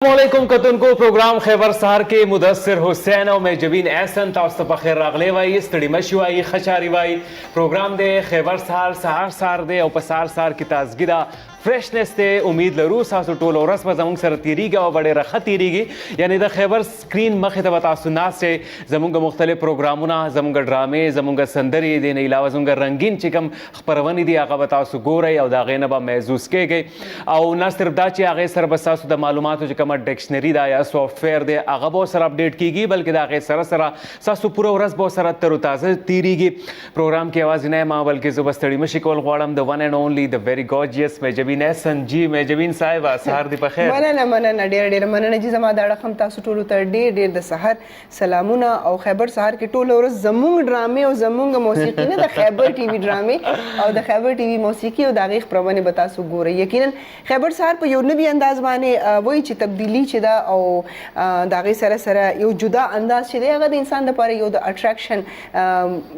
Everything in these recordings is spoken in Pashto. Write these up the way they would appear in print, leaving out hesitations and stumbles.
वालेकुम कतुन को प्रोग्राम खैबर सहार के मुदस्सिर हुसैन और मैं जबीन एहसन तास्त बखैर रागले वाई स्टडी मशवाई खशारी वाई प्रोग्राम दे खैबर सहार सहार सार दे और पसार सार की ताजगी दा फ्रेशनेस दे उम्मीद लरू सासु टोल और रस बजमंग सर तीरीगे और बड़े रखा तीरीगी यानी द खैबर स्क्रीन मखे तब तासुनास से जमुंगा मुख्तलिफ प्रोग्रामुना जमुंगा ड्रामे जमुंगा संदरी दे ने अलावा जमुंगा रंगीन चिकम खबरवनी दी आगा बतासु गोरे और दागे नबा महसूस के गए और ना सिर्फ दाची आगे सर बसासु द मालूमात जो कम डिक्शनरी दा या सॉफ्टवेयर दे आगा बहुत सर अपडेट कीगी बल्कि दागे सरा सरा सासु पूरा रस बहुत सरा तरुताज़ा तीरीगी प्रोग्राम की आवाज़ नहीं माँ बल्कि जुबस्तड़ी मशिकोल ख्वाड़म the one and only the very gorgeous में जबीन एहसन जी मैं जबीन साहिबा सहार दी बखैर मनना ढेर मनना जी जमा दाड़ा खम तासु टोलू तर ढेर द सहर सलामुना और खैबर सहर के टोल और जमुंग ड्रामे और जमुंग मौसीकी ने द खैबर टीवी ड्रामे और द खैबर टीवी मौसीकी और दागिख प्रवने बतासु गोरे यकीनन खैबर सहर पर यो नबी अंदाज माने वही ची तब्दीली चिदा और दागे सरा सरा यो जुदा अंदाज चिदे अगर इंसान द पारे यो द अट्रैक्शन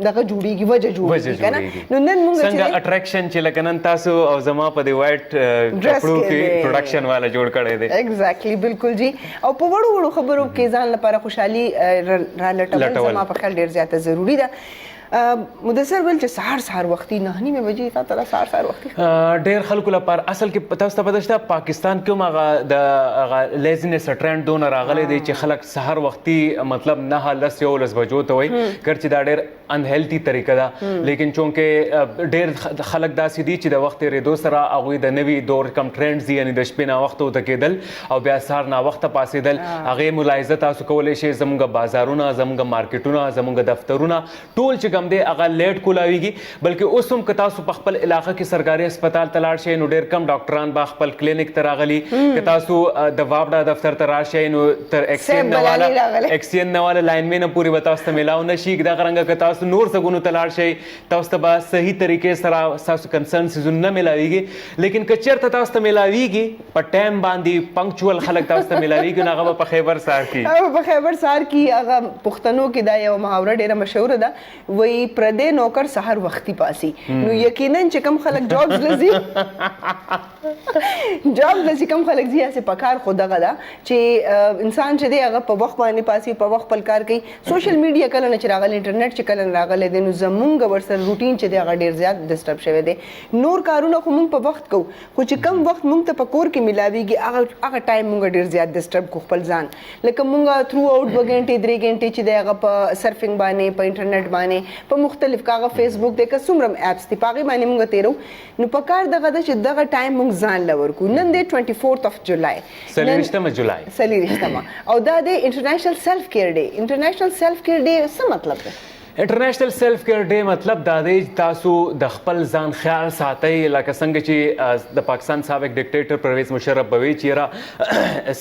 दागा जुड़ी की वजह जुड़ी है ना नंदन मुंग संग अट्रैक्शन चिलकनन तासु और जमा पदे वाइट कपड़ों की प्रोडक्शन वाला जोड़ करे दे एग्जैक्टली बिल्कुल जी और पवड़ो वड़ो खबरों के जान लपारा खुशहाली लटवल जमा पर ख्याल ढेर ज्यादा जरूरी था मुदस्सर बल सहार सहार वक्ती नहनी में बजी था तला सहार सहार वक्ती ढेर खलकुला पर असल के पता पता पाकिस्तान क्यों मागा द लेजीनेस ट्रेंड दोन रागले दे च खलक सहार वक्ती मतलब ना लस यो लस बजो तो वही कर च ढेर अनहेल्थी तरीका दा लेकिन चूंकि ढेर खलक दा सीधी च द वक्त रे दोसरा अगुई द नवी दौर कम ट्रेंड्स दी यानी दशपिना वक्त होता के दल और ब्या सहार ना वक्त पासे दल अगे मुलाहिजा तासु कोले शे जमुंगा बाजारुना जमुंगा मार्केटुना जमुंगा दफ्तरुना टोल च दे अगर लेट कुलावीगी बल्कि उसम कतासु पखपल इलाका की सरकारी अस्पताल तलाशे नु डेर कम डॉक्टरान बाखपल क्लिनिक तरागली कतासु दवाबड़ा दफ्तर तराशे नु तर एक्सीएन नवाला लाइन में न पूरी बतास्त मिलाओ न शीख दा करंगा कतासु नूर सगुनु तलाशे तवस्तबा सही तरीके सरा सासु कंसर्न सिजुन न मिलावीगी लेकिन कचर ततास्त मिलावीगी पर टाइम बांधी पंक्चुअल खलक तवस्त मिलावीगी ना गबा पखैबर सार की अब पखैबर सार की अगा पुख्तनो की दा या मुहावरा डेरा मशहूर दा वही प्रदे नौकर सहर वक्ती पासी नु यकीनन चिकम खलक जॉब्स लजी कम खलक जी ऐसे पकार खुदा गदा चे इंसान चे दे अगर पवख पानी पासी पवख पलकार कई सोशल मीडिया कल न चिरागल इंटरनेट च कल रागल दे नु जमुंग वर्सर रूटीन चे दे अगर ढेर ज्यादा डिस्टर्ब शवे दे नूर कारुना खु मुंग प वक्त को कुछ कम वक्त मुंग त पकोर के मिलावीगी अगर टाइम मुंग ढेर ज्यादा डिस्टर्ब को पल जान लेकिन मुंग थ्रू आउट 2 घंटे 3 घंटे चे दे अगर प सर्फिंग बाने प इंटरनेट बाने प मुख्तलिफ कागा फेसबुक दे क सुमरम एप्स ती पागे बाने मुंग तेरो नु पकार दगा द च दगा टाइम मुंग जान लवर को नंदे 24th of July सली रिश्ता और दादे इंटरनेशनल सेल्फ केयर डे से मतलब है इंटरनेशनल सेल्फ केयर डे मतलब दादे तासु दखपल जान ख्याल साते लाका संग ची द पाकिस्तान साबिक डिक्टेटर परवेज मुशर्रफ बवी चीरा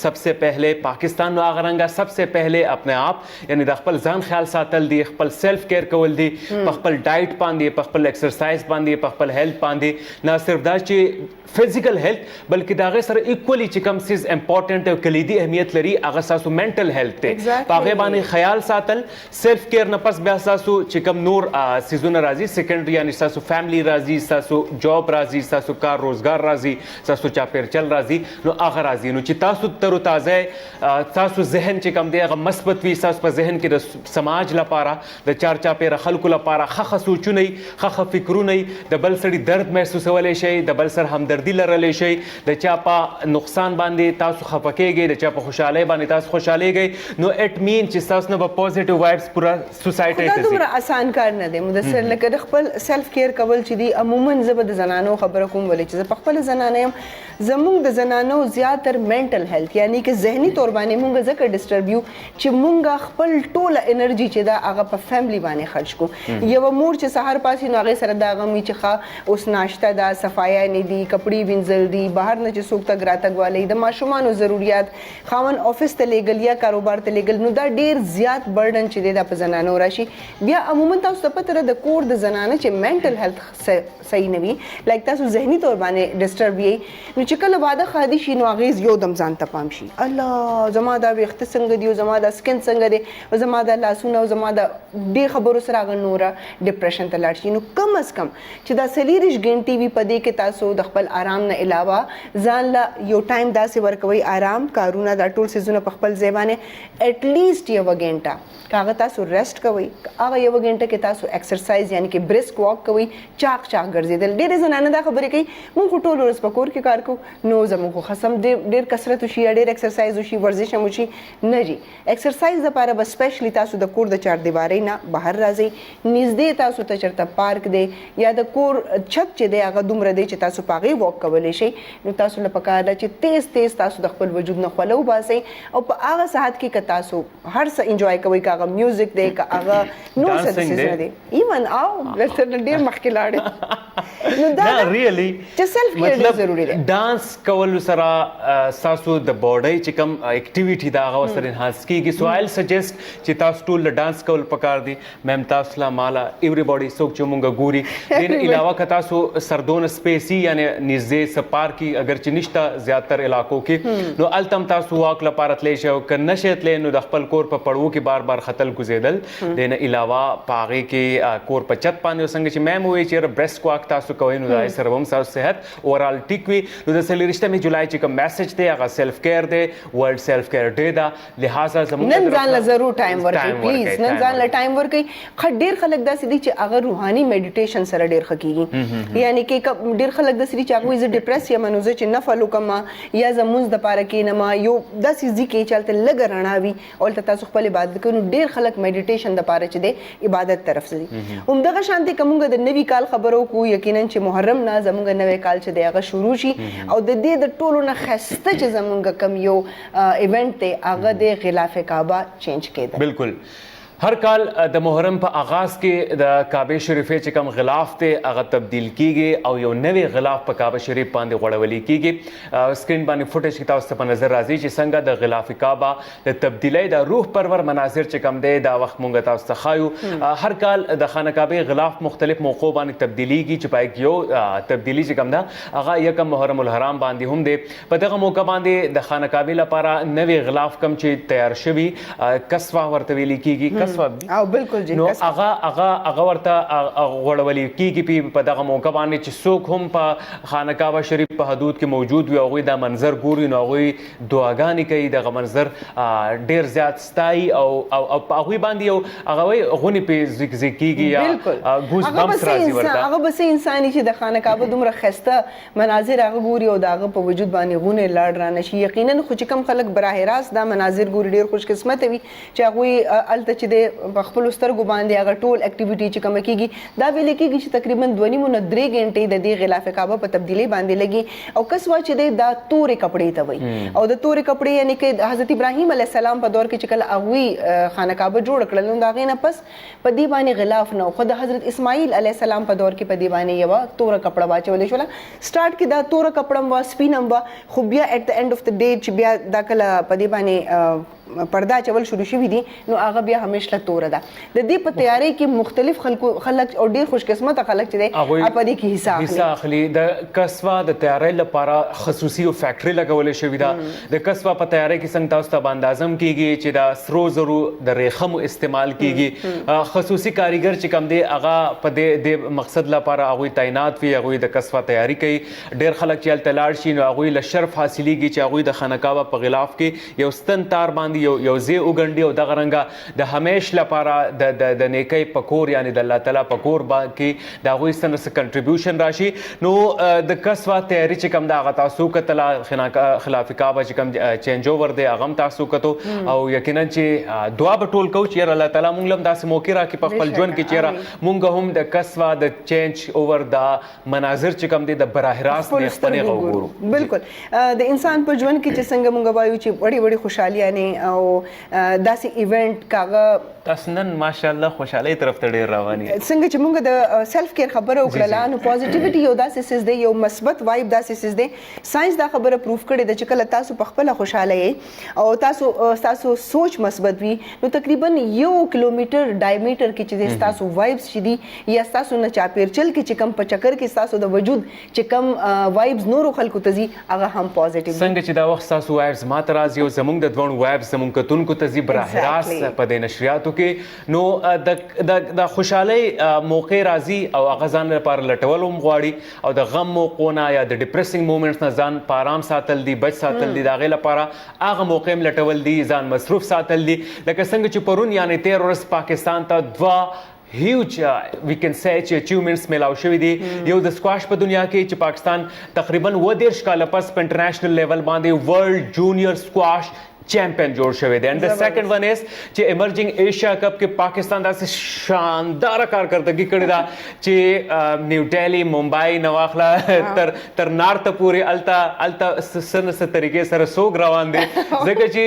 सबसे पहले पाकिस्तान में आगरंगा सबसे पहले अपने आप यानी दखपल जान ख्याल सातल दी खपल सेल्फ केयर कवल दी पखपल डाइट पांदी पखपल एक्सरसाइज पांदी पखपल हेल्थ पांदी ना सिर्फ दाची फिजिकल हेल्थ बल्कि दागे सर इक्वली चिकम सिज इंपॉर्टेंट है कलीदी अहमियत लरी अगर सासु मेंटल हेल्थ ते पागे बानी ख्याल सातल सेल्फ केयर न पस ब्या सासु चिकम नूर सिजुन राजी सेकेंडरी यानी सासु फैमिली राजी सासु जॉब राजी सासु कार रोजगार राजी सासु चापेर चल राजी नो आगर राजी नो चितासु तरो ताजे सासु जहन चिकम दे अगर मस्बत वी सासु पर जहन के समाज ला पारा द चार चापेर खलकु ला पारा खख सोचु नहीं खख फिक्रू नहीं दबल सड़ी दर्द महसूस वाले शे दबल सर हमदर्दी लरले शे द चापा नुकसान बांधे तासु खपके गए द चापा खुशहाले बांधे तासु खुशहाले गए नो इट मीन चिस्तास नो पॉजिटिव वाइब्स पूरा सोसाइटी तुमरा आसान कार न दे मुदस्सर लक खपल सेल्फ केयर कबल चिदी अमूमन जबद जनानो खबर कुम वले चीज पखपल जनाने जमुंग द जनानो ज्यादातर मेंटल हेल्थ यानी कि जहनी तौर बाने मुंग जक डिस्टर्ब यू च मुंगा खपल टोल एनर्जी चिदा आगा प फैमिली बाने खर्च को ये वो मूड च सहर पासी नो आगे सर दागा मी च खा उस नाश्ता दा सफाया ने दी कपड़ी बिन जल्दी बाहर न च सूक तक रातक वाले द माशुमानो जरूरियात खावन ऑफिस तले गलिया कारोबार तले गल नु दा ढेर ज्यादा बर्डन चिदे दा प जनानो राशि بیا عموما تاسو ته پته ده د کور د زنانه چې منټل هیلث صحیح نه وي لایک تاسو ذهني تور باندې ډسټرب وي نو چې کله واده خادي شي نو اغیز یو دم ځان ته پام شي الله زما دا وخت څنګه دی زما دا سکن څنګه دی زما دا لاسونه زما دا ډېر خبرو سره غنوره ډیپریشن ته لاړ شي نو کم از کم چې دا سلیریش ګنټي وي پدې کې تاسو د خپل آرام نه علاوه ځان لا یو ټایم داسې ورکوي آرام کارونه دا ټول سيزونه په خپل ځای باندې اټ لیست یو غنټه کاغه تاسو ریسټ کوئ هغه یو غنټه کې تاسو ایکسرسایز یعنی کې بریسک واک کوئ چاق ګرځیدل ډېر زنانه دا خبرې کوي مونږ ټول ورځ په کور کې کار کوو نو زموږ خصم ډېر کثرت وشي ډېر ایکسرسایز وشي ورزش هم وشي نه جی ایکسرسایز لپاره بس سپیشلی تاسو د کور د چار دیوارۍ نه بهر راځئ نږدې تاسو ته چرته پارک دی یا د کور چھت چې دی هغه دومره دی چې تاسو پاغي واک کولی شئ نو تاسو له پکار ده چې تیز تاسو د خپل وجود نه خولو باسئ او په هغه ساعت کې که تاسو هر څه انجوای کوئ که هغه میوزک دی که هغه نور څه څیزونه دی ایون او ورته ډېر مخکې لاړې نو دا ریلی چې سیلف کیر ډېر ضروري دی ډانس کول سره تاسو د باډي چې کوم اکټیویټي دا هغه سره انهانس کیږي سو آیل سجست چې تاسو ټول ډانس کول پکار دي مم تاسو لا مالا ایوریباډي څوک چې مونږ ګوري دین علاوه که تاسو سردون سپیسي یعنی نږدې سپار کی اگر چې نشته زیاتر علاقو کې نو التم تاسو واک لپاره تلی شو که نشئ تلی نو د خپل کور په پړو کې بار بار خطل گزیدل دین علاوه پاغي کې کور په چت باندې څنګه چې مم وی چې برست واک تاسو کوئ نو دای سره هم تاسو صحت اورال ټیک وي نو د سلیریشته می جولای چې کوم میسج دی هغه سیلف کیر دی ورلد سیلف کیر ډے دا لہذا زموږ نن ځان له ضرور ټایم ورکړئ پلیز نن ځان له ټایم ورکړئ ډېر خلک داسې دي چې هغه روحاني میډیټیشن سره ډېر خکېږي یعنی کې ډېر خلک داسې دي چې هغه زه ډیپریس یم نو زه چې نفل وکم یا زمونږ د پاره کې نما یو داسې ځکه چلته لګ رڼا وي او تاسو خپل عبادت کوئ نو ډېر خلک میډیټیشن د پاره چې دی عبادت طرف ځي همدغه شانتي کومګه د نوي کال خبرو کو یقینا چې محرم نه زمونږ نوې کال چې دی هغه شروع شي او د دې د ټولو نه خسته چې زمونږ کم یو ایونت دی هغه د غلاف کعبه چینج کېده بالکل هر کال د محرم په آغاز کې د کعبه شریفه چې کوم غلاف ته هغه تبدیل کیږي او یو نوې غلاف په کعبه شریف باندې غوړولې کیږي سکرین باندې فوټیج کې تاسو ته په نظر راځي چې څنګه د غلاف کعبه د تبدیلی د روح پرور مناظر چې کوم دی دا وخت مونږ تاسو ته خایو هر کال د خانه کعبه غلاف مختلف موقعو باندې تبدیلیږي چې پای یو تبدیلی چې کوم ده هغه یکم محرم الحرام باندې هم دی په دغه موقع باندې د خانه کعبه لپاره نوې غلاف کم چې تیار شوی کسوه ورته ویل کیږي او بالکل جی نو هغه ورته غوړولې کیږي په دغه موقع باندې چې څوک هم په خانه کعبه شریف په حدود کې موجود وي هغوی دا منظر ګوري نو هغوی دعاګانې کوي دغه منظر ډیر زیات ستایي او په هغوی باندې یو هغه وایي غونې پې زیږ کیږي یا ګوز بمپس راځي ورته هغه بس انساني چې د خانه کعبه دومره ښایسته مناظر هغه ګوري او د هغه په وجود باندې غونې لاړ رانه شي یقینا خو چې کوم خلک براه راست دا مناظر ګوري ډیر خوش قسمته وي چې هغوی هلته چې د په خپل سترګو باندې هغه ټول اکټیویټي چې کوم کیږي دا ویل کیږي چې تقریبا 2.5 نه 3 غنټې د دې غلاف کعبه په تبدیلی باندې لګي او کسوا چې دا تورې کپڑے ته وي او د تورې کپڑے یعنی کې حضرت ابراهیم علیه السلام په دور کې چې کله هغه خانه کعبه جوړ کړل نو دا غینه پس په دې باندې غلاف نو خو د حضرت اسماعیل علیه السلام په دور کې په دې باندې یو تور کپڑا واچول شو سٹارټ کې دا تور کپړم وا سپینم وا خو بیا اټ د اند اف د ډے چې بیا دا کله په دې باندې پردا چول شروع شوی دي نو هغه بیا همیشه تور ده د دې په تیاری کې مختلف خلک او ډیر خوش قسمت خلک چې دی په دې کې حصہ اخلي د کسوا د تیاری لپاره خصوصي او فیکټری لګول شوی ده د کسوا په تیاری کې څنګه تاسو ته اندازم کیږي چې دا سرو زرو د ریخم استعمال کیږي خصوصي کاریګر چې کم دی هغه په دې مقصد لپاره هغه تعینات وي هغه د کسوا تیاری کوي ډیر خلک چې تلاړ شي نو هغه له شرف حاصلېږي چې هغه د خانه کعبه په غلاف کې یو ستن تار باندې یو زی وګنډي او دغه رنګه د همیش لپاره د نیکی پکور یعنی د الله تعالی پکور کې د هغوی څه کنټریبیوشن راشي نو د کسوا تیاری چې کوم دا هغه تاسو کتله خلاف کعبه چې کوم چینج اوور دی هغه هم تاسو کتو او یقینا چې دعا به ټول کوو چې الله تعالی مونږ هم داسې موقع راکړي په خپل ژوند کې چې مونږ هم د کسوا د چینج اوور د مناظر چې کوم دی د براه راست نه خپلې وګورو بالکل د انسان په ژوند کې چې څنګه مونږ وایو چې وړي خوشحالي نه او داسې ایونت کاغه تاسو نن ماشاءالله خوشحالۍ طرف ته ډېر روان یې. څنګه چې موږ د سیلف کیر خبره وکړه نو پوزټیویټي یو داسې سیس دی یو مثبت وایب داسې سیس دی. ساينس دا خبره پروف کړې ده چې کله تاسو په خپل خوشاله یې او تاسو سوچ مثبت وي نو تقریبا 1 کیلومتر ډایمیټر کې چې تاسو وایبس شې دي یا تاسو نه چاپیرچل کې چې کم په چکر کې تاسو د وجود چې کم وایبس نورو خلکو ته ځي هغه هم پوزټیو. څنګه چې دا وخت تاسو وایبس ماته راځي او زموږ د دوه وایبس زموږ کتونکو ته ځي براه راست په دې نشریاتو کې نو د خوشحالۍ موقع راځي او هغه ځان لپاره لټول هم غواړي او د غم موقعونه یا د ډیپریسینګ مومنټس نه ځان په آرام ساتل دي بچ ساتل دي د هغې لپاره هغه موقع هم لټول دي ځان مصروف ساتل دي. لکه څنګه چې پرون یعنې 13 ورځ پاکستان ته دوه هیوج وی کین سي چې اچیومنټس میلاو شوي دي. یو د سکواش په دنیا کې چې پاکستان تقریبا 30 کاله پس په انټرنیشنل لیول باندې ورلد جونیئر سکواش چیمپئن جوړ شوی دی. اینڈ د سیکنډ ون از چې ایمرجنګ ایشیا کپ کې پاکستان داسې شاندار کارکردګي کړې ده چې نیو ډیلی ممبئی نواخله تر نارت پورې الته سن س طریقې سره سوګ روان دي ځکه چې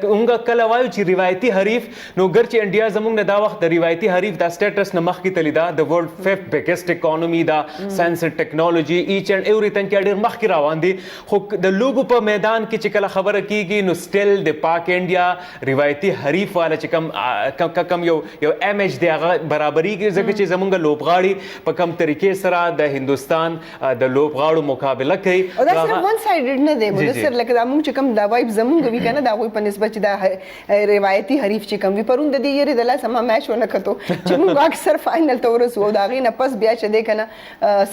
موږ کله وایو چې روایتي حریف نو ګر چې انډیا زموږ نه دا وخت د روایتي حریف دا سټیټس نه مخکې تللی دا د ورلد 5th بیګیسټ اکانومي دا ساينس اینڈ ټیکنالوژي ایچ اینڈ ایوریثینګ کې ډېر مخکې روان دي. خو د لوبو په میدان کې چې کله خبره کیږي نو سټیل د پاک انډیا روایتي حریف والا چې کم یو امیج دی هغه برابرېږي ځکه چې زموږ لوبغاړي په کم طریقې سره د هندوستان د لوبغاړو مقابله کوي. او دا صرف ون سایډډ نه دی مدثر لکه دا موږ چې کم دا وایب زموږ وی کنه دا غوي په نسبت چې دا روایتي حریف چې کم وی پرون د دې یری د لاس ما میچ ونه کتو چې موږ اکثر فائنل ته ورسو دا غي نه پس بیا چې دی کنه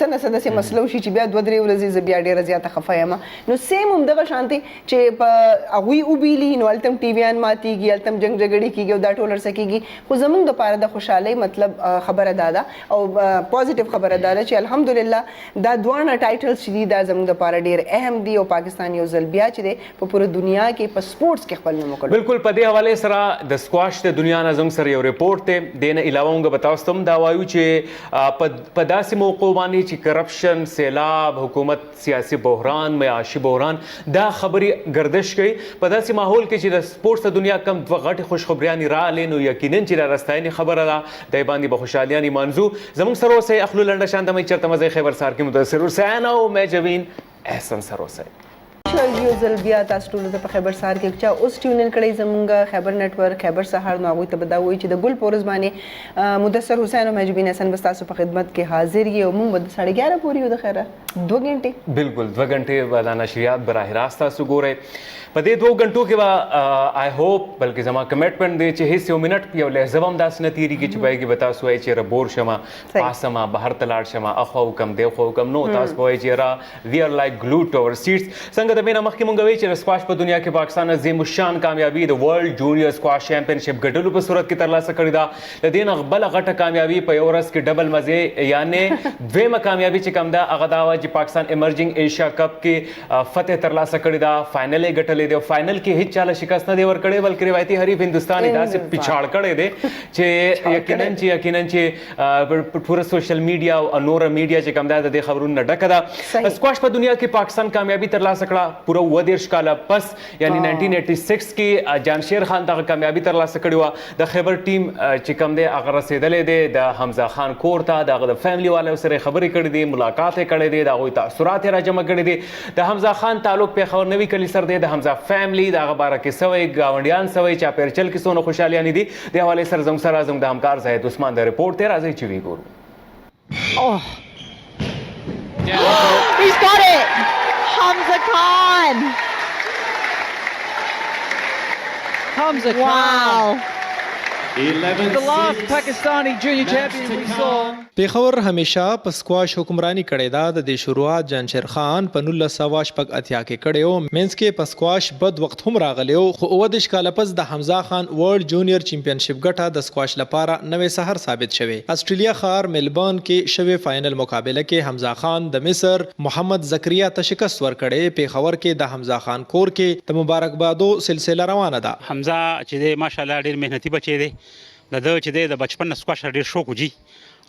سنه سه مسلو شي چې بیا 2-3 ورځې بیا ډیره زیاته خفایم نو سیم هم دغه شانتي چې په اغوی او بیلی نو التم ټي وی ان ماتيږي التم جنگ جګړې کیږي او دا ټولر سکیږي خو زمونږ د پاره د خوشحالي مطلب خبره دادا او پوزټیو خبره دادا چې الحمدلله دا دوه ټایټلز چې دا زمونږ د پاره ډیر اهم دي او پاکستان یو ځل بیا چې دی په پوره دنیا کې په سپورتس کې خپل نوم وکړ. بالکل په دې حواله سره د سکواش د دنیا نه زموږ سره یو ریپورت دی دینه علاوه موږ به تاسو ته دا وایو چې په داسې موقع باندې چې کرپشن سیلاب حکومت سیاسي بحران معاشي بحران دا خبري گردش کوي په داسې ماحول کې چې د سپورتس د دنیا کم دوه غټ خوشخبریانې راغلې نو یقینا چې را راستاینې خبره ده د باندې به خوشحالیانې منځو زموږ سره اوسئ اخلو لنډه شانته مې چېرته مزه خیبر سار کې مدثر حسین او مې جوین احسن سره اوسئ. یو ځل بیا تاسو ټول ته په خیبر سهار کې چې اوس ټیون ان کړئ زمونږ خیبر نتورک خیبر سهار نو هغوی ته به دا وایي چې د ګل پورز باندې مدثر حسین او مجبین حسن بس تاسو په خدمت کې حاضر یو موږ به 11:30 پورې یو د خیره 2 غنټې بالکل 2 غنټې به دا نشریات براه راست تاسو ګورئ په دې 2 غنټو کې به آی هوپ بلکې زما کمټمنټ دی چې هیڅ یو منټ یو لحظه هم داسې نه تیریږي چې باید به تاسو وایي چې ربور شمه پاسمه بهر ته لاړ شمه اخوا حکم دی خو حکم نو تاسو وایي چې را وی آر لایک ګلوډ ټو اور سیټس. څنګه د بینه مخکې مونږ وایي چې سکواش په دنیا کې پاکستان عظیم الشان کامیابی د ورلد جونیئر سکواش چیمپئنشپ ګټلو په صورت کې ترلاسه کړې ده. د دې نه بله غټه کامیابي په یو ورځ کې ډبل مزې یعنې دویمه کامیابي چې کوم ده هغه دا وه چې پاکستان ایمرجنګ ایشیا کپ کې فتح ترلاسه کړې ده فائنل یې ګټلې دی. فائنل کې هیڅ چاله شکست نه دی ورکړی بلکې روایتي حریف هندوستان یې داسې پچاړ کړی دی چې یقینا چې پوره سوشل میډیا او نوره میډیا چې کوم ده د دې خبرونو نه ډکه ده. سکواش په دنیا کې پاکستان کامیابي ترلاسه کړه پوره 30 کاله پس یعنی 1986 کې جانشیر خان دغه کامیابي ترلاسه کړې وه. د خیبر ټیم چې کوم دی هغه رسېدلی دی د حمزه خان کور ته د هغه د فیملی والو سره خبرې کړې دي ملاقات یې کړی دی د هغوی تاثرات یې راجمع کړي دي. د حمزه خان تعلق پېښور نوي کلي سره دی د حمزه فیملی د هغه باره کې سوی ګاونډیان سوی چاپېرچل کې څونه خوشحالیانې دي د حوالې سره زموږ سره زموږ د همکار زاهد عثمان د ریپورټ دی راځئ چې وی ګورو. He's got it! Hamza Khan! Hamza Wow! Khan. The last Pakistani junior champion we saw. پیښور همیشه په سکواش حکمرانی کړې ده. د دې شروعات جانشیر خان په 1988 کې کړی و. مینس کې په سکواش بد وخت هم راغلی و خو 30 کاله پس د حمزه خان ورلد جونیئر چیمپئنشپ ګټه د سکواش لپاره نوې سحر ثابت شوی. استرالیا ښار ملبورن کې شوی فائنل مقابله کې حمزه خان د مصر محمد زکریا ته شکست ورکړی. پیښور کې د حمزه خان کور کې د مبارکبادو سلسله روانه ده. حمزه چې دی ماشاءالله ډېر محنتي بچی دی د ده چې دی د بچپن نه سکواش ډېر شوق وجي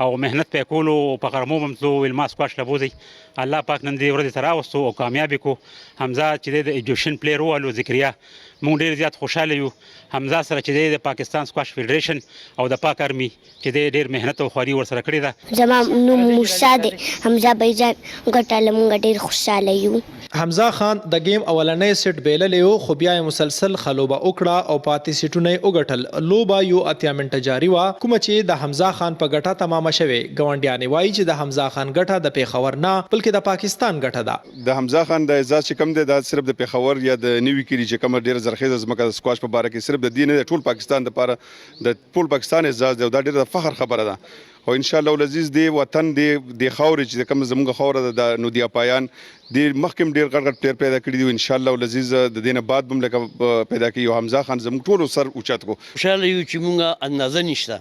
او مهنت په کولو په غرمو هم تلو ویلما سکواش لبوزي الله پاک نن دې ورځې ته راوستو او کامیابي کو حمزه چې د ایجوشن پلیر وو ذکریا مونږ ډېر زیات خوشاله یو حمزه سره چې د پاکستان سکواش فدریشن او د پاک آرمي چې ډېر مهنت او خواري ورسره کړې ده. زما نوم موسی دی حمزه بایجان ګټاله مونږ ډېر خوشاله یو. حمزه خان د گیم اولنۍ سیټ بیللی و خو بیا مسلسل خلوبه وکړه او پاتې سیټونه یې وګټل. لوبه یو اتیا منټه جاري وه کومه چې د حمزه خان په ګټه تمامه شوې. ګاونډیانې وایي چې د حمزه خان ګټه د پیښور نه بلکې د پاکستان ګټه ده. د حمزه خان د اعزاز چې کم دی دا صرف د پیښور یا د نوي کلی چې کومه ډېره زرخیزه ځمکه د سکواش په باره کې صرف د دې نه ټول پاکستان دپاره د ټول پاکستان اعزاز دی او دا ډېره د فخر خبره ده. او ان شاء الله ولعزیز دی وطن دی د خاورې چې کوم زموږ خوره ده نو دی اپایان دی مخکم ډیر غړ پلیر پیدا کړی دی ان شاء الله ولعزیز د دینه بعد بم لکه پیدا کیو حمزه خان زموږ ټول سر اوچت کو. خوشاله یو چې مونږه اندازه نشته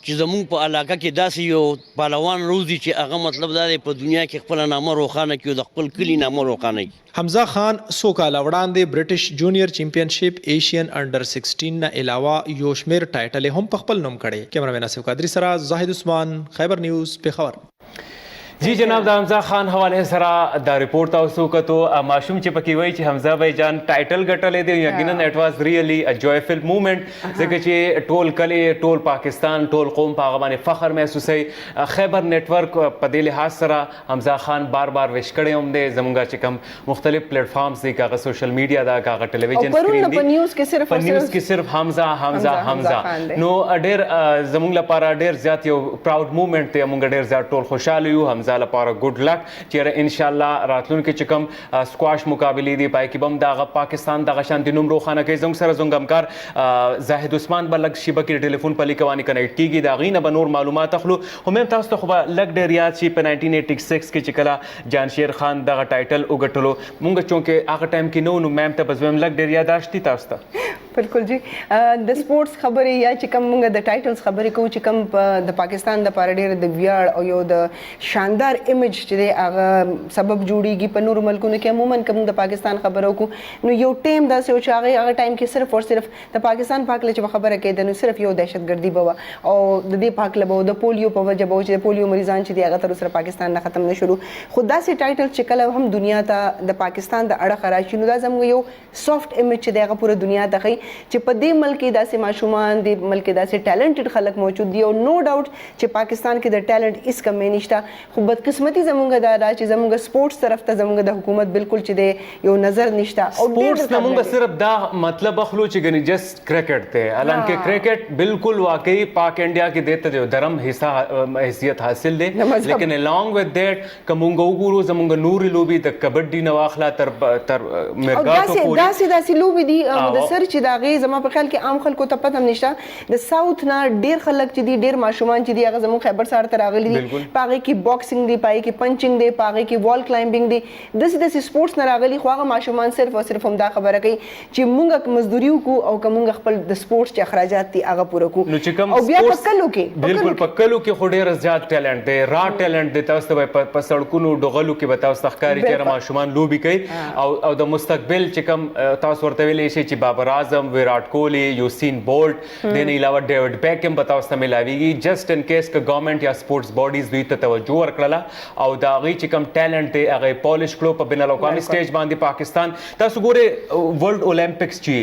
چې زموږ په علاقه کې داسې یو پهلوان روزي چې هغه مطلب دا دی په دنیا کې خپل نامه روښانه کړي او د خپل کلي نامه روښانه کړي. حمزه خان څو کاله وړاندې برټش جونیئر چیمپئنشپ ایشین انډر 16 نه علاوه یو شمېر ټایټل هم په خپل نوم کړي. کیمرامین آصف قادری سره زاهد عثمان خیبر نیوز پیښور. جی جناب د حمزه خان حواله سره دا ریپورت تاسو کتو ماشوم چې پکې وایي چې حمزه بھائی جان ټایټل ګټلې دی یقینا اټ واز ریئلی ا جوایفل مومنت ځکه چې ټول کلی ټول پاکستان ټول قوم په هغه باندې فخر محسوسوي. خیبر نیټورک په دې لحاظ سره حمزه خان بار بار وش کړی هم دی زموږ چې کوم مختلف پلیټ فارمز دي کاغه سوشل میډیا دا کاغه ټلویزیون سکرین دی په نیوز کې صرف حمزه نو ډېر زموږ لپاره ډېر زیات یو پراود مومنت دی موږ ډېر زیات ټول خوشاله یو حمزه لپاره ګډ لک چې ان شاء الله راتلونکي چې کوم سکواش مقابلې دي پای کې بم دغه پاکستان دغه شانتي نوم روښانه کوي. زموږ سره زموږ همکار زاهد عثمان به لږ شیبه کې ټلیفون په لیکواني کنیکټ کیږي د هغې نه به نور معلومات اخلو. هم تاسو ته خو به لږ ډېر یاد شي په 1986 کې چې کله جانشیر خان دغه ټایټل وګټلو مونږ چونکې هغه ټایم کې نو میم ته به زم لږ ډېر یاداشت دي تاسو ته. بالکل جی د سپورتس خبرې یا چې کوم موږ د ټایټلز خبرې کوو چې کوم د پاکستان د لپاره ډېر د ویاړ او یو د شاندار امیج چې دی هغه سبب جوړیږي په نورو ملکونو کې عموما کوم د پاکستان خبرو کو نو یو ټیم داسې و چې هغه ټایم کې صرف او صرف د پاکستان پاک له چې خبره کېده نو صرف یو دهشتګردي به او د دې پاک له د پولیو په وجه به چې پولیو مریضان چې دی هغه تر سره پاکستان نه ختم نه شروع خو داسې ټایټل چې کله هم دنیا ته د پاکستان د اړه راشي نو دا زموږ یو سافت امیج چې دی هغه پوره دنیا ته ښیي چې په دې ملک کې داسې ماشومان دي ملک کې داسې ټیلنټډ خلک موجود دي او نو ډاوټ چې پاکستان کې د ټیلنټ هیڅ کمی نشته خو بدقسمتي زموږ دا ده چې زموږ سپورټس طرف ته زموږ د حکومت بالکل چې دی یو نظر نشته او سپورټس نه موږ صرف دا مطلب اخلو چې ګنې جست کرکټ دی حالانکه کرکټ بالکل واقعي پاک انډیا کې دیته دی درم حیثیت حاصل دی لیکن along with that کومګ وګورو زموږ نوري لوبي د کبډي نه واخلا تر مرګاتو پورې داسې لوبي دي د سر چې دا غي زما په خیال کې عام خلکو ته پته نشته د ساوث نه ډیر خلک چې دي ډیر ماشومان چې دي هغه زموږ خیبر سره تر راغلي دي پاغه کې باکسینګ دی پای کې پنچینګ دی پاغه کې وال کلایمبینګ دی داسې سپورتس نه راغلي خو هغه ماشومان صرف او صرف هم دا خبره کوي چې مونږه مزدوري وکړو او کومګه خپل د سپورتس چې اخراجات دي هغه پوره کو او بیا په کلو کې بالکل په کلو کې خو ډیر زیات ټیلنټ دی را ټیلنټ دی تاسو ته په سړکونو ډغلو کې به تاسو ښکاري چې ماشومان لوبي کوي او د مستقبل چې کوم تاسو ورته ویلې شي چې بابر اعظم ویرات کوهلی یوسین بولټ د نه علاوه ډیوډ بیکم به تاسو ته ملاویږي جسټ ان کیس که ګورنمنت یا سپورتس باډیز دوی ته توجه ورکړله او دا غي چې کوم ټیلنټ دی هغه پالیش کړو په بین الاقوامي سټیج باندې پاکستان تاسو ګوره ورلد اولمپکس چې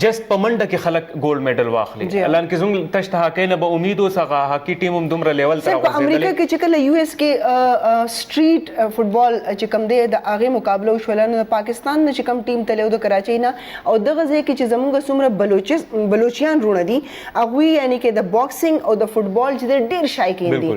جسټ په منډه کې خلک ګولډ میډل واخلي الان کې زموږ تشته هاکی نه به امید اوسه هاکی ټیم هم دومره لیول ته په امریکا کې چې کله یو اس کې سټریټ فوتبال چې کوم دی د هغه مقابله وشول نو پاکستان نه چې کوم ټیم تلو د کراچۍ نه او دغه ځای کې چې زموږ څومره بلوچیان رونه دي هغوی یعنی کې د باکسینګ او د فوتبال چې ډېر شایقین دي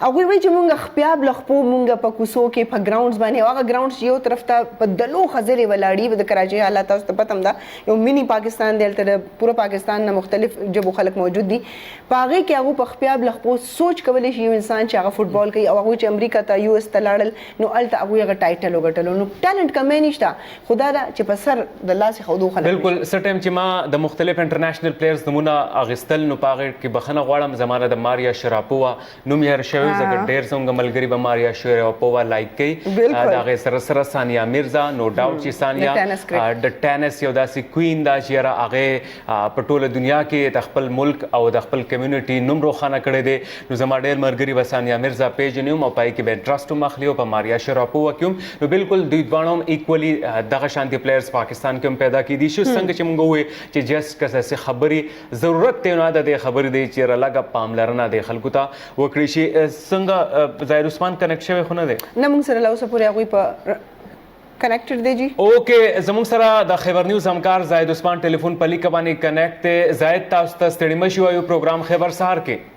هغوی وایي چې مونږ خپیاب له خپو مونږ په کوڅو کې په ګراونډز باندې هغه ګراونډز یو طرف ته په دلو خزرې ولاړي د کراچۍ حالات تاسو ته پته هم ده یو مینی پاکستان دی هلته د پوره پاکستان نه مختلف ژبو خلک موجود دي په هغې کې هغوی په خپیاب له خپو سوچ کولی شي یو انسان چې هغه فوټبال کوي او هغوی چې امریکا ته یو اس ته لاړل نو هلته هغوی هغه ټایټل وګټلو نو ټیلنټ کمی نشته خو دا ده چې په سر د لاسې ښودو خلک بالکل څه ټایم چې ما د مختلف انټرنیشنل پلیئرز نومونه اخیستل نو په هغې کې بخښنه غواړم زما نه د ماریا شراپووا نوم یې هېر شوی وایو ځکه ډېر زموږ ملګري به ماریا شراپووا لایک کوي د هغې سره سره ثانیه میرزا نو ډاوټ چې ثانیه د ټینس یو داسې کوین ده چې یاره هغې په ټوله دنیا کې د خپل ملک او د خپل کمیونټي نوم روښانه کړی دی نو زما ډېر ملګري به ثانیه میرزا پیژني هم او په هغې کې به انټرسټ هم اخلي او په ماریا شراپووا کې هم نو بالکل دوی دواړه هم ایکولي دغه شانتي پلیئرز پاکستان کې هم پیدا کیدي شي څنګه چې موږ ووایو چې جسټ که څه خبرې ضرورت دی نو د دې خبرې دی چې لږه پاملرنه دی خلکو ته وکړي شي څنګه ظاهر عثمان کنیکټ شوی خو نه دی نه موږ سره لا اوسه پورې هغوی په کنیکټډ دی جی اوکې زموږ سره د خیبر نیوز همکار زاهد عثمان ټلیفون په لیکه باندې کنیکټ دی زاهد تاسو ته ستړي مه شي وایو پروګرام خیبر سهار کې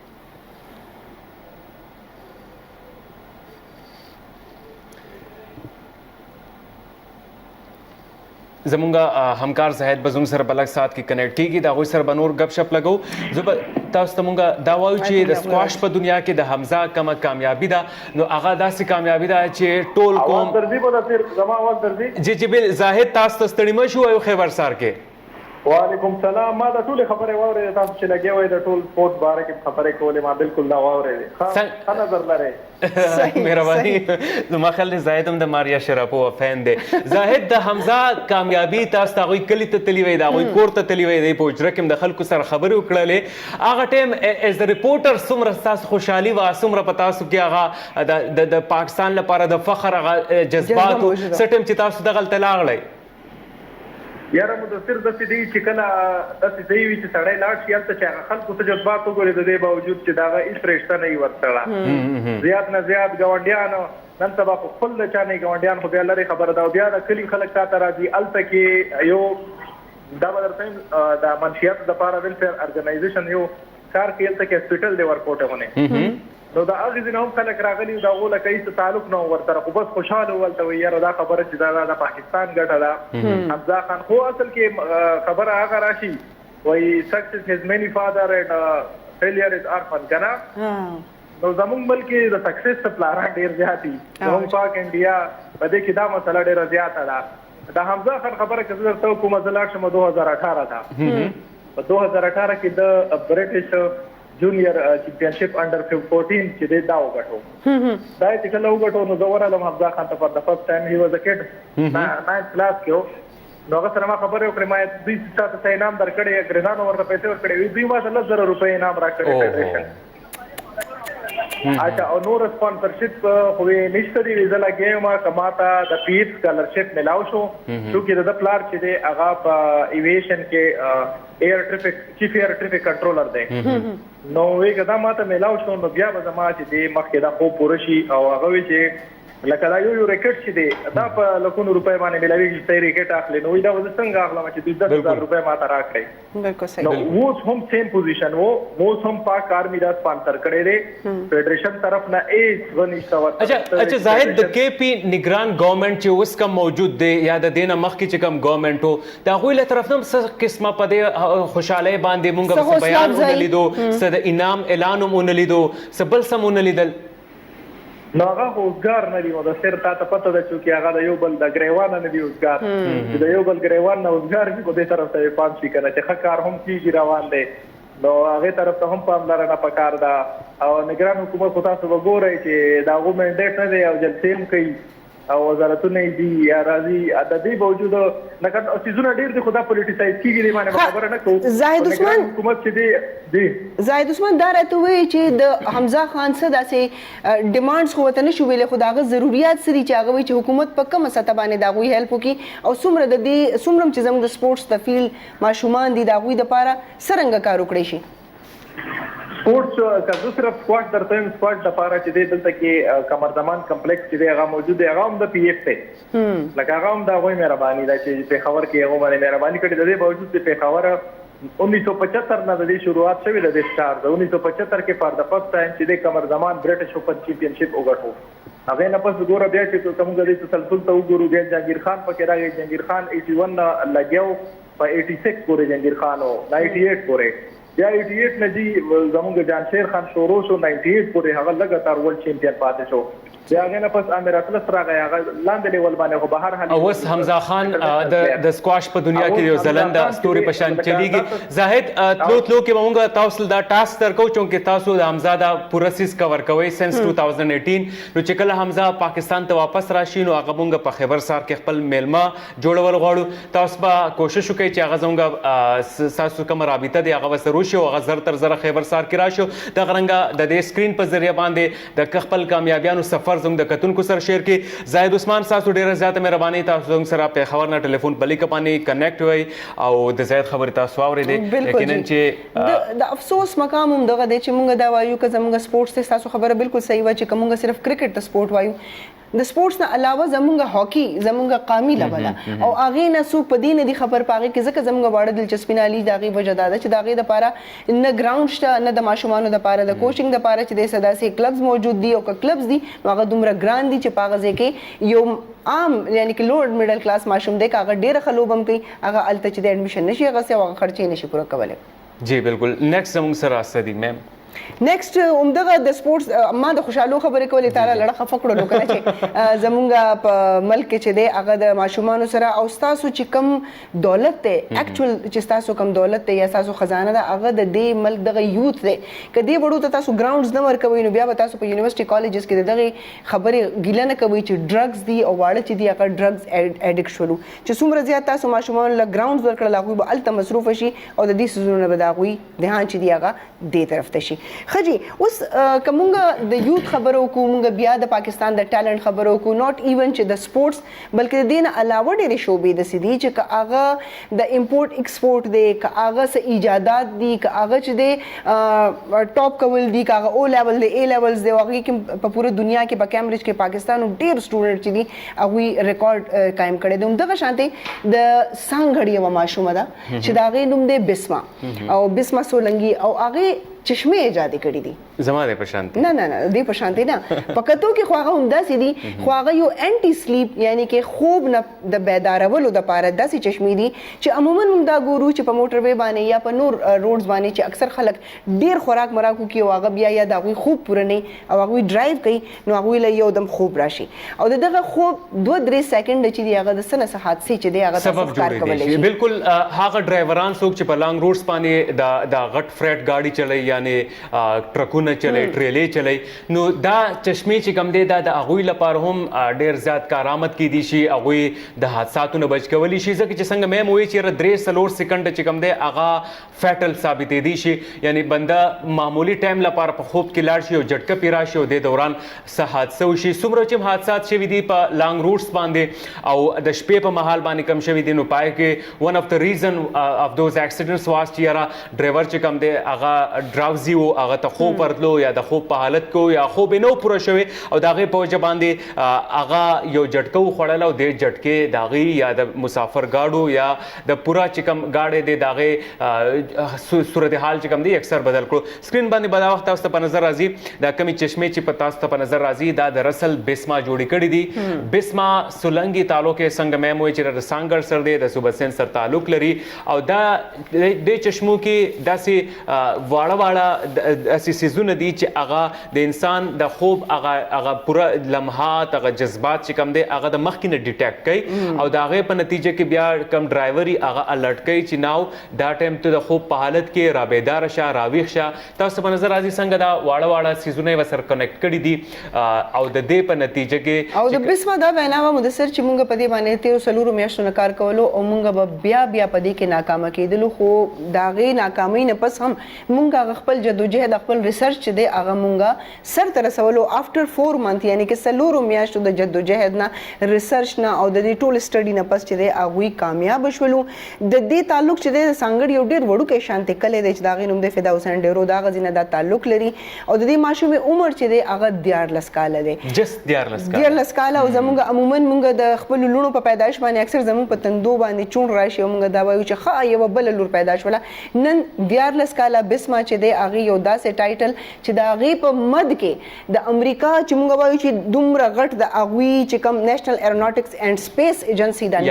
زمونږ همکار زاهد به زموږ سره په لږ ساعت کې کنیکټ کېږي د هغوی سره به نور ګپ شپ لګو زه به تاسو ته مونږ دا وایو چې د سکواش په دنیا کې د حمزه کمه کامیابي ده نو هغه داسې کامیابي ده چې ټول قوم جی جی بل زاهد تاسو ته ستړي مه شو وایو خیبر سهار کې وعلیکم سلام ما د ټولې خبرې واورېدې تاسو چې لګیا وئ د ټول سپورټ باره کې خبرې کولې ما بالکل دا واورېدې ښه نظر لرئ مهرباني زما خیال دی زاهد هم د ماریا شراپووا فین دی زاهد د حمزه کامیابي تاسو ته هغوی کلي ته تللي وئ د هغوی کور ته تللي وئ دی په حجره کې هم د خلکو سره خبرې وکړلې هغه ټایم ایز د ریپورټر څومره ستاسو خوشحالي وه څومره په تاسو کې هغه د پاکستان لپاره د فخر هغه جذبات و څه ټایم چې تاسو دغلته لاړئ یاره مدثر داسې دی چې کله داسې ځای وي چې سړی لاړ شي هلته چې هغه خلکو ته جذبات وګوري د دې باوجود چې د هغه هېڅ رشته نه وي ورسره زیات نه زیات ګاونډیان نن سبا خو خپل د چا نه ګاونډیان خو بیا لرې خبره ده او بیا د کلي خلک تا ته راځي هلته کې یو دا به درته د منشیاتو دپاره ویلفیر ارګنایزیشن یو کار کوي هلته کې هسپیټل دی ورکوټه ونې نو د هغې ځینې هم خلک راغلي د هغو لکه هېڅ تعلق نه و ورسره خو بس خوشحاله و هلته وایي یاره دا خبره چې دا د پاکستان ګټه ده حمزه خان خو اصل کې خبره هغه راشي وایي سکسس هز مینی فادر اینډ فیلیر از آرفن که نه نو زموږ ملک کې د سکسس پلاران ډېر زیات دي زموږ پاک انډیا په دې کې دا مسله ډېره زیاته ده د حمزه خان خبره که زه درته وکړم زه لاړ شم 2018 ته په 2018 کې د برټش جونیئر چیمپionship انډر 14 چې دی دا وګټو دا چې کله وګټو نو زه ورغلم حمزه خان ته فار د فرست ټایم هی واز ا کډ 9th کلاس کې نو هغه سره ما خبرې وکړې ما دوی څه انعام درکړی انګریزانو ورته پیسې ورکړې دوی ما ته 10,000 روپۍ انعام راکړی فیډریشن اچھا او نور سپانسرشپ خو نشته دی زه لګیم کماته د پیس سکالرشپ ملاو شو چې د پلار چې دی هغه په ایویشن کې ایر ټریفک چیف ایر ټریفک کنټرولر دی نو وی کدا ماته ملاو شو نو بیا به زما چې دی مخکې دا خو پوره شي او هغه وی چې لکه دا یو ریکټ چې دی دا په لکونو روپۍ باندې ملاویږي چې ریکټ اخلي نو دا وځ څنګه اخلم چې 10,000 روپۍ ماته راکړي بالکل صحیح نو اوس هم سیم پوزیشن وو اوس هم پاک آرمی دا سپانسر کړی دی فیډریشن طرف نه ایس ونیشته ورته اچھا زاهد د کے پی نگران گورنمنٹ چې اوس کم موجود دی یا د دینه مخکې چې کم گورنمنٹ وو دا غوی له طرف نه څه قسمه په دې خوشاله باندې مونږ بیان ونلیدو څه د انعام اعلان هم ونلیدو څه بل سم ونلیدل نو هغه اوسګار نه دی د سر تا ته پته ده چې هغه د یو بل د ګریوان نه دی اوسګار چې د یو بل ګریوان نه اوسګار په دې طرف ته پام شي کنه چې ښه کار هم کیږي روان دی نو هغه طرف ته هم پاملرنه پکار ده او نگران حکومت خو تاسو وګورئ چې دا غو منډیټ نه دی او جلسې هم کوي او وزارتونه دي یا راځي د دې باوجود لکه سيزونه ډېر دي خدا پولیټیسایز کیږي دی باندې خبره نه کوو زاهد عثمان حکومت چې دی زاهد عثمان دا راته وایي چې د حمزه خان څه داسې ډیمانډز خو ورته نشو ویلی خو د هغه ضروریات څه دي چې هغه وایي چې حکومت په کومه سطح باندې د هغوی هیلپ وکړي او څومره د دې څومره چې زموږ د سپورټس د فیلډ ماشومان دي د هغوی دپاره څرنګه کار وکړی شي سپورټس که زه صرف سکواش درته یم سکواش دپاره چې دی دلته کې کمر زمان کمپلیکس چې دی هغه موجود دی هغه هم د پی ایف دی لکه هغه هم د هغوی مهرباني ده چې پېښور کې هغو باندې مهرباني کړې د دې باوجود چې پېښور 1975 نه د دې شروعات شوې د دې سټار د 1975 کې فار د فرست ټایم چې دی کمر زمان برټش اوپن چیمپionship وګټو هغې نه پس ګوره بیا چې موږ د دې تسلسل ته وګورو بیا جهانګیر خان پکې راغی جهانګیر خان 81 نه لګیاو په 86 پورې جهانګیر خان و 98 پورې بیا 88 نه جی زموږ جانشیر خان شروع شو 98 پورې هغه لګاتار ورلد چیمپیون پاتې شو بیا هغه نه پس امیر اطلس راغی هغه لاندې لیول باندې خو بهر حال اوس حمزه خان د سکواش په دنیا کې یو ځلنده ستوري په شان چلیږي. زاهد تلو کې موږ تاسو دا ټاسک درکو چې تاسو د حمزه دا پوره سیس کور کوي سنس 2018 نو چې کله حمزه پاکستان ته واپس راشي نو هغه موږ په خیبر سار کې خپل میلمه جوړول غواړو. تاسو به کوشش وکړئ چې هغه زموږ تاسو کوم رابطه دی هغه وسره وشي او هغه زر تر زر خیبر سار کې راشو د غرنګ د دې سکرین په ذریعہ باندې د خپل کامیابیانو سفر زموږ د کتونکو سره شیر کې. زاهد عثمان تاسو ډیره زیاته مهرباني تاسو زموږ سره په خبر نه ټلیفون بلی کپانی کنیکټ وای او د زاهد خبر تاسو اورېدې لیکن چې د افسوس مقام هم دغه دی چې موږ دا وایو که زموږ سپورټس تاسو خبره بالکل صحیح و چې کومه صرف کرکټ ته سپورټ وایو د سپورټس نه علاوه زموږ هاکي زموږ قامي لبله او هغه نه سو پدې نه دي خبر پاږي چې ځکه زموږ واړه دلچسپي نه لې داغي وجه دا چې داغي د پاره نه ګراوند شته نه د ماشومانو د پاره د کوچینګ د پاره چې د سداسي کلبز موجود دي او کلبز دي هغه دومره ګران دي چې پاغه کې یو عام یعنی کې لوړ میډل کلاس ماشوم دی هغه ډیره خلوبم کوي هغه الته چې د اډمیشن نشي هغه څه هغه خرچې نشي پوره کولای. جی بالکل نیکسٹ زموږ سره راستدي میم نیکسٹ عمدغه د سپورټس ما د خوشاله خبرې کولې تعالی لړه خفقړو نو کنه چې زمونږ په ملک کې چې دی هغه د ماشومان سره او تاسو چې کم دولت ته اکچوال چې تاسو کم دولت ته یا تاسو خزانه ده هغه د دې ملک دغه یوث دی کدی وړو ته تاسو ګراوندز نه ورکوي نو بیا به تاسو په یونیورسيټي کالجز کې دغه خبرې ګیله نه کوي چې ډرګز دي او واړه چې دي هغه ډرګز اډیکټ شولو چې څومره زیات تاسو ماشومان له ګراوندز ورکړل هغه به الته مصروف شي او د دې سيزونو به دا غوي د هان چې دی هغه دې طرف ته شي. خجی اوس کومه د یوث خبرو کومه بیا د پاکستان د ټالنت خبرو کو ناٹ ایون چې د سپورټس بلکې د دین علاوه ډېرې شوبې د سدي چې هغه د امپورټ ایکسپورټ دی که هغه څه ایجادات دي که هغه چې د ټاپ کول دي که هغه او لیول دی ای لیولز دی هغه کې په پوره دنیا کې په کیمبرج کې پاکستان ډېر سټوډنټ چې دي هغه ریکارډ قائم کړی دی. دغه شانته د سانګړی و ماشومه ده چې دا غي نوم دی بسما او بسما سولنګي او هغه چشمه ایجاد کړی دي زماده په شانتي نه دې په شانتي نه پکتو کې خواغه هم داسې دي خواغه یو انټي سلیپ یعنی کې خوب نه د بیدارولو د پاره داسې چشمې دي چې عموما هم دا ګورو چې په موټر وی باندې یا په نور روډز باندې چې اکثر خلک ډیر خوراک مراکو کې واغه بیا یا دا غوي خوب پوره نه او هغه ډرایو کوي نو هغه له یو دم خوب راشي او دغه خوب 2-3 سکند چې دی هغه د سنه حادثه چې دی هغه سبب جوړي شي. بالکل هغه ډرایوران څوک چې په لانګ روډز باندې د غټ فریټ گاډي چلای یعنی ټرکونه چلای ټریلې چلای نو دا چشمه چې کم دی دا د اغوی لپاره هم ډیر زیات کارآمد کې دي شي اغوی د حادثاتو نه بچ کولی شي ځکه چې څنګه مې موي چې 3 سکند چې کم دی هغه فیټل ثابت دي شي یعنی بنده معمولی ټایم لپاره په خوب کې لاړ شي او جټکه پیرا شي او د دوران څه حادثه وشي څومره چې حادثات شوي دي په لانګ روټس باندې او د شپې په محل باندې کم شوي دي نو پای کې ون اف د ریزن اف دوز اکسیډنټس واز چې یاره ډرایور چې کم دی هغه ډراوزي او هغه ته خوب ورتلو یا د خوب په حالت کو یا خوب نو پوره شوی او داغه په وجه باندې هغه یو جټکو خړل او د جټکه داغي یا د مسافر گاډو یا د پورا چکم گاډي د داغه صورتحال چکم دی اکثر بدل کړو. سکرین باندې بدا وخت تاسو په نظر راځي دا کمی چشمه چې په تاسو په نظر راځي دا د رسل بسما جوړی کړی دي. بسما سولنګي تعلق څنګه مې موي چې د سانګر سر دی د صوبسن سر تعلق لري او دا د چشمو کې داسې واړه اسی سيزونه دي چې هغه د انسان د خوب هغه پورا لمحات هغه جذبات چې کم دي هغه د مخ کې نه ډیټیکټ کوي او دا هغه په نتیجه کې بیا کم ډرایوري هغه الرټ کوي چې ناو دا ټایم ته د خوب په حالت کې رابیدار شه راویښ شه. تاسو په نظر راځي څنګه دا واړه سيزونه وسر کنیکټ کړي دي او د دې په نتیجه کې او د بسمه دا ویناوه مدثر چې مونږ په دې باندې 13 میاشتو نه کار کولو او مونږ بیا په دې کې ناکامه کېدلو خو داغه ناکامۍ نه پس هم مونږ خپل جدوجہد خپل ریسرچ دی هغه مونږه سر تر رسولو افټر 4 منث یعنی کې 4 میاشتو د جدوجہد نه ریسرچ نه او د دې ټول سټډي نه پس چې دی هغه کامیاب شولو. د دې تعلق چې د سانګړ یو ډیر وړو کې شانتي کله د داغه نوم د فدا حسین ډیرو دا غزینه دا تعلق لري او د دې ماشومه عمر چې دی هغه 14 کال دی جست 14 کال او زمونږ عموما مونږ د خپل لونو په پیدایش باندې اکثر زمونږ په تندو باندې چون راشي مونږ دا وایو چې ښه یو بل لور پیدایش ولا نن 14 کال بسما چې دی هغه یو داسې ټایټل چې د هغې په مد کې د امریکا چې موږ وایو چې دومره غټ د هغوی چې کوم نیشنل ایروناټکس اینډ سپیس ایجنسی د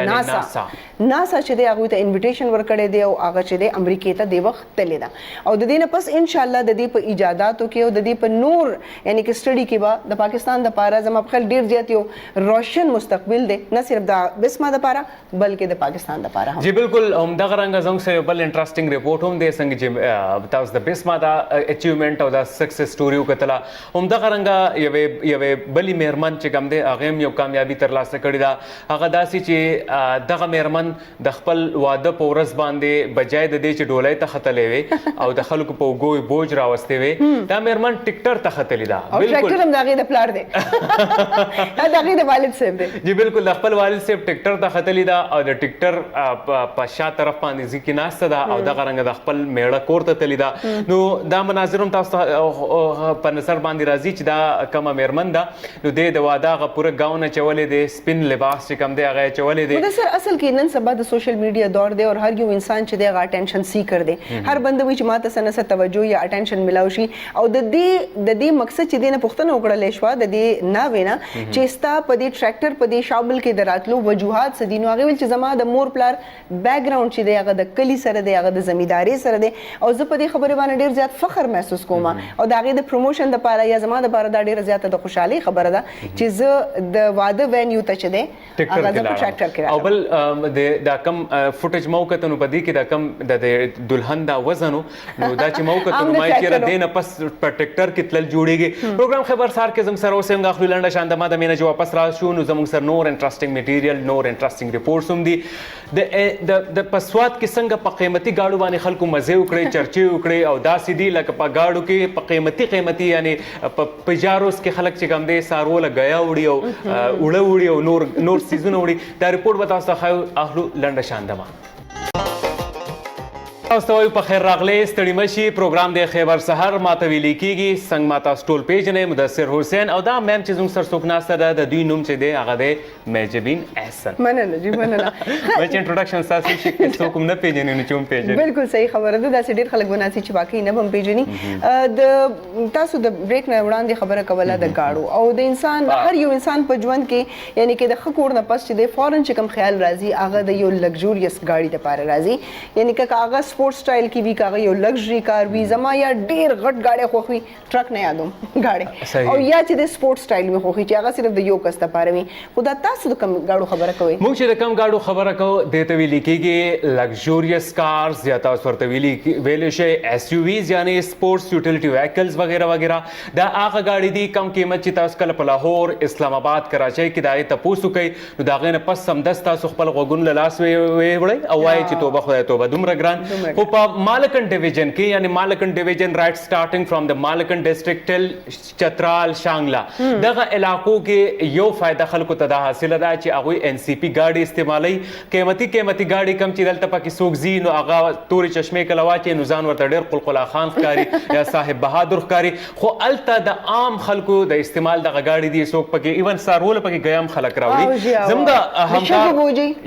ناسا چې دی هغوی ته انویټیشن ورکړی دی او هغه چې دی امریکې ته د وخت تللی ده او د دې نه پس انشاءالله د دې په ایجاداتو کې او د دې په نور یعنی کې سټډي کې به د پاکستان دپاره زما په خیال ډېر زیات یو روشن مستقبل دی نه صرف د بسما دپاره بلکې د پاکستان دپاره هم جی بالکل همدغه رنګه زموږ سره یو بل انټرسټینګ رپورټ هم دی څنګه چې تاسو د بسما دا اچیومنټ او دا سکسس سټوري وکتله همدغه رنګه یوې بلې میرمن چې کوم دی هغې هم یو کامیابي ترلاسه کړې ده هغه داسې چې دغه میرمن د خپل واده په ورځ باندې بجای د دې چې ډولۍ ته ختلې وې او د خلکو په اوږو بوج راوستې وې دا میرمن ټیکټر ته ختلې ده او ټریکټر هم د هغې د پلار دی دا د هغې د والد صاحب دی جی بالکل د خپل والد صاحب ټیکټر ته ختلې ده او د ټیکټر په شا طرف باندې ځي کې ناسته ده او دغه رنګه د خپل میړه کور ته تللې ده نو دا مناظر هم تاسو په نظر باندې راځي چې دا کومه میرمن ده نو دې د واده هغه پوره ګاون اچولی دی سپین لباس چې کوم دی هغه اچولی دی سر اصل کې نن سبا د سوشل میډیا دور دی او هر یو انسان چې دی هغه اټینشن سیکر دی هر بنده وایي چې ماته څه نه څه توجه یا اټینشن ملاو شي او د دې مقصد چې دی نه پوښتنه وکړلی شوه د دې ناوې نه چې ستا په دې ټریکټر په دې شابل کې د راتلو وجوهات څه دي نو هغې ویل چې زما د مور پلار بیک ګراونډ چې دی هغه د کلي سره دی هغه د زمیندارۍ سره دی او زه په دې خبرې باندې ډېر زیات فخر محسوس کوم او د هغې د پروموشن دپاره یا زما دپاره دا ډېره زیاته د خوشحالۍ خبره ده چې زه د واده وینیو ته چې دی هغه زه په ټریکټر کې او بل دا کم فوټیج مو کتو نو په دې کې دا کم د دلهن دا وزن نو دا چې مو کتو نو ما چیرې دې نه پس په ټریکټر کې تلل جوړیږي پروګرام خبرسار کې زموږ سره اوس هم غاخلو لنډه شان د ما د مینه چې واپس راشو نو زموږ سره نور انټرسټینګ میټیریل نور انټرسټینګ ریپورټس هم دي د پسواد کې څنګه په قیمتي گاډو باندې خلکو مزه وکړي چرچې وکړي او داسې دي لکه په گاډو کې په قیمتي یعنی په پجاروس کې خلک چې کوم دي سارول غیا وړي او وړه وړي او نور سیزونه وړي دا ریپورټ به تاسو ته اخلو لنډه شان دما تاسو ته په خیر راغلی ستړي مشي پروګرام د خیبر سحر ماته ویلې کېږي څنګه ماته ټول پیژنې مدثر حسین او دا میم چې زموږ سره څوک ناسته ده د دوی نوم چې دی هغه دی میجبین احسن مننه جی مننه مې چې انټروډکشن ستاسو شي څوک هم نه پیژني نو چې هم پیژني بالکل صحیح خبره ده داسې ډېر خلک به ناسي چې واقعي نه به هم پیژني د تاسو د بریک نه وړاندې خبره کوله د ګاډو او د انسان هر یو انسان په ژوند کې یعنی کې د ښه کور نه پس چې دی فورن چې کوم خیال راځي هغه د یو لګژوریس ګاډي دپاره راځي یعنی که هغه سپورټ سټایل کې وي که هغه یو لګژري کار وي زما یا ډېر غټ ګاډی خوښ وي ټرک نه یادوم ګاډی او یا چې د سپورټ سټایل مې خوښ وي چې هغه صرف د یو کس دپاره وي خو دا تاسو د کوم ګاډو خبره کوئ موږ چې د کوم ګاډو خبره کوو دې ته ویلې کېږي لګژوریس کارز یا تاسو ورته ویلی شئ ایس یو ویز یعنی سپورټس یوټیلیټي ویکلز وغیره وغیره دا هغه ګاډي دي کم قیمت چې تاسو کله په لاهور اسلام آباد کراچۍ کې د هغې تپوس وکئ نو د هغې نه پس سمدست تاسو خپل غوږونه له لاس ویوړئ او وایئ چې توبه خدای توبه دومره ګران خو په مالکن ډیویژن کې یعنی مالکن ډیویژن رائټ سٹارټینګ فرام د مالکن ډسټرکټ ټل چترال شانګلا دغه علاقو کې یو فائدہ خلکو ته دا حاصله ده چې هغوی ان سی پی ګاډي استعمالوي قیمتي ګاډي کم چې دلته پکې څوک ځي نو هغه تورې چشمې کله واچي نو ځان ورته ډېر قلقلا خان ښکاري یا صاحب بهادر ښکاري خو هلته د عام خلکو د استعمال دغه ګاډي دي څوک پکې ایون سارول پکې ګیم خلک راوړي زموږ د همکار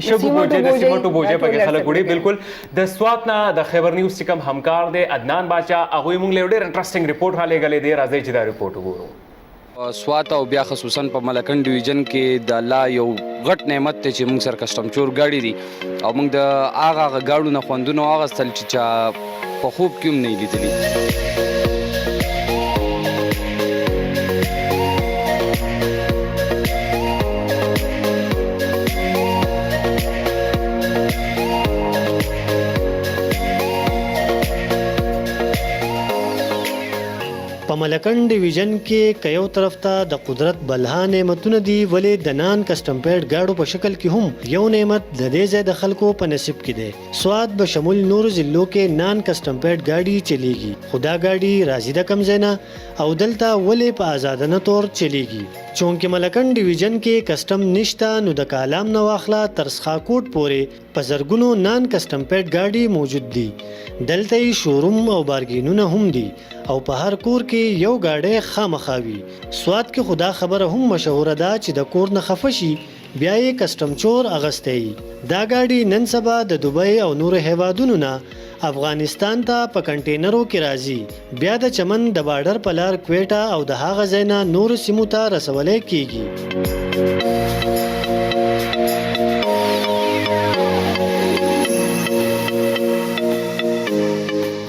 شګو بوجۍ د سیمټو بوجۍ پکې خلک وړي بالکل د سوات نه د خیبر نیوز چې کوم همکار دی عدنان باچا هغوی موږ له یو ډېر انټرسټینګ ریپورټ رالیږلی دی راځئ چې دا ریپورټ وګورو سوات او بیا خصوصا په ملکن ډیویژن کې د الله یو غټ نعمت دی چې موږ سره کسټم چور ګاډي دي او موږ د هغه ګاډو نه خوندونه واخیستل چې چا په خوب کې هم نه لیدلي په ملکن ډیویژن کې کيو طرف ته د قدرت بلها نعمتونه دي ولې د نان کسټم پیډ گاډو په شکل کې هم یو نعمت د دې ځای د خلکو په نصیب کې دی سواد به شمول نور ضلعو کې نان کسټم پیډ گاډي چلیږي خدا گاډي راځي د کم ځای نه او دلته ولې په آزادانه تور چلیږي چونکه ملکن ډیویژن کې کسټم نشته نو د کالام نو واخلا تر سخاکوټ پورې په زرګونو نان کسټم پیډ گاډي موجود دي دلته شوروم او بارګینونه هم دي او په هر کور کې یو گاډی خامخاوي سواد کې خدا خبره هم مشهور ده چې د کور نه خفشي بیا یې کسټم چور اغستی. دا گاډي نن سبا د دوبۍ او نورو هیوادونو نه افغانستان ته په کنټینرو کې راځي. بیا د چمن د بارډر په لار کویټه او د هغه ځای نه نورو سیمو ته رسولی کیږي.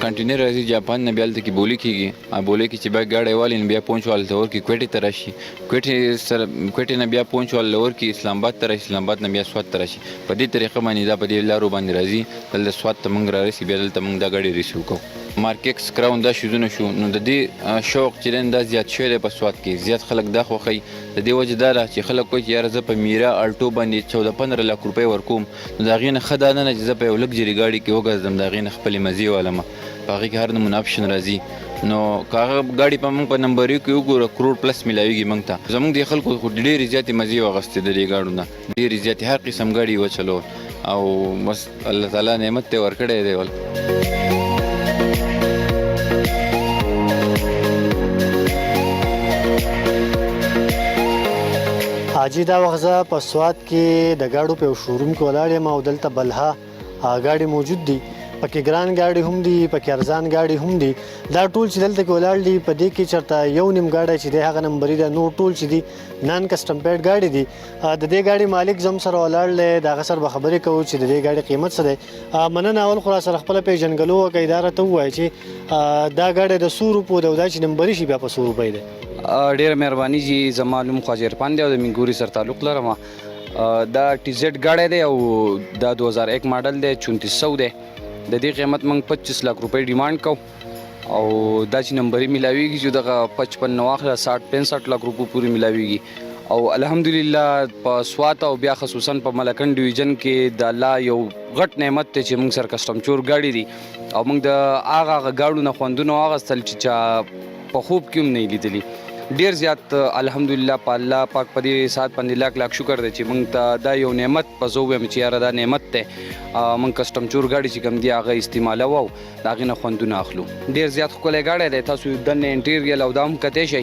کنټینر راځي جاپان نه بیا هلته کې بولي کېږي. بولي کې چې بیا ګاډی والي نو بیا پونچ والا ته ورکړي کویټې ته راشي. کویټې نه بیا پونچ والا ورکړي اسلام آباد ته راشي. اسلام آباد نه بیا سوات ته راشي. په دې طریقه باندې دا په دې لارو باندې راځي. دلته سوات ته موږ رارسي بیا دلته موږ دا ګاډي ریسیو کوو. مارکیکس کراون دا شیزونه شو نو د دې شوق چې دا زیات شوی دی په سوات کې. زیات خلک دا خوښوي. د دې وجه دا ده چې خلک وایي چې یاره زه په میرا الټو باندې 14-15 لک روپۍ ورکوم نو د هغې نه ښه دا نه ده چې زه په یو لګجري ګاډي کې وګرځم د هغې نه خپلې مزې والمه. په هغې کې هر نمونه اپشن راځي. نو که هغه ګاډي په موږ په نمبریو کې وګوره کروڑ پلس میلاویږي موږ ته. زموږ د خلکو خو ډېرې زیاتې مزې واخیستې د دې ګاډو نه. ډېرې زیاتې هر قسم ګاډي وچلول او بس الله تعالی نعمت ته ورکړی دی ول. حاجي دا وخت زه په سوات کې د ګاډو په یو شوروم کې ولاړ یم او دلته بلها ګاډي موجود دي. پکې ګران ګاډي هم دي، پکې ارزان ګاډي هم دي. دا ټول چې دلته کې ولاړ دي په دې کې چېرته یو نیم ګاډی چې دی هغه نمبري ده. نور ټول چې دي نان کسټم پیډ ګاډي دي. د دې ګاډي مالک زم سره ولاړ دی. د هغه سره به خبرې کوو چې د دې ګاډي قیمت څه دی. مننه. اول خو را سره خپله پېژنګلو وکړئ. دا راته ووایه چې دا ګاډی د 100 روپو دی او دا چې نمبري شي بیا په 100 روپۍ دی. ډېره مهرباني جي. زما نوم خواجه عرفان دی او د مینګوري سره تعلق لرم. دا ټي زیډ ګاډی دی او دا 2001 ماډل دی. 3400 دی. د دې قیمت موږ 25 لک روپۍ ډیمانډ کوو او دا چې نمبري میلاویږي چې دغه 55 واخله 60-65 لک روپو پورې میلاویږي. او الحمدلله په سوات او بیا خصوصا په ملکن ډیویژن کې د الله یو غټ نعمت دی چې موږ سره کسټم چور ګاډي دي او موږ د هغه ګاډو نه خوندونه واخیستل چې چا په خوب کې هم نه لیدلي. ډیر زیات الحمدلله په الله پاک په دې سات باندې لاک لاک شکر دی چې موږ ته دا یو نعمت په زو ویم چې یاره دا نعمت دی. موږ کسټم چور ګاډي چې کوم دی هغه استعمالوو او د هغې نه خوندونه اخلو. ډیر زیات ښکلی ګاډی دی. تاسو دننه انټیریل او دا هم کتی شئ.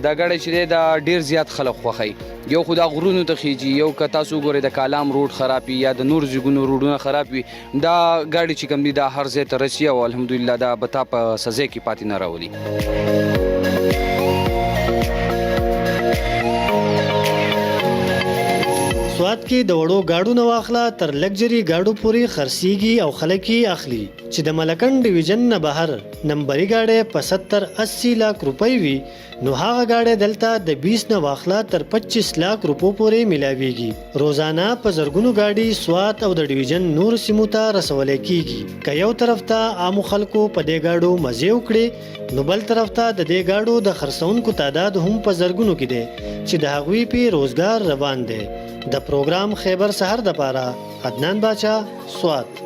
دا ګاډی چې دی دا ډیر زیات خلک خوښوي. یو خو دا غرونو ته خیږي، یو که تاسو وګورئ د کالام روډ خراب وي یا د نور ځایونو روډونه خراب وي، دا ګاډي چې کوم دی دا هر ځای ته رسي او الحمدلله دا به تا په سزا کې پاتې نه راولي. سوات کې د وړو ګاډو نه واخله تر لګجري ګاډو پورې خرڅیږي او خلک یې اخلي. چې د ملکن ډیویژن نه بهر نمبري ګاډی په 70-80 لاک روپۍ وي نو هغه ګاډی دلته د 20 نه واخله تر 25 لاک روپو پورې میلاویږي. روزانه په زرګونو ګاډي سوات او د ډیویژن نور سیمو ته رسولی کیږي. که یو طرف ته عامو خلکو په دې ګاډو مزې وکړي نو بل طرف ته د دې ګاډو د خرڅونکو تعداد هم په زرګونو کې دی چې د هغوی په روزګار روان دی. د پروګرام خیبر سحر د پاره عدنان باچا سوات.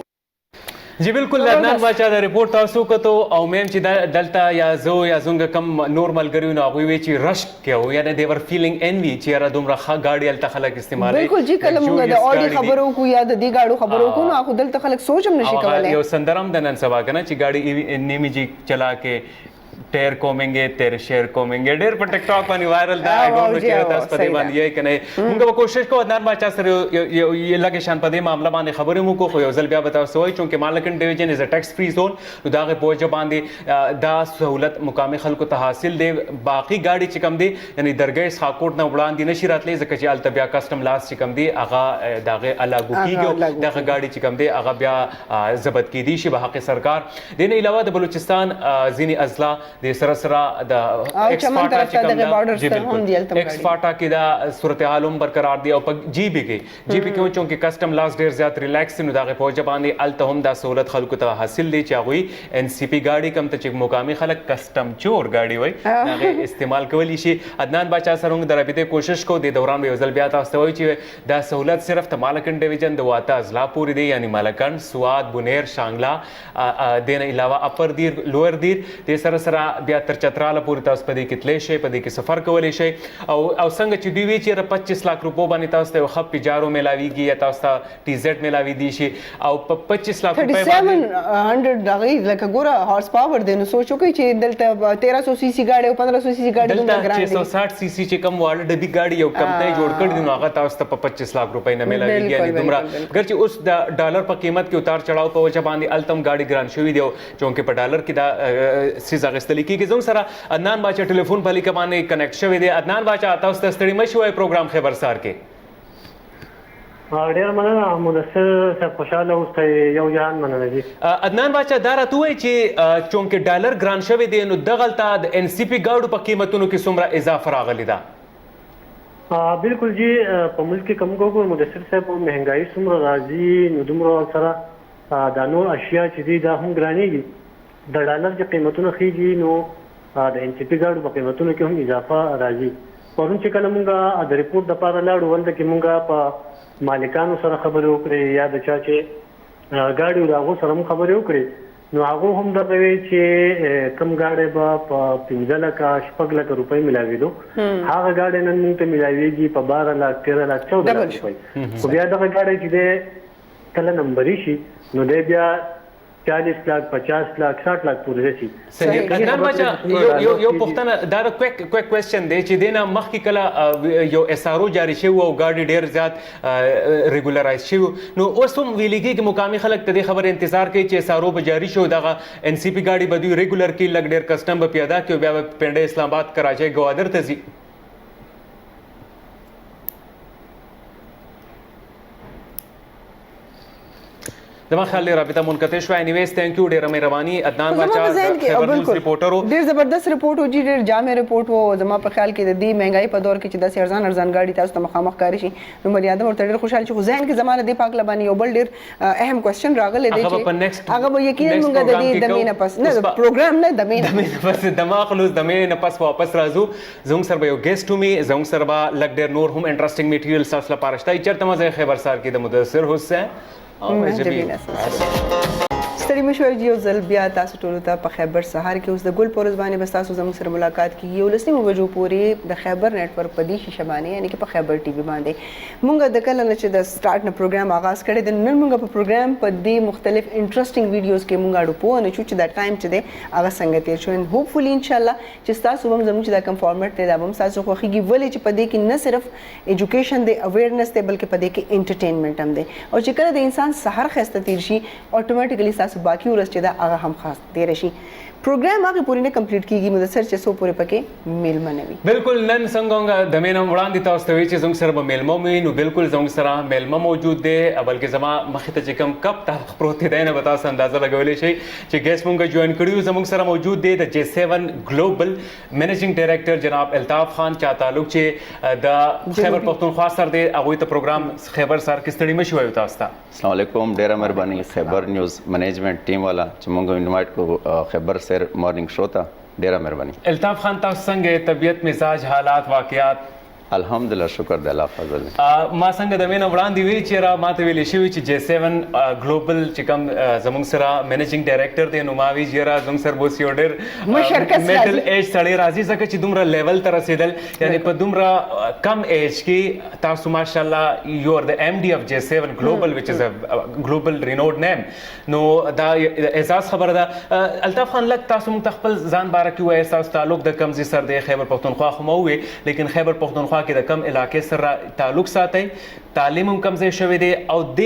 جی بالکل عدنان باچا د ریپورت تاسو کتو او میم چې دلته یا زو یا زونګ کم نور ملګریو نو هغوی وی چې رش کوي یعنی دی ور فیلینګ انوی چې را دومره ښه ګاډي الته خلک استعمالوي. بالکل جی کله موږ د اودي خبرو کو یا د دې ګاډو خبرو کو نو هغه دلته خلک سوچ هم نشي کولای. یو سندرم د نن سبا کنه چې ګاډي نیمی جی چلا کې ټیر کومنګ تیر شیر کومنګ ډېر په ټیک ټاک باندې وایرل دا ډونټ نو چې تاسو په دې باندې یې کنه موږ به کوشش کوو عدنان باچا سره یو لګې شان په دې معاملې باندې خبرې مو کو خو یو ځل بیا به تاسو وایي چې مالکن ډیویژن از ا ټیکس فری زون نو دا غي پوجا باندې دا سہولت مقامي خلکو ته حاصل دی. باقي ګاډي چې کم دی یعنی درګې ساکوټ نه وړاندې نشي راتلې ځکه چې الته بیا کسٹم لاس چې کم دی هغه داغه الاګو کیږي دغه ګاډي چې کم دی هغه بیا ضبط کیدی شي به حق سرکار. دین علاوه د بلوچستان ځینی اضلاع د سره د ایکس فاټا چې کوم ایکس فاټا کې دا صورتحال هم برقرار دی او په جی بي کې چونکه کسٹم لاس ډیر زیات ریلیکس نو دغه پوجا باندې الته هم دا سہولت خلکو ته حاصل دی چې هغه ان سی پی ګاډي کم ته چې مقامي خلک کسٹم چور ګاډي وای هغه استعمال کولی شي. عدنان باچا سره د رابطې کوشش کو د دوران به ځل بیا تاسو وایي چې دا سہولت صرف د مالکن ډیویژن د واته اضلاع پورې دی یعنی مالکن سوات بونیر شانګلا دین علاوه اپر دیر لوئر دیر د سره سره سره بیا تر چتراله پورې تاسو په دې کې تللی شئ، په دې کې سفر کولی شئ او څنګه چې دوی وی چې 25 लाख روپو باندې تاسو ته یو ښه پیجارو میلاویږي یا تاسو ته ټي زیډ میلاویدی شي او په 25 लाख روپۍ باندې 3700 دغه لکه ګوره هارس پاور دی، نو سوچو کوي چې دلته 1300 سی سی گاډي او 1500 سی سی گاډي دومره ګران دي. 660 سی سی چې کوم واړه ډبي گاډي یو کمپنۍ جوړ کړی دی نو هغه تاسو ته په 25 लाख روپۍ نه میلاویږي. یعنی دومره ګرچې اوس د ډالر په قیمت کې اتار چړاو په وجه باندې التم گاډي ګران شوي دی چونکې په ډالر کې دا سیز اخیستل کېږي. زموږ سره عدنان باچا ټلیفون په لیکه باندې کنیکټ شوی دی. عدنان باچا تاسو ته ستړي مه شوئ پروګرام خبرسار کې. ډېر مننه مدثر صاحب، خوشاله اوسئ، یو جهان مننه دي. عدنان باچا دا راته وایي چې چونکې ډالر ګران شوی دی نو دغلته د ان سی پی ګاډو په قیمتونو کې څومره اضافه راغلی ده؟ بالکل جی، په ملک کې کوم کو مدثر صاحب مهنګایي څومره راځي نو دومره سره دا نور اشیاء چې دي دا هم ګرانېږي. د ډالر چې قیمتونه خېږي نو د ان سی پی ګاډو په قیمتونو کې هم اضافه راځي. پرون چې کله مونږ د ریپورټ دپاره لاړو ولته کې مونږ په مالکانو سره خبرې وکړې یا د چا چې ګاډي د هغو سره هم خبرې وکړې نو هغو هم دغه وی چې کوم ګاډی به په 15 لکه 6 لکه روپۍ میلاوېدو هغه ګاډی نن موږ ته میلاوېږي په 12 لک 13 لک 14 لک روپۍ. خو بیا دغه ګاډی چې دی کله نمبري شي نو دی بیا 40 लाख 50 लाख 60 लाख پورې رسي. صحیح. عدنان باچا یو پوښتنه دا کویک کوېسچن دی چې دینه مخکې کله یو اس آر او جاری شوی او ګاډي ډیر زیات ریګولرایز شوی نو اوس هم ویل کېږي مقامي خلک ته دې خبر انتظار کوي چې اس آر او به جاری شو دغه ان سی پی ګاډي به دوی ریګولر کړي لږ ډیر کسټم به پیاده کړي بیا به پنډه اسلام آباد کراچۍ ګوادر ته ځي. زما خیال دی رابطه منقطع شوه. انیویز ثانک یو، ډیره مهرباني. عدنان باچا خبر نیوز ریپورټر وو، ډیر زبردست ریپورټ و جی، ډیر جامع ریپورټ وو. زما په خیال کې د دې مهنګای په دور کې چې داسې ارزان گاډي تاسو ته مخامخ کاری شي نو مری ادم ورته ډیر خوشاله چې خو ذهن کې زمانه دی پاک لبانی یو بل ډیر اهم کوېسچن راغلی دی چې هغه به یقینا موږ د دې د مینه پس نه پروګرام نه د مینه پس دماغ خلوص د مینه پس واپس راځو. زموږ سره به یو ګیسټ ومي، زموږ سره به لږ ډیر نور هم انټرېسټینګ میټیریل تاسو لپاره شته. چېرته مزه خبرسار کې د مدثر حسین ستړي مه شوئ. یو ځل بیا تاسو ټولو ته په خیبر سهار کې اوس د ګل په ورځ باندې بس تاسو زموږ سره ملاقات کیږي 11 بجو پورې د خیبر نیټورک په دې شیشه باندې یعنی چې په خیبر ټي وي باندې مونږ د کله نه چې د سٹارټ نه پروګرام آغاز کړی د نن مونږ په پروګرام په دې مختلف انټرېسټینګ ویډیوز کې مونږ اړو پوه نه شو چې دا ټایم چې دی هغه څنګه تیر شو. هوپفولي ان شاء الله چې تاسو هم زموږ چې دا کوم فارمیټ دی دا هم تاسو خوښیږي ولې چې په دې کې نه صرف ایجوکیشن دی اویرنس دی بلکې په دې کې انټرټینمنټ هم دی او چې کله د انسان سحر خسته تیر شي اتوماتیکلی تاسو باقي ورځ چې دا هغه هم خاص دی راشي. پروګرام هغه پوری نه کمپلیټ کیږي مدثر چې سو پورې پکې میلمه نه وي. بالکل نن څنګه د مینه وړاندې تاسو ته وی چې زموږ سره به میلمه وي نو بالکل زموږ سره میلمه موجود دی بلکې زما مخې ته چې کوم کپ ته پروت دی نه به تاسو اندازه لګولی شئ چې ګیس مونږ جوین کړي زموږ سره موجود دی د J7 ګلوبل منیجینګ ډایریکټر جناب الطاف خان چا تعلق چې د خیبر پختونخوا سره دی هغوی ته پروګرام خیبر سر کې ستړي مه شوئ تاسو ته. السلام علیکم، ډیره مهرباني خیبر نیوز منیجمنٹ ټیم والا چې مونږ انوایټ کو خیبر سر مارننګ شو ته ډیره مهرباني. الطاف خان تاسو څنګه طبیعت مزاج حالات واقعات؟ الحمدلله شکر د الله فضل. ما څنګه د مینه وړاندې وی چې را ماته ویل شوی چې J7 ګلوبل چې کوم زموږ سره منیجینګ ډایریکټر دی نو ما وی چې را زموږ سره بوس یو ډیر میډل ایج سړی راځي ځکه چې دومره لیول ته رسیدل یعنی په دومره کم ایج کې تاسو ماشاءالله یو ار د MD of J7 ګلوبل which is a global renowned name. نو دا احساس خبره ده. الطاف خان لک تاسو موږ خپل ځان باره کې وایي تاسو تعلق د کم ځای سره دی خیبر پختونخوا خو مو وي لیکن خیبر پختونخوا کې د کم علاقې سره تعلق ساتي تعلیم هم کم ځای شوی دی او د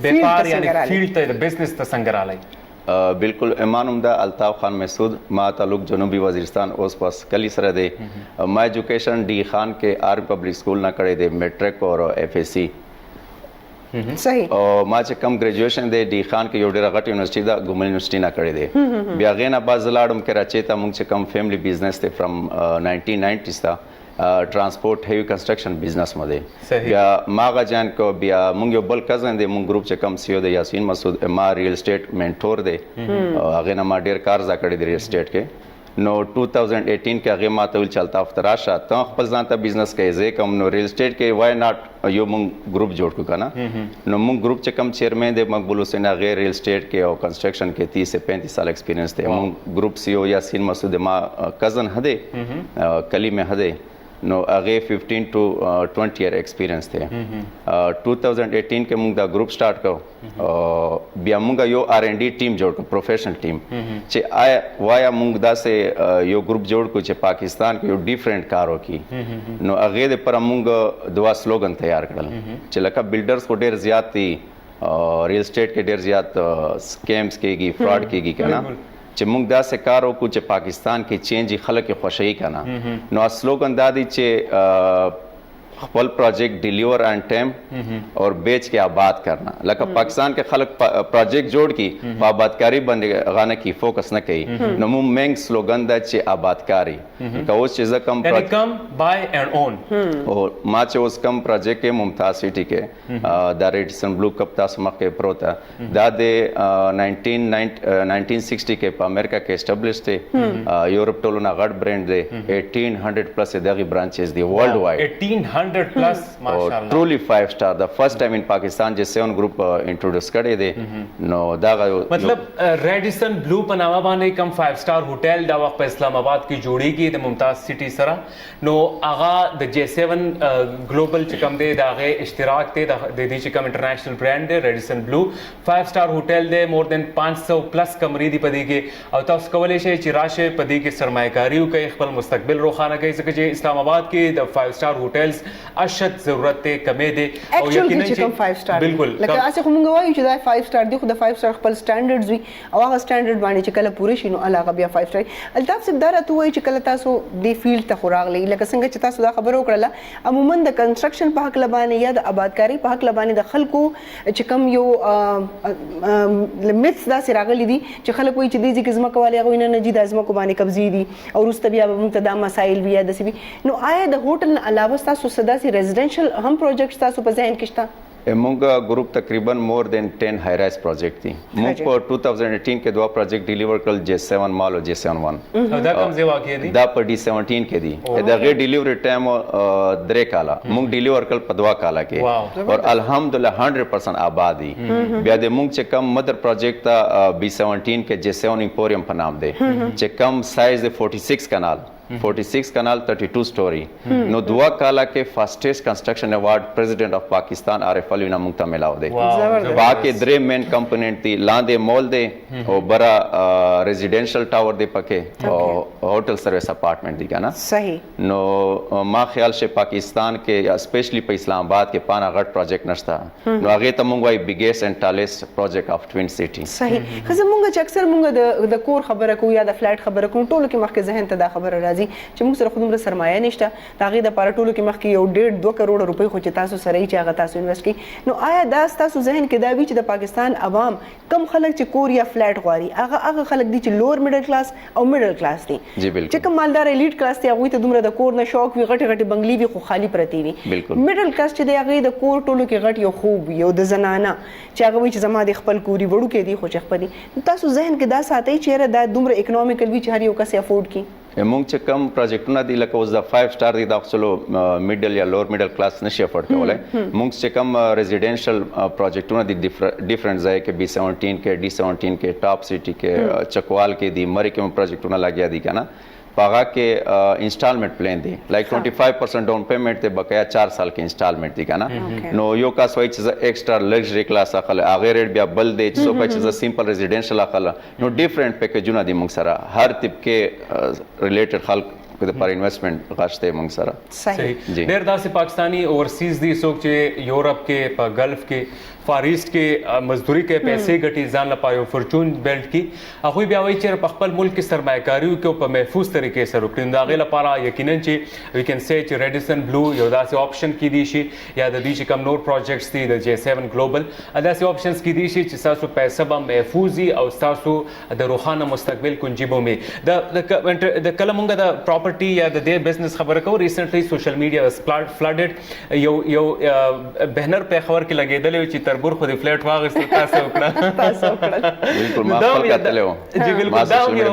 بیپار یعنی فیلډ ته د بزنس ته څنګه رالی؟ بالکل ایمانم دا الطاف خان مسعود ما تعلق جنوبی وزیرستان اوس پاس کلی سره دی. ما ایجوکیشن डी خان کې آر پبلک سکول نه کړی دی میټرک او FSC. صحیح. او ما چې کم ګریجویشن دی डी خان کې یو ډیره غټ یونیورسيټي دا ګومل یونیورسيټي نه کړی دی. بیا غینا باز لاړم کراچۍ ته مونږ چې کم فیملی بزنس دی فرام 1990s تا ट्रांसपोर्ट हेवी कंस्ट्रक्शन बिजनेस मध्ये बया मागा जान को बया मुंग यो बल कजन दे मुंग ग्रुप चे कम सीओ दे यासीन मसूद मा रियल एस्टेट मेंटोर दे अगे ना मा डेर कार जा कड़ी दे रियल एस्टेट के نو 2018 کې هغه ماته ویل چلتا افتراشه ته خپل ځان ته بزنس کوي زه کوم نو ریل اسټیټ کې وای ناٹ یو مونږ ګروپ جوړ کړو کنه نو مونږ ګروپ چې کم چیرمن دی مقبول حسین غیر ریل اسټیټ کې او کنسټرکشن کې 30 سے 35 سال ایکسپیرینس دی مونږ ګروپ سی او یاسین مسعود ما کزن هده کلی میں هده نو هغه 15 to 20 year experience دی 2018 کې موږ دا ګروپ سٹارټ کړو بیا موږ یو R&D ټیم جوړ کړو پروفیشنل ټیم چې وایا موږ داسې یو ګروپ جوړ کړو چې پاکستان کې یو ډیفرنٹ کار وکړي نو هغه د پر موږ دوا سلوګن تیار کړل چې لکه بلډرز کو ډیر زیات دي ریل اسټیټ کې ډیر زیات سکیمز کېږي فراډ کېږي کنه چې موږ داسې کار وکړو چې پاکستان کې چینج خلک خوشحالي کنه نو سلوګن دا دی چې خپل پروجیکٹ ډیلیور ان ټایم اور بیچ کے آباد کرنا لکه پاکستان کې خلک پروجیکٹ جوړ کی په آبادکاری باندې غانه کی فوکس نه کوي نو موږ منګ سلوګن دا چې آبادکاری کوس چې کم کم بای اینڈ اون او ما چې اوس کم پروجیکٹ کې ممتاز سٹی کې دا ریډسن بلو کپ تاسو مخکې پروته دا د 1960 کې په امریکا کې اسټابلیش دی یورپ ټولو نه غټ برانډ دی 1800 پلس دغه برانچز دی ورلد وایډ 1800 plus mashallah truly 5 star the first time in Pakistan je 7 group introduce kade de no da matlab Radisson Blu panawa bane kam 5 star hotel da waqt Islamabad ki jodi ki de Mumtaz City sara no aga the J7 global chikam de da ge ishtirak te de di chikam international brand de Radisson Blu 5 star hotel de more than 500 plus kamri di padi ke aw tas kawale she chirashe padi ke sarmayakari ke khpal mustaqbil rokhana ke sake je Islamabad ke the 5 star hotels اشد ضرورت ته کمې دي او یقینا چې کوم 5 سٹار بالکل لکه اسه کوم غواړي چې دا 5 سٹار دی خو د 5 سٹار خپل سټانډرډز وي او هغه سټانډرډ باندې چې کله پوره شي نو علاوه بیا 5 سٹار الطاف صاحب دا راته وایي چې کله تاسو د فیلډ ته خوراغلی لکه څنګه چې تاسو دا خبرو کړله عموما د کنسټرکشن په حق لبانې یا د آبادکاری په حق لبانې د خلکو چې کم یو لیمټس دا سراغلي دي چې خلک وایي چې د دې ځمکه والي هغه نه نجی د ځمکو باندې قبضې دي او وروسته بیا موږ ته دا مسایل بیا د سبي نو آیا د هوټل علاوه تاسو صدا سي ریزیډنشل هم پروجیکټ تاسو په ذهن کې شته موږ ګروپ تقریبا مور دین 10 های رایز پروجیکټ دي موږ په 2018 کې دوه پروجیکټ ډیلیور کړل J7 مال او J7 1 دا کوم ځای واقع دي دا په D17 کې دي دا غي ډیلیوري ټایم 3 کاله موږ ډیلیور کړل په 2 کاله کې او الحمدلله 100% آبادی بیا د موږ چې کم مدر پروجیکټ B17 کې J7 امپوریم په نام دی چې کم سایز د 46 کنال 46 canal 32 story نو 2 کالا کې فاسټیسټ کنسټرکشن ایوارډ پریزیډنٹ اف پاکستان عارف علوی نه مونږ ته ملاو دی باقي درې مین کمپوننت دي لاندې مول دی او برا ریزیډنشل ټاور دی پکې او هوټل سرویس اپارټمنټ دی کنه صحیح نو ما خیال شه پاکستان کې اسپیشلی په اسلام آباد کې پانا غټ پروجیکټ نشتا نو هغه ته مونږ وای بیګیسټ اینڈ ټالیسټ پروجیکټ اف ټوین سټی صحیح خزه مونږ چې اکثر مونږ د کور خبره کوو یا د فلیټ خبره کوو ټولو کې مخکې ذهن ته دا خبره راځي چې موږ سره خودمره سرمایه نشته دا غي د پاره ټولو کې مخکې یو 1.5-2 کروڑ روپۍ خو چې تاسو سره چې هغه تاسو انویسټ کړئ نو آیا دا تاسو ذهن کې دا وی چې د پاکستان عوام کم خلک چې کور یا فلیټ غواړي هغه خلک دي چې لوور میډل کلاس او میډل کلاس دي چې کوم مالدار الیټ کلاس ته هغه ته دومره د کور نه شوق وي غټي غټي بنگلي وي خو خالی پرتی وي میډل کلاس چې دی هغه د کور ټولو کې غټ یو خوب یو د زنانه چې هغه وي چې زما د خپل کوري وړو کې دي خو چې خپل تاسو ذهن کې دا ساتي چې دا دومره اکونومیکل وي چې هر یو کس افورډ کړي موږ چې کم پروجیکټونه دي لکه اوس د 5 سٹار دي دا خپلو میډل یا لوور میډل کلاس نشي افورډ کولای موږ چې کم ریزیډنشل پروجیکټونه دي ډیفرنٹ ځای کې B17 کې D17 کې ټاپ سټی کې چکوال کې دي مری کې پروجیکټونه لګیا دي کنه پاغا کې انسټالمنٹ پلان دی لایک 25% ډاون پیمنٹ ته بقایا 4 سال کې انسټالمنٹ دی کنه نو یو کا سوای چې ایکسترا لگژری کلاس اخله اغه ریټ بیا بل دی چې سو چې سمپل ریزیډنشل اخله نو ډیفرنٹ پیکیجونه دي موږ سره هر تip کې ریلیټډ خلک د پر انویسټمنٹ غاشته موږ سره صحیح ډیر داسې پاکستانی اوورسیز دي څوک چې یورپ کې په گلف کې فاریسټ کې مزدوري کې پیسې ګټي ځان لپاره یو فورچون بیلډ کی هغه بیا وایي چې په خپل ملک کې سرمایه‌کاری او په محفوظ طریقې سره وکړي دا غي لپاره یقینا چې وی کین سي چې Radisson Blu یو داسې اپشن کې دي شي یا د دې چې کم نور پروجیکټس دي د J7 ګلوبل داسې اپشنز کې دي شي چې تاسو پیسې به محفوظ او تاسو د روخانه مستقبل کنجيبو می د کلمونګه د پراپرټي یا د دې بزنس خبره کو ریسنټلی سوشل میډیا واز فلډډ یو بینر په خبر کې لګیدل چې تربور خو د فلیټ واغستل تاسو وکړه بالکل ما خپل کتلو جی بالکل دا یو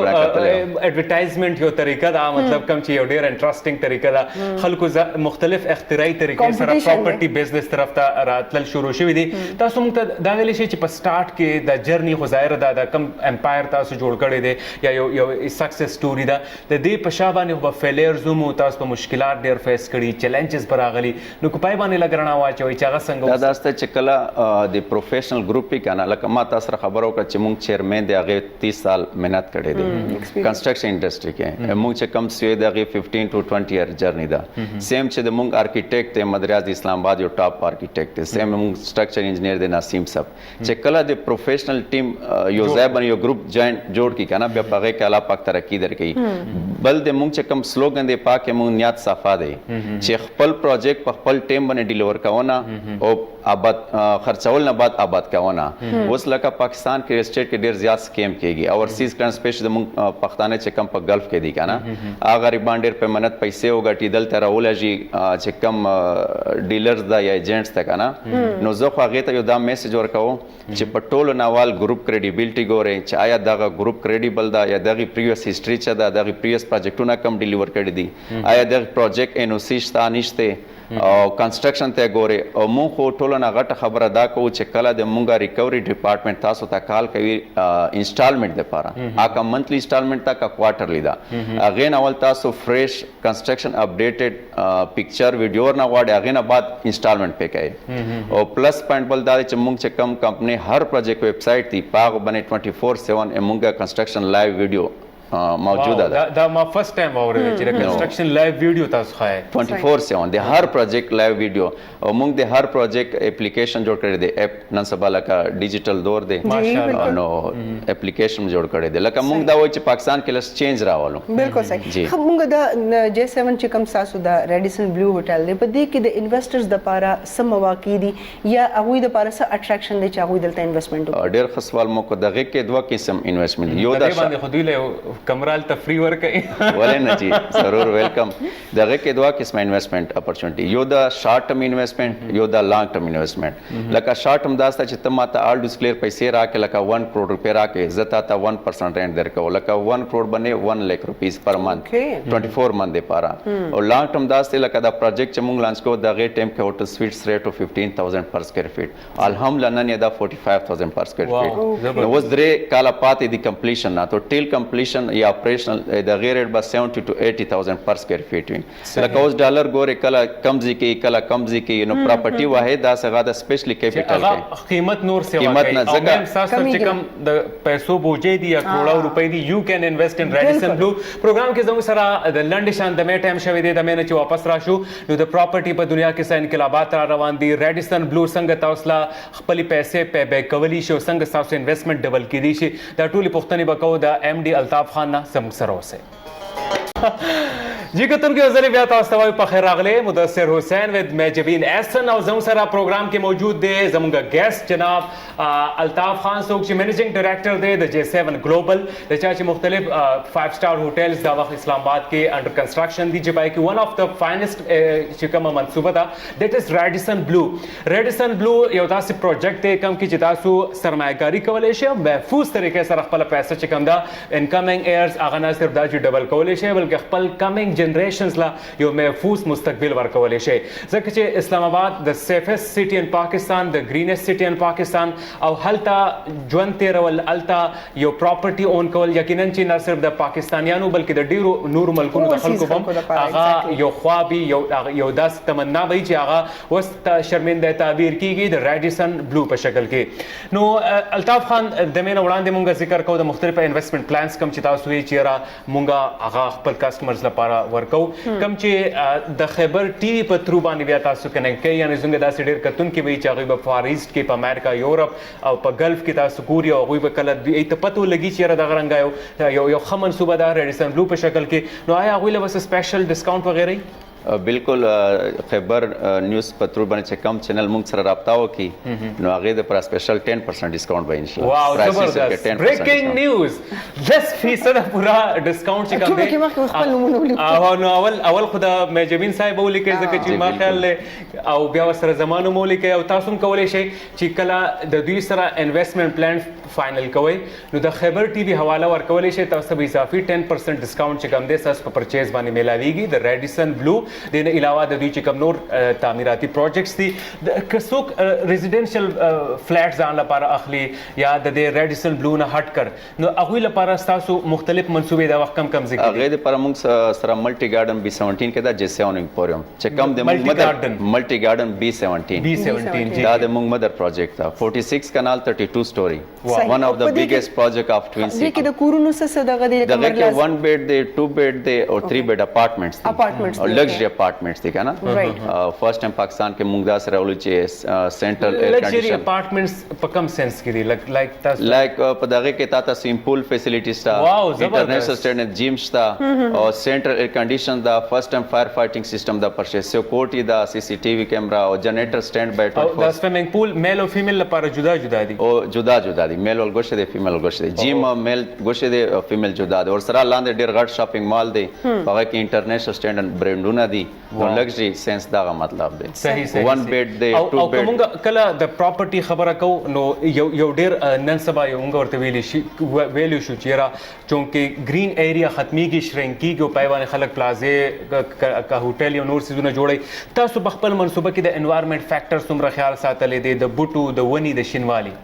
ایڈورټایزمنت یو طریقه دا مطلب کوم چې یو ډیر انټرېسټینګ طریقه دا خلکو مختلف اختراعي طریقې سره پراپرټي بزنس طرف ته راتلل شروع شوی دي تاسو موږ ته دا ویلی شي چې په سٹارټ کې د جرنی خو ظاهر دا د کم امپایر تاسو جوړ کړی دی یا یو سکسس سټوري ده د دې په شا باندې به فیلرز هم تاسو په مشکلات ډیر فیس کړي چیلنجز پر راغلي نو کو پای باندې لګرنا واچوي چې هغه څنګه دا داسته چې کله د پروفیشنل ګروپ کې کنه لکه ما تاسو سره خبرو کړ چې موږ چیرمن دی هغه 30 سال مهنت کړی دی کنسټرکشن انډستری کې موږ چې کم سوی دی هغه 15 to 20 ایئر جرنی ده سیم چې د موږ ارکیټیکټ ته مدراس اسلام آباد یو ټاپ ارکیټیکټ دی سیم موږ سټرکچر انجینیر دی نسیم صاحب چې کله د پروفیشنل ټیم یو ځای باندې یو ګروپ جوړ کی کنه بیا پغه کې الله پاک ترقی درکې بل د موږ چې کم سلوګن دی پاک موږ نیت صفا دی چې خپل پروجیکټ په خپل ټیم باندې ډیلیور کوونه او آباد خرڅول نه بعد آباد کوونه اوس لکه پاکستان کې اسټیټ کې ډیر زیات سکیم کیږي اورسیز کرنس پیش د موږ پښتانه چې کم په گلف کې دي کنه هغه غریبان ډیر په منت پیسې وګټیدل تر اولږي چې کم ډیلرز دا یا ایجنټس ته کنه نو زه خو هغه ته یو دا میسج ورکوم چې په ټولو نوال ګروپ کریډیبিলিټي ګوري چې آیا دغه ګروپ کریډیبل دا یا دغه پریویس هیستوري چې دا دغه پریویس پروجیکټونه کم ډیلیور کړی دي آیا دغه پروجیکټ انوسی شته نشته او کنسټرکشن ته ګوري او مونږ خو ټولو نه غټه خبره دا کوو چې کله د مونږه ریکوري ډپارټمنټ تاسو ته کال کوي انسټالمنټ لپاره اګه منثلی انسټالمنټ تا کا کوارټرلی دا اغه نه ول تاسو فریش کنسټرکشن اپډیټډ پکچر ویډیو نه غواړي اغه نه بعد انسټالمنټ پې کوي او پلس پوینټ بل دا چې مونږ چې کم کمپنی هر پروجیکټ ویب سایټ دی پاغه باندې 24/7 مونږه کنسټرکشن لایو ویډیو موجوده ده دا ما فرست ټایم اورید چې د کنسټرکشن لایو ویډیو تاسو خای 24/7 د هر پروجیکټ لایو ویډیو او موږ د هر پروجیکټ اپلیکیشن جوړ کړی دی اپ نن سبا لکه ډیجیټل دور دی ماشاءالله نو اپلیکیشن جوړ کړی دی لکه موږ دا وایو چې پاکستان کې لس چینج راولو بالکل صحیح خو موږ دا J7 چې کوم تاسو دا ریډیسن بلو هوټل دی په دې کې د انویسټرز د لپاره سم مواقع دي یا هغه د لپاره څه اټریکشن دی چې هغه دلته انویسټمنټ وکړي ډېر ښه سوال مو کو دغه کې دوه قسم انویسټمنټ یو دا باندې خو دوی له کمرال تفریح ورکړي ولې نه جی ضرور ویلکم دغه کې دوه قسم انویسټمنټ اپورچونټی یو دا شارټ ټرم انویسټمنټ یو دا لانګ ټرم انویسټمنټ لکه شارټ ټرم دا ست چې تم ماته آل ډسکلیر پیسې راکې لکه 1 کروڑ روپے راکې زتا ته 1% رینټ درکو لکه 1 کروڑ باندې 1 لک روپیز پر منث 24 منث لپاره او لانګ ټرم دا ست لکه دا پروجیکټ چې موږ لانچ کوو دغه ټیم کې هوټل سویټس ریټ او 15000 پر سکوير فیټ الحمدلله نن دا 45000 پر سکوير فیټ نو اوس درې کاله پاتې دی کمپلیشن نه تو ټیل کمپلیشن یا اپریشنل د غیر ریټ بس 70 to 80000 پر سکوير فیټ وي لکه اوس ډالر ګوره کله کمزي کې کله کمزي کې نو پراپرټي واحد دا څنګه دا سپیشلی کیپټل کې قیمت نور سی قیمت نه ځکه تاسو چې کوم د پیسو بوجي دي یا کروڑو روپۍ دي یو کین انویسټ ان ریډیسن بلو پروګرام کې زموږ سره د لنډ شان د میټ ټایم شوی دی د مینه چې واپس راشو نو د پراپرټي په دنیا کې څه انقلابات را روان دي ریډیسن بلو څنګه تاسو لا خپل پیسې په بیک کولی شو څنګه تاسو انویسټمنټ ډبل کړي شي دا ټولي پوښتنې وکاو د ام ډي الطاف خان نه سم سره اوسه جی کتن کے ذریعے بیا تاسو ته په خیر راغله مدثر حسین ود میجبین احسن او زموږ سره پروګرام کې موجود دی زموږ ګیسټ جناب الطاف خان څوک چې منیجینګ ډایریکټر دی د J7 ګلوبل د چا چې مختلف 5 سٹار هوټلز دا وخت اسلام آباد کې انډر کنسټرکشن دي چې پای کې ون اف د فاینست چې کومه منصوبه ده دیٹ از ریډیسن بلو یو داسې پروجیکټ دی کوم کې چې تاسو سرمایه‌ګاری کولای شئ محفوظ طریقې سره خپل پیسې چې کوم دا انکمنګ ایئرز هغه نه صرف دا چې ډبل کولای شئ بلکې خپل کمنګ جنریشنز لا یو محفوظ مستقبل ورکولی شي ځکه چې اسلام آباد د سیفست سټي ان پاکستان د گرینست سټي ان پاکستان او هلته ژوند تیرول هلته یو پراپرټي اون کول یقینا چې نه صرف د پاکستانیانو بلکې د ډیرو نورو ملکونو د خلکو هم هغه یو خوابي یو داسې تمنا وي چې هغه اوس شرمنده تعبیر کیږي د ریډیسن بلو په شکل کې نو الطاف خان د مینه وړاندې مونږ ذکر کوو د مختلفو انویسټمنټ پلانز کوم چې تاسو یې چیرې مونږه هغه خپل کسٹمرز لپاره ورکو کم چې د خیبر ټي وي په تھرو باندې بیا تاسو کنیکټ کوي یعنی څنګه داسې ډېر کتون کې وي چې هغوی به فار ایسټ کې په امریکا یورپ او په ګلف کې تاسو ګوري او هغوی به کله دوی ته پته ولګي چې یاره دغه رنګه یو ښه منصوبه ده ریډیسن بلو په شکل کې نو آیا هغوی له بس سپیشل ډسکاونټ وغیرہ بالکل خبر نیوز پترو باندې چې کم چینل موږ سره رابطه وکړي نو هغه د پر سپیشل 10% ډیسکاونټ به ان شاء الله واو زبردست بریکینګ نیوز 10% پورا ډیسکاونټ چې کوم دی او نو اول خدا میجبین صاحب ولیکي ځکه چې ما خیال له او بیا سره زمانو مولیکي او تاسو هم کولای شئ چې کله د دوی سره انویسټمنټ پلان فائنل کوي نو د خیبر ټي وي حواله ورکولای شئ تاسو به اضافي 10% ډیسکاونټ چې کوم دی تاسو په پرچیز باندې میلاویږي د ریډیسن بلو دین علاوه د دوی چې کوم نور تعمیراتي پروجیکټس دي د کڅوک ریزیډنشل فلیټ ځان لپاره اخلي یا د ریډیسن بلو نه هټ کړ نو هغه لپاره تاسو مختلف منصوبې د وخت کم ذکر هغه لپاره موږ سره ملټي ګارډن B17 کې دا جسون امپوریم چې کم د موږ مدر ملټي ګارډن B17 دا د موږ مدر پروجیکټ دا 46 کانال 32 سټوري one of the biggest project of Twin City کې د کورونو څه دغه دی دغه کې 1 bed دی 2 bed دی او 3 bed apartments او luxury apartments دي کنه فرست ټایم پاکستان کې موږ دا سره ولې چې سنټرل ایر لگژری اپارټمنټس په کم سنس کې دي لایک تاسو لایک په دغه کې تاسو سویم پول فیسیلیټیز تا انټرنیشنل سټینډرډ جیم شتا او سنټرل ایر کنډیشن دا فرست ټایم فایر فایټینګ سیستم دا پرشه سکیورټي دا CCTV کیمرا او جنریټر سټینډ بای 24 دا سویمینګ پول میل او فیمیل لپاره جدا جدا دي او جدا جدا دي میل ول ګوشه دي فیمیل ګوشه دي جیم میل ګوشه دي فیمیل جدا دي او سره لاندې ډیر غټ شاپینګ مال دی هغه کې انټرنیشنل سټینډرډ برانډونه دي نو لگژری سنس دا مطلب دی صحیح 1 بیډ دی 2 بیډ او کومه کله د پراپرټي خبره کو نو یو ډیر نن سبا یو موږ ورته ویلو شو چیرې چونکه گرین ایریا ختميږي شرنکیږي او پایوانه خلک پلازې کا هوټل یو نور سيزونه جوړي تاسو بخپل منصوبه کې د انوایرنمنت فیکټر څومره خیال ساتلې دي د بوټو د ونی د شینوالي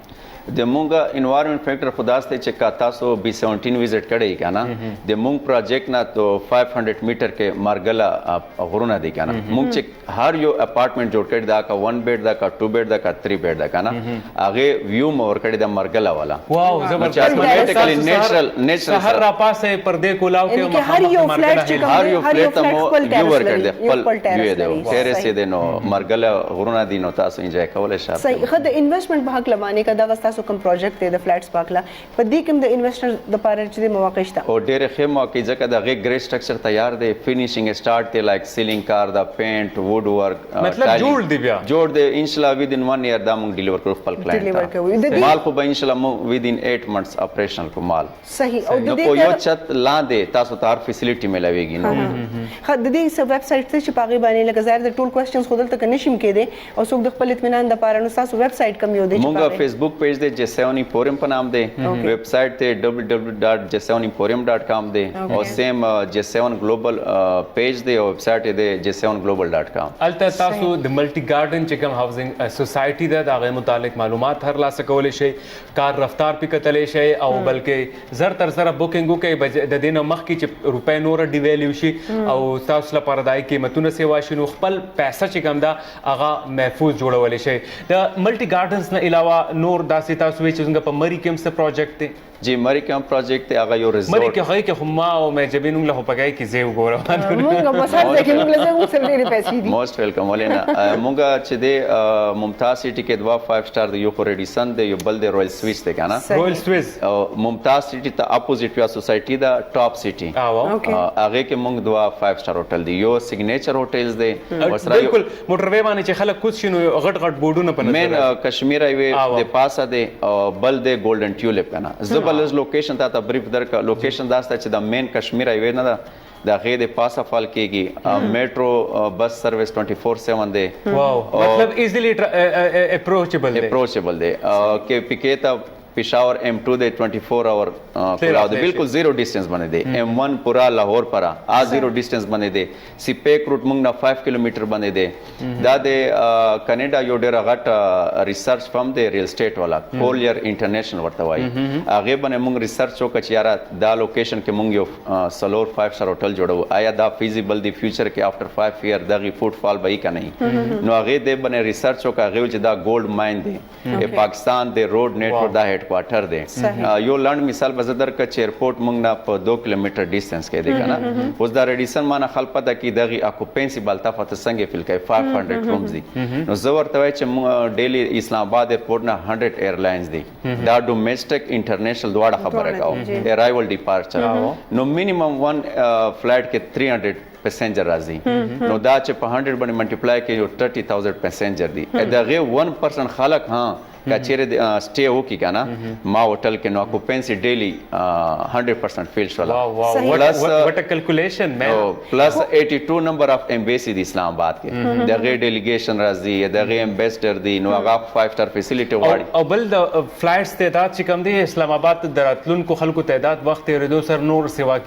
د مونږه انوایرنمنت فیکټر خداسته چې کا تاسو B17 وزټ کړی کنه د مونږ پروجیکټ نه تو 500 میټر کې مارګلا غرونه دي کنه مونږ چې هر یو اپارټمنټ جوړ کړی دا کا 1 بیډ دا کا 2 بیډ دا کا 3 بیډ دا کنه هغه ویو مور کړی د مارګلا والا واو زبردست نیچرل هر را پاسه پردې کولاو کې هر یو فلیټ چې هر یو فلیټ مو ویو ور کړی خپل ویو دی ټیرس دی نو مارګلا غرونه دي نو تاسو انجوای کولای شئ صحیح خد انویسټمنټ په حق لمانه کا دا تاسو کوم پروجیکټ دی د فلیټس پاکلا په دې کوم د انویسټر د پاره چې مواقع شته او ډېر ښه موقع ځکه د غي ګریډ سټرکچر تیار دی فینیشینګ سٹارټ دی لایک سیلینګ کار دا پینټ ووډ ورک مطلب جوړ دی بیا جوړ دی ان شاء الله ودین 1 ایئر دا موږ ډیلیور کړو خپل کلاینټ مال خو به ان شاء الله موږ ودین 8 منثس اپریشنل کو مال صحیح او د دې یو چت لاندې تاسو ته هر فیسیلیټي ملويږي نو خا د دې سب ویب سټ ته چې پاغي باندې لکه ظاهر د ټول کوېسچنز خودل تک نشم کېده او څوک د خپل اطمینان د پاره نو تاسو ویب سټ کم یو دی موږ فیسبوک پیج دی جسونی پورم په نام دی ویب سټ ته www.jesoniporium.com دی او سیم j7 global پیج دی او ویب سټ دی j7global.com الته تاسو د ملټي ګارډن چې کوم هاوسنګ سوسایټي ده دغه متعلق معلومات هر لاسه کولای شي کار رفتار پی کتلې شي او بلکې زر تر سره بوکینګ کوي د دینه مخ کې چې روپې نور ډیویلیو شي او تاسو لپاره دای قیمتونه سیوا شنو خپل پیسې چې کوم دا هغه محفوظ جوړول شي د ملټي ګارډنز نه علاوه نور داسې تاسو چې څنګه په مری کوم څه پروجیکټ دی جی مری کوم پروجیکټ ته هغه یو ریزورټ مری کې هغه کې خما او مې جبینو له پګای کې زیو ګورم موږ په سر کې موږ له زموږ سره ډېرې پیسې دي موست ویلکم ولینا موږ چې د ممتاز سټی کې دوا 5 سٹار دی یو فور ایډیسن دی یو بل دی رویل سویس دی کنه رویل سویس او ممتاز سټی ته اپوزیټ ویا سوسایټي دا ټاپ سټی هغه کې موږ دوا 5 سٹار هوټل دی یو سیګنیچر هوټلز دی بالکل موټر وې باندې چې خلک کوڅ شنو غټ غټ بورډونه په مین کشمیر هایوی د پاسه دی بل دی ګولډن ټیولپ کنه زبلز لوکیشن ته بریف درک لوکیشن داسته چې د مین کشمیر هایوی نه ده د غیر د پاسه فال کېږي میټرو بس سرویس 24/7 دی واو مطلب ایزیلی اپروچبل دی کې پکې ته پېښور M2 د 24 اور کلاو د بالکل زیرو ډیسټنس باندې دی M1 پورا لاهور پرا ا زیرو ډیسټنس باندې دی سپیک روټ موږ نه 5 کیلومتر باندې دی دا د کینیډا یو ډیر غټ ریسرچ فرم دی ریل اسټیټ والا کولیر انټرنیشنل ورته وایي هغه باندې موږ ریسرچ وکړ چې یاره دا لوکیشن کې موږ یو سلور 5 سٹار هوټل جوړو آیا دا فیزیبل دی فیوچر کې افټر 5 ایئر دغه فوټ فال به کنه نو هغه د باندې ریسرچ وکړ هغه چې دا ګولډ ماین دی پاکستان د روډ نیټ ورک دا هډ کوارټر دی یو لنډ مثال به زه درکړم چې ایرپورټ موږ نه په 2 کیلومتر ډیسټنس کې دی کنه اوس دا ریډیسن مانه خلک پته کې دغه اکوپنسي بلتا فته څنګه فیل کوي 500 رومز دي نو زه ورته وایم چې موږ ډیلی اسلام آباد ایرپورټ نه 100 ایرلاینز دي دا ډومېسټک انټرنیشنل دواړه خبره کوم ارایول ډیپارچر نو مینیمم 1 فلایټ کې 300 پیسنجر راځي نو دا چې په 100 باندې ملټیپلای کې یو 30000 پیسنجر دي دغه 1% خلک ها کچېره سټے وکي کنه ما هوټل کې نو اکوپنسي ډیلی 100% فیل شولا پلس وټ کیلکولیشن مې پلس 82 نمبر اف ایمبیسی د اسلام آباد کې دغه ډیلیګیشن راځي دغه ایمبیسډر دی نو هغه 5 سٹار فیسیلیټي واړي او بل د فلایټس تعداد چې کم دی اسلام آباد دراتلونکو خلکو تعداد وخت ریدو سر نور سیوا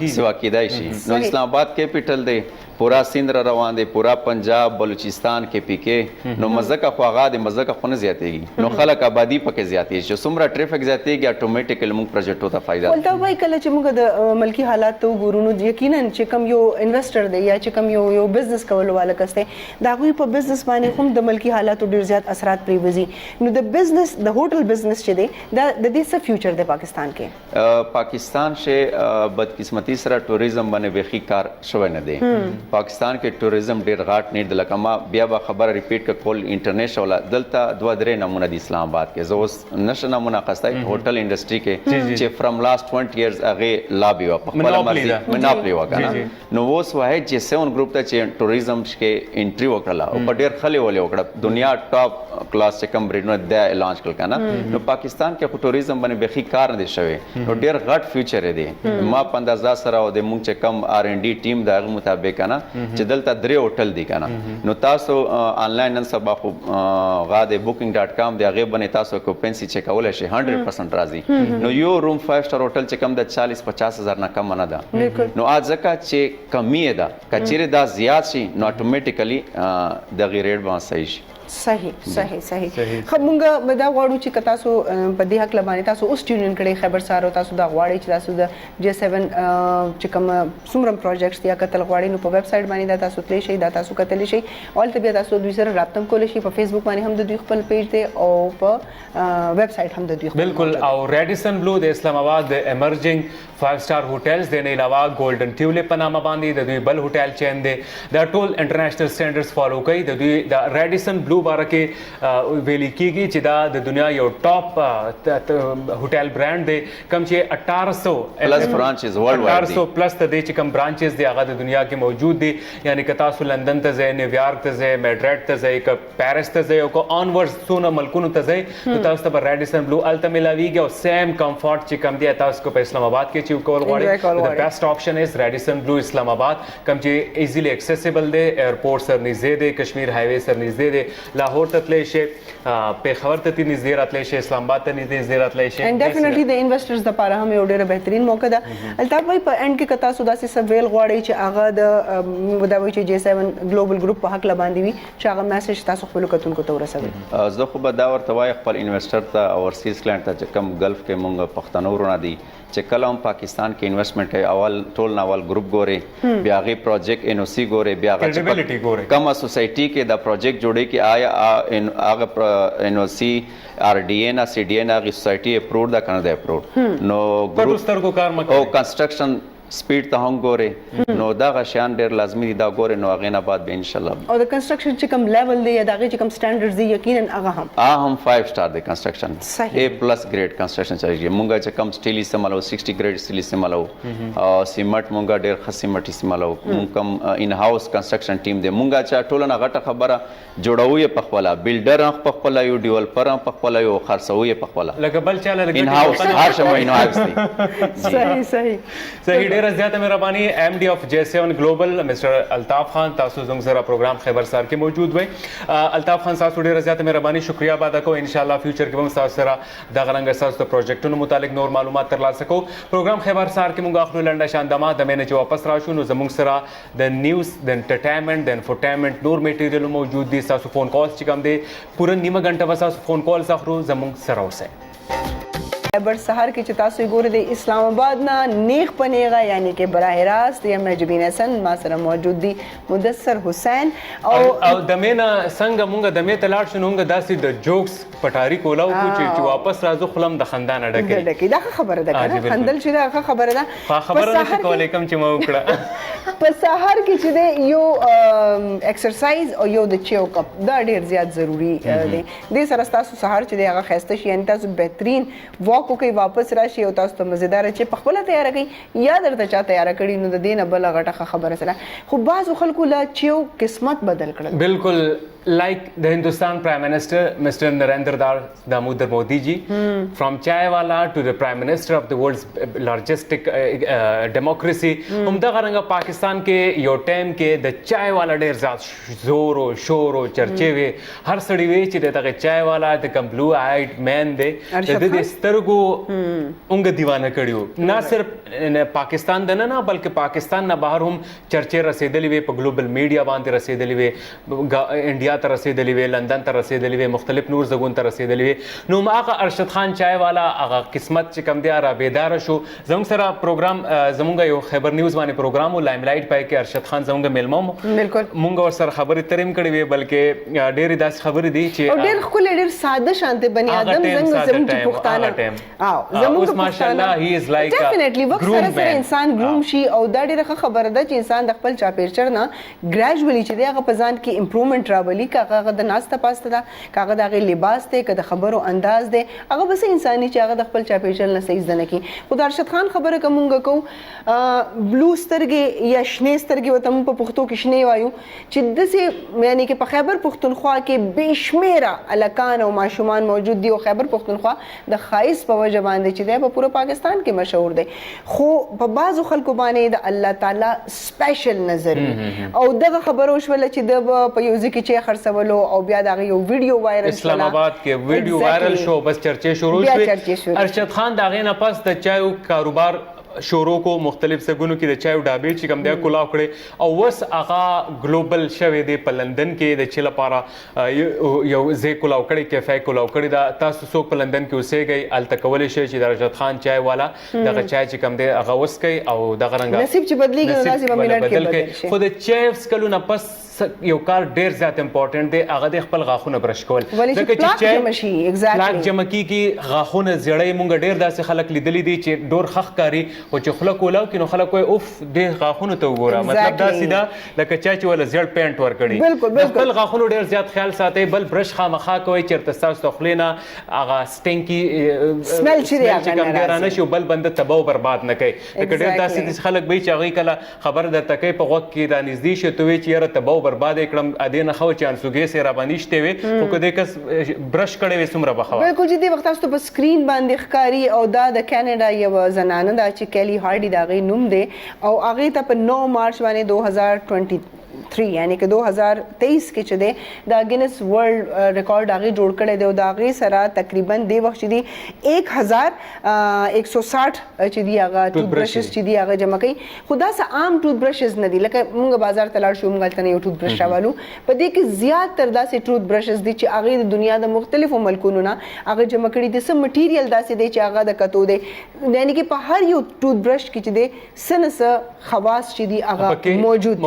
کیدای شي نو اسلام آباد کیپټل دی پورا سندھ روان دی پورا پنجاب بلوچستان کې پی کې نو مزکه خو هغه د مزکه خو نه زیاتېږي نو خلک آبادی پکې زیاتېږي چې څومره ټریفیک زیاتېږي اتوماتیکلی موږ پروجیکټو ته فائدہ ولته وای کله چې موږ د ملکی حالات ته وګورو نو یقینا چې کم یو انویسټر دی یا چې کم یو بزنس کول والا کسته دا غوي په بزنس باندې هم د ملکی حالاتو ډیر زیات اثرات پریوزي نو د بزنس د هوټل بزنس چې دی دا د دې څه فیوچر دی پاکستان کې پاکستان شه بدقسمتی سره ټوریزم باندې وخی کار شوی نه دی پاکستان کې ټوریزم ډیر غاټ نه د لکه ما بیا به خبره ریپیټ ک کول انټرنیشنل دلته 2-3 نمونه د اسلام آباد کې زوس نشه نمونه قصای هوټل انډستری کې چې فرام لاست 20 ایئرز هغه لابي او خپل مرزي مناپلی وکړه نو اوس وای چې 7 ګروپ ته چې ټوریزم کې انټری وکړه او په ډیر خلې ولې وکړه دنیا ټاپ کلاس چې کم بریډ نو د لانچ کړ کنه نو پاکستان کې ټوریزم باندې بخي کار نه شوی نو ډیر غټ فیوچر دی ما 15 سره او د مونږ چې کم R&D ټیم دغه مطابق کنه چې دلته 3 هوټل دي کنه نو تاسو آنلاین نن سبا خو غاده booking.com دی هغه باندې تاسو کوپنسي چیک کولای شئ 100% راځي نو یو روم 5 سٹار هوټل چې کم د 40-50 هزار نه کم نه ده نو اځ ځکه چې کمی ده کچېره دا زیات شي نو اتوماتیکلی د غیر ریټ باندې صحیح شي صحیح خو مونږ دا غواړو چې تاسو په دې حق لبانې تاسو اوس ټیون کړي خبرسار او تاسو دا غواړي چې تاسو د J7 چې کوم څومره پروجیکټس یا کتل غواړي نو په ویب سټ باندې دا تاسو تلی شي دا تاسو کتلی شي اول ته بیا تاسو دوی سره رابطه کولای شي په فیسبوک باندې هم د دوی خپل پیج دی او په ویب سټ هم د دوی بالکل او ریډیسن بلو د اسلام آباد د ایمرجنګ 5 سٹار هوټلز د نه علاوه ګولډن ټیولپ په نامه باندې د دوی بل هوټل چین دی دا ټول انټرنیشنل سټانډرډز فالو کوي د دوی د ریډیسن بلو بارکه ویلي کیږي چې دا د دنیا یو ټاپ هوټل برانډ دی کوم چې 1800 پلس برانچز ورلډ وایډ 1800 پلس د دې چې کوم برانچز دی هغه د دنیا کې موجود دي یعنی که تاسو لندن ته ځئ نیویارک ته ځئ میډرډ ته ځئ که پیرس ته ځئ او که آنورډز څونه ملکونو ته ځئ نو تاسو ته به ریډیسن بلو الته ملاویږي او سیم کمفورټ چې کم دی تاسو کو په اسلام آباد کې چې کول غواړئ د بیسټ آپشن از ریډیسن بلو اسلام آباد کوم چې ایزیلی اکسیسیبل دی ایرپورټ سره نږدې دی کشمیر هایوے سره نږدې دی لاهور ته تللی شئ پیښور ته نږدې راتلی شئ اسلام آباد ته نږدې راتلی شئ اینڈ ډیفینیټلی د انویسټرز لپاره هم یو ډېره بهترین موقع ده الطاف بھائی په اینډ کې که تاسو داسې څه ویل غواړئ چې هغه د دا وایي چې J7 ګلوبل ګروپ په حق باندې وي چې هغه میسج تاسو خپلو کتونکو ته ورسوئ زه خو به دا ورته وایم خپل انویسټر ته او ورسیز کلاینټ ته چې کوم گلف کې مونږ پښتنو ورونه دي چې کله هم پاکستان کې انویسټمنټ کوي اول ټول ناول ګروپ ګوري بیا غي پروجیکټ NOC ګوري بیا غي کومه سوسایټي کې دا پروجیکټ جوړي کې آیا هغه NOC RDA نه CDA نه غي سوسایټي اپروډ دا کنه دا اپروډ نو ګروپ ستر کو کار مکو او کنسټرکشن سپیډ ته هم ګوري نو دا غشان ډیر لازمي دي دا ګوري نو هغه نه بعد به ان شاء الله او د کنسټرکشن چې کوم لیول دی یا دا چې کوم سټانډرډز دي یقینا هغه هم 5 سٹار دی کنسټرکشن A+ ګریډ کنسټرکشن چاهیږي مونږه چې کوم سټیل استعمالو 60 ګریډ سټیل استعمالو او سیمټ مونږه ډیر ښه سیمټ استعمالو مونږ کوم ان هاوس کنسټرکشن ټیم دی مونږه چې ټولنه غټه خبره جوړوي په خپل بلډر په خپل یو ډیولپر په خپل یو خرڅوي په خپل لکه بل چاله ان هاوس هر شمه ان هاوس صحیح ډیره زیاته مهرباني MD of J7 Global مستر الطاف خان تاسو زموږ سره پروګرام خبرسار کې موجود وي الطاف خان تاسو ډیره زیاته مهرباني شکریا ادا کوم ان شاء الله فیوچر کې هم تاسو سره د غرنګ تاسو د پروجیکټونو متعلق نور معلومات ترلاسه کوو پروګرام خبرسار کې موږ خپل لنډه شاندما د مینه چې واپس راشو نو زموږ سره د نیوز د انټرټینمنت د انفوټینمنت نور میټیریل موجود دي تاسو فون کالز چې کوم دي پوره نیمه غنټه واسه فون کالز اخرو زموږ سره اوسه خیبر سحر کې چې تاسو یې ګورئ د اسلام آباد نه نیغ پنیغه یعنی کې براه راست یم نجبین حسن ما سره موجود دي مدثر حسین او د مینا څنګه مونږ د می تلاړ شنو مونږ داسې د جوکس پټاری کولاو کو چې واپس راځو خلم د خندان ډکې دا خبره ده کنه خندل چې دا خبره ده خبره نه کولای کوم چې ما وکړه په سحر کې چې د یو ایکسرسایز او یو د چیو کپ دا ډیر زیات ضروری دی د سره تاسو سحر چې دی هغه خسته شي یعنی تاسو بهترین واک کوي واپس راشي او تاسو ته مزیدار چې په خپل تیار کړئ یا درته چا تیار کړی نو د دینه بل غټه خبره سره خو بعض خلکو لا چیو قسمت بدل کړل بالکل like the Hindustan Prime Minister Mr. Narendra Damodar Modi ji from Chaiwala to the Prime Minister of the world's largest democracy umda ranga Pakistan ke yo time ke the Chaiwala der zat zoro shoro charche we har sadi we che da Chaiwala the blue eyed man de the stargo unga دیوانه کړیو نه صرف پاکستان د نه بلکې پاکستان نه بهر هم چرچې رسیدلې وي په ګلوبل میډیا باندې رسیدلې وي انډیا ته رسیدلې وي لندن ته رسیدلې وي مختلف نور زګون ته رسیدلې وي نو هغه ارشد خان چای والا هغه قسمت چې کم دی را بیدار شو زموږ سره پروګرام زموږ یو خبر نیوز باندې پروګرام او لایملایټ پای کې ارشد خان زموږ ملمو بالکل مونږ ور سره خبرې تریم کړې وي بلکې ډېرې داس خبرې دي چې ډېر خو ډېر ساده شانته بنی ادم زموږ پښتانه زموږ ماشاءالله هی از لایک ډیفینیټلی وخت سره سره انسان گروم شي او دا ډېره خبره ده چې انسان د خپل چاپیرچر نه ګریجوالي چې هغه په ځان کې امپروومنت راولي کاغه د ناسته پاسته ده کاغه د لباس ته د خبرو انداز ده هغه بس انساني چې هغه د خپل چاپیرچر نه صحیح ځنه کی خدای ارشد خان خبره کومګه کو بلو سترګې یا شنه سترګې وته مون په پښتو کې شنه وایو چې د سه یعنی کې په خیبر پښتونخوا کې بشمیره الکان او ماشومان موجود دي او خیبر پښتونخوا د خایس په وجه باندې چې د پوره پاکستان کې مشهور دی خو په بعضو خلکو باندې د الله تعالی سپیشل نظر او دغه خبرو شول چې د په یو ځکه چې خرڅولو او بیا دا یو ویډیو وایرل شو اسلام آباد کې ویډیو وایرل شو بس چرچې شروع شوې ارشد خان دا غي نه پس د چایو کاروبار شروع کو مختلف سګونو کې د چایو ډابې چې کوم دی کولاو کړي او وس هغه ګلوبل شوی دی په لندن کې د چل لپاره یو زی کولاو کړي کیفې کولاو کړي دا تاسو څوک په لندن کې اوسېږئ الته کولای شي چې د ارشد خان چای والا دغه چای چې کوم دی هغه وس کوي او دغه رنګ نصیب چې بدلیږي لازم منټ کې بدل شي خو د چایفز کلو نه پس یو کار ډیر زیات امپورټنت دی هغه د خپل غاښونه برش کول ځکه چې چای پلاک جمکی کې غاښونه زړې مونږ ډیر داسې خلک لیدلې دي چې ډور خخ کاری او چې خلک کولاو کې نو خلک وای اوف د غاښونه ته وګوره مطلب دا سیده لکه چا چې ول زړ پینټ ور کړی خپل غاښونو ډیر زیات خیال ساتي بل برش خامخا کوي چیرته تاسو خلینا هغه سټینکی سمل چې کوم ډیر نه شو بل بند تباہ برباد نه کوي لکه ډیر داسې خلک به چې هغه کله خبر درته کوي په وخت کې د نږدې شي ته وی چې یاره تباہ برباد کړم ادینه خو چانسوګې سره باندې شته وي خو کده کس برش کړي وي سمره بخوا بالکل جدي وخت تاسو په سکرین باندې ښکاری او دا د کینیډا یو زنانه دا چې کیلی هارډي دا غي نوم دی او هغه ته په 9 مارچ باندې 2023 یعنی که 2023 کې چې دی دا گینس ورلد ریکارډ هغه جوړ کړی دی او دا غي سره تقریبا د وخت دی 1160 چې دی هغه ټوث برشز چې دی هغه جمع کړي خدا سه عام ټوث برشز نه دي لکه موږ بازار ته لاړ شو موږ ته یو ټوث برش راوالو په دې کې زیات تر داسې ټوث برشز دي چې هغه د دنیا د مختلفو ملکونو نه هغه جمع کړي دي سم مټیریل داسې دی چې هغه د کتو دی یعنی کې په هر یو ټوث برش کې چې دی سنس خواص چې دی هغه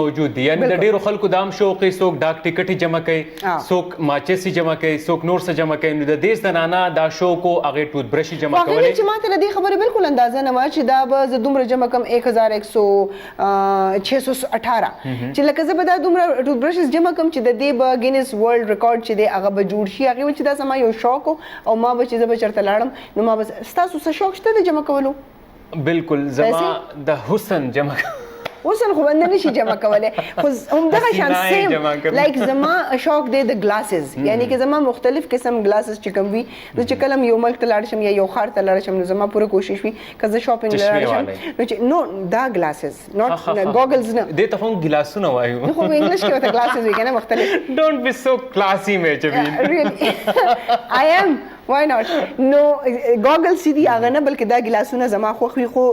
موجود دي یعنی د ډیرو خلکو دام شوقي څوک ډاک ټیکټي جمع کوي څوک ماچسي جمع کوي څوک نور څه جمع کوي نو د دې زنانه دا شوق او هغه ټوث برش جمع کولای چې ماته د دې خبره بالکل اندازه نه و چې دا به دومره جمع کم 1618 چې لکه زه به دا دومره ټوث برشز جمع کم چې د دې به گینس ورلد ریکارډ چې دی هغه به جوړ شي هغه چې دا سما یو شوق او ما به چې زه به چرته لاړم نو ما بس تاسو څه شوق شته د جمع کولو بالکل زما د حسن جمع حسن خو باندې نشي جمع کولای خو هم دغه شان سیم لایک زما شوق دی د ګلاسز یعنی کې زما مختلف قسم ګلاسز چې کوم وي نو چې کلم یو ملک ته لاړ شم یا یو خار ته لاړ شم نو زما پوره کوشش وي که زه شاپینګ لاړ شم نو چې نو دا ګلاسز نوٹ ګوګلز نه دې ته هم ګلاسونه وایو خو انګلیش کې وته ګلاسز وي کنه مختلف ډونټ بی سو کلاسي مې چوین really I am why not نو ګوګل سي دي هغه نه بلکې دا ګلاسونه زما خوښ خو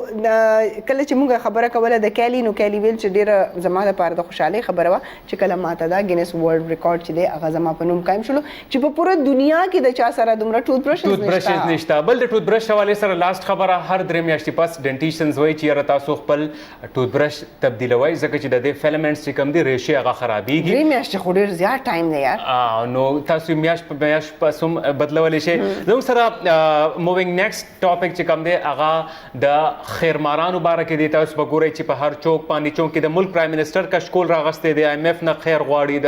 کله چې موږ خبره کوله د کیلی نو کیلی ویل چې ډیره زما لپاره د خوشحالۍ خبره وه چې کله ماته دا ګینس ورلد ریکارډ چې دی هغه زما په نوم قایم شولو چې په پوره دنیا کې د چا سره دومره ټوث برشز نشته. بل د ټوث برش حوالې سره لاست خبره هر 3 میاشتې پس ډینټیشنز وایي چې یاره تاسو خپل ټوث برش تبدیلوئ ځکه چې د دې فیلمنټس چې کوم دي ریشې هغه خرابېږي. 3 میاشتې خو ډېر زیات ټایم دی یار. نو تاسو میاشت په میاشت پس هم بدلولی شئ. زموږ سره مووینګ نیکسټ ټاپک چې کوم دی هغه د خیرمارانو باره کې دی. تاسو به ګورئ چې په هر چوک باندې چونکې د ملک پرایم منسټر کشکول راغستی دی. IMF نه خیر غواړي، د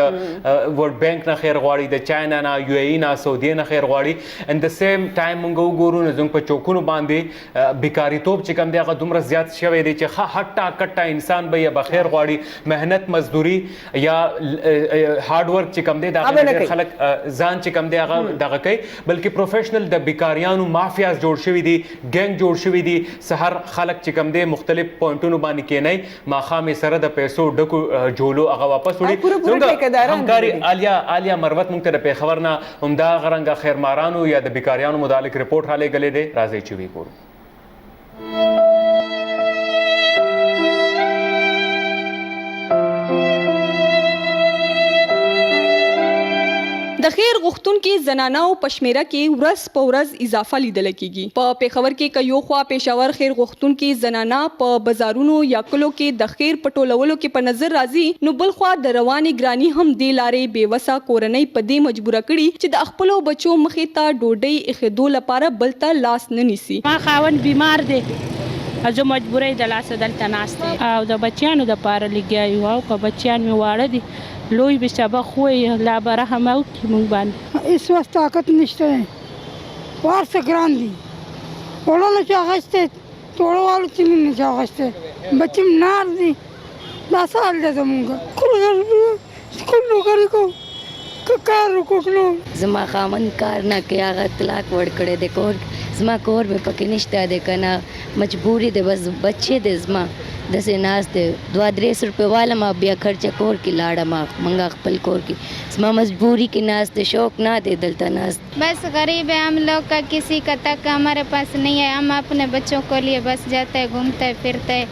ورلډ بانک نه خیر غواړي، د چاینا نه، UAE نه، سعودي نه خیر غواړي. ان د سیم ټایم موږ وګورو نو زموږ په چوکونو باندې بیکاریتوب چې کوم دی هغه دومره زیات شوی دی چې هټا کټا انسان به یا به خیر غواړي، مهنت مزدوري یا هارد ورک چې کوم دی دا خلک ځان چې کوم دی هغه دغه کوي، بلکې پروفیشنل د بیکاریانو مافیاز جوړ شوي دي، ګینګ جوړ شوي دي. سحر خلک چې کوم دی مختلف پوینټونو باندې کېنئ، ماښام سره د پیسو ډکو جولو هغه واپس وړي. زموږ همکاري عالیه مروت موږ ته د پېښور نه همدغه رنګه خیرمارانو یا د بیکاریانو متعلق رپورټ رالیږلی دی. راځئ چې ویې ګورو. د خیر غوښتونکو زنانو په شمیره کې ورځ په ورځ اضافه لیدل کیږي. په پېښور کې کيو خوا پېښور خیر غوښتونکو زنانه په بازارونو یا کلو کې د خیر پټولولو کې په نظر راځي، نو بل خوا د رواني ګرانی هم دی لارې بیوسه کورنۍ په دې مجبوره کړي چې د خپل بچو مخې ته ډوډۍ اخیدو لپاره بل ته لاس نه نیسي. ما خاون بیمار دی، زه مجبوره د لاس دلته ناشته او د بچیانو د پاره لګیایو او که بچیان می واړه دي لوی به سبق خوې لا به رحم وکړي موږ باندې. اس وخت طاقت نشته دی، وارثه ګران دي، وړو نه چې اخیستی توړو والو چې نه چې اخیستی بچې م نار دي. دا څه حال دی زمونږ سکول نوکري کوو که کار وکړو. زما خاوند کار نه کوي، هغه طلاق ورکړی دی. کور زما کور مې پکې نشته دی که نه مجبوري دی، بس بچې دی زما داسې ناست دی. 200-300 روپۍ والم بیا خرچه کور کې لاړم منګه خپل کور کې. زما مجبوری کې ناست دی، شوق نہ دے دلتا ناست. بس غریب ہے ہم لوگ کا، کسی کا تک ہمارے پاس نہیں ہے. ہم اپنے بچوں کو لیے بس جاتے ہیں، گھومتے ہیں، پھرتے ہیں،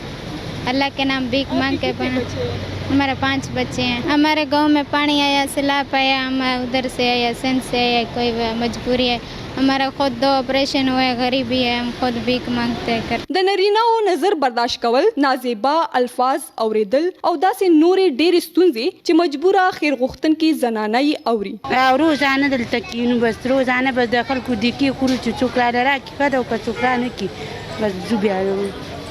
اللہ کے نام بھیک مانگ کے بنا. ہمارے 5 بچے ہیں. ہمارے گاؤں میں پانی آیا، سیلاب آیا، ہم ادھر سے آیا، سندھ سے آیا، کوئی مجبوری ہے. ہمارا خود 2 آپریشن ہوئے، غریبی ہے، ہم خود بھیک مانگتے کر. د نارینه‌و نظر برداشت کول، نازیبا الفاظ اوریدل او داسې نورې ډېرې ستونزې چې مجبوره خیر غوښتونکې زنانه یې اوري. روزانه دلته کینو، بس روزانه بس د خلکو د کې کورو چې څوک را راکړي ښه ده، او که څوک را نه کړي بس ځو بیا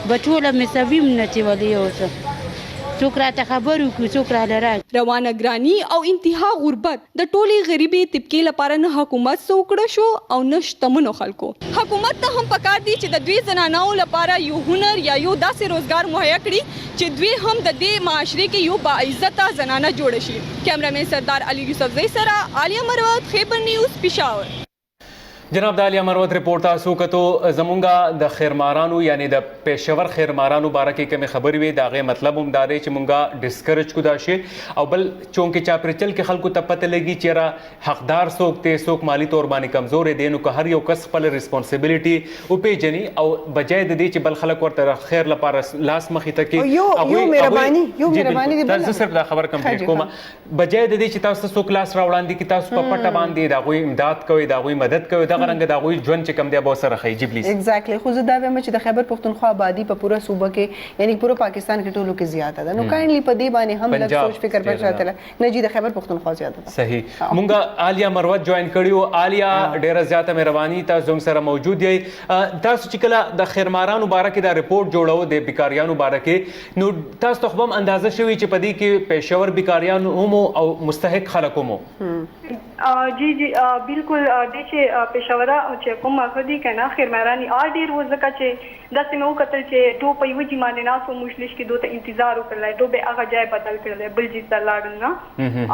بچوله مې سوي م نه چې ولې اوسه څوک راته خبر وکړي، څوک راله راکړي. روانه ګراني او انتها غربت د ټولې غریبي طبقې لپاره نه حکومت څه وکړه شو او نه شتمنو خلکو. حکومت ته هم پکار دی چې د دوی زنانو لپاره یو هنر یا یو داسې روزګار مهیا کړي چې دوی هم د دې معاشرې کې یو باعزته زنانه جوړه شي. کیمرامین سردار علي یوسفزئی سره عالیه مروت، خیبر نیوز، پېښور. جناب د عالیه مروت رپورټ تاسو کتو. زمونږه د خیرمارانو یعنی د پېښور خیرمارانو باره کې کومې خبرې وې د هغې مطلب هم دا دی چې مونږه ډسکرج کړو دا شی، او بل چونکې چاپریچل کې خلکو ته پته لګي چې یاره حقدار څوک دی، څوک مالي طور باندې کمزوری دی، نو که هر یو کس خپل ریسپانسبیلیټي وپېژني او بجای د دې چې بل خلک ورته خیر لپاره لاس مخې ته کړي، زه صرف دا خبر کمپلیټ کوم، بجای د دې چې تاسو څوک لاس راوړاندې کړي تاسو په پټه باندې د هغوی امداد کوئ، د هغوی مدد کوئ، دغه رنګه د هغوی ژوند چې کوم دی به ورسره ښیي. جی پلیز. ایگزیکټلی. خو زه دا وایم چې د خیبر پښتونخوا آبادي په پوره صوبه کې یعنی پوره پاکستان کې ټولو کې زیاته ده، نو کاینډلی په دې باندې هم لږ سوچ فکر پر شاتله نه جی د خیبر پښتونخوا زیاته ده. صحیح. مونږه عالیه مروت جوائن کړیو. عالیه ډیره زیاته مهرباني، تاسو زموږ سره موجود یې. تاسو چې کله د خیرمارانو باره کې دا رپورټ جوړو د بیکاریانو باره کې، نو تاسو ته خو هم اندازه شوي چې په دې کې پېښور بیکاریان هم او مستحق خلک هم. جی بالکل. د چې پېښوره چې کوم خدي کنه خیرمارانی ډیر و ځکه چې داسې مې وکتل چې دو په یو جمانه ناسو مشلش کې دوته انتظار وکړل، دو به هغه ځای بدل کړل، بل ځای ته لاړل نه.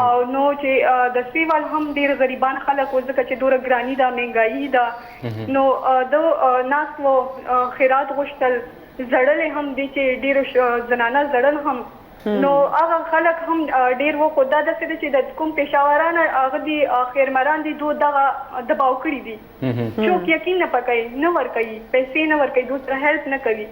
او نو چې د سپیوال هم ډیر غریبان خلک و ځکه چې ډوره ګرانی دا مهنګایي ده، نو د ناسو خیرات غوښتل زړل هم دي چې ډیر زنانه زړل هم نو هغه خلک هم ډیر و خو دا داسې ده چې د کوم پېښوران هغه دي خیرمران دي دوی دغه دباو کړي دي څوک یقین نه پکوي نه ورکوي پیسې نه ورکوي دوی سره هیلپ نه کوي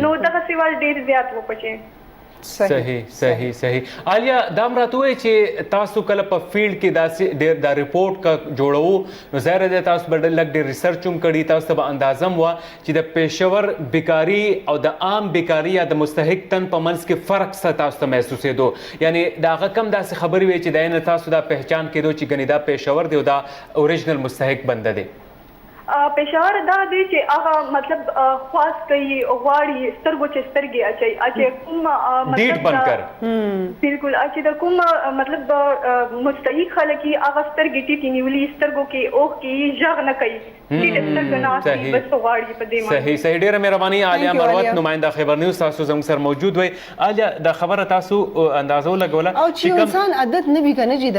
نو دغه سوال ډیر زیات وپچې صحیح عالیه دا راته وایي چې تاسو کله په فیلډ کې داسې ډېر دا ریپورټ کا جوړو نو ظاهره ده تاسو به لږ ډېر ریسرچ هم کړي تاسو ته به اندازه هم وه چې د پېښور بیکاري او د عام بیکاري یا د مستحق تن په منځ کې فرق څه تاسو ته محسوسېدو یعنې د هغه کم داسې خبرې وې چې دا نه تاسو دا پہچان کېدو چې ګنې دا پېښور دی او دا اوریجنل مستحق بنده دی پېښور دا دی چې هغه مطلب خواست کوي غواړي سترګو چې سترګې اچي کوم ډیټ بنکر بالکل اچي د کوم مطلب مستحق خلک هغه سترګې ټیټې نیولې سترګو کې اوښ کې ژغ نه کوي صحیح ډیره مهرباني عالیه مروت نماینده خبر نیوز تاسو زموږ سره موجود وئ عالیه دا خبره تاسو اندازه ولګوله او چې انسان عادت نه وي کنه چې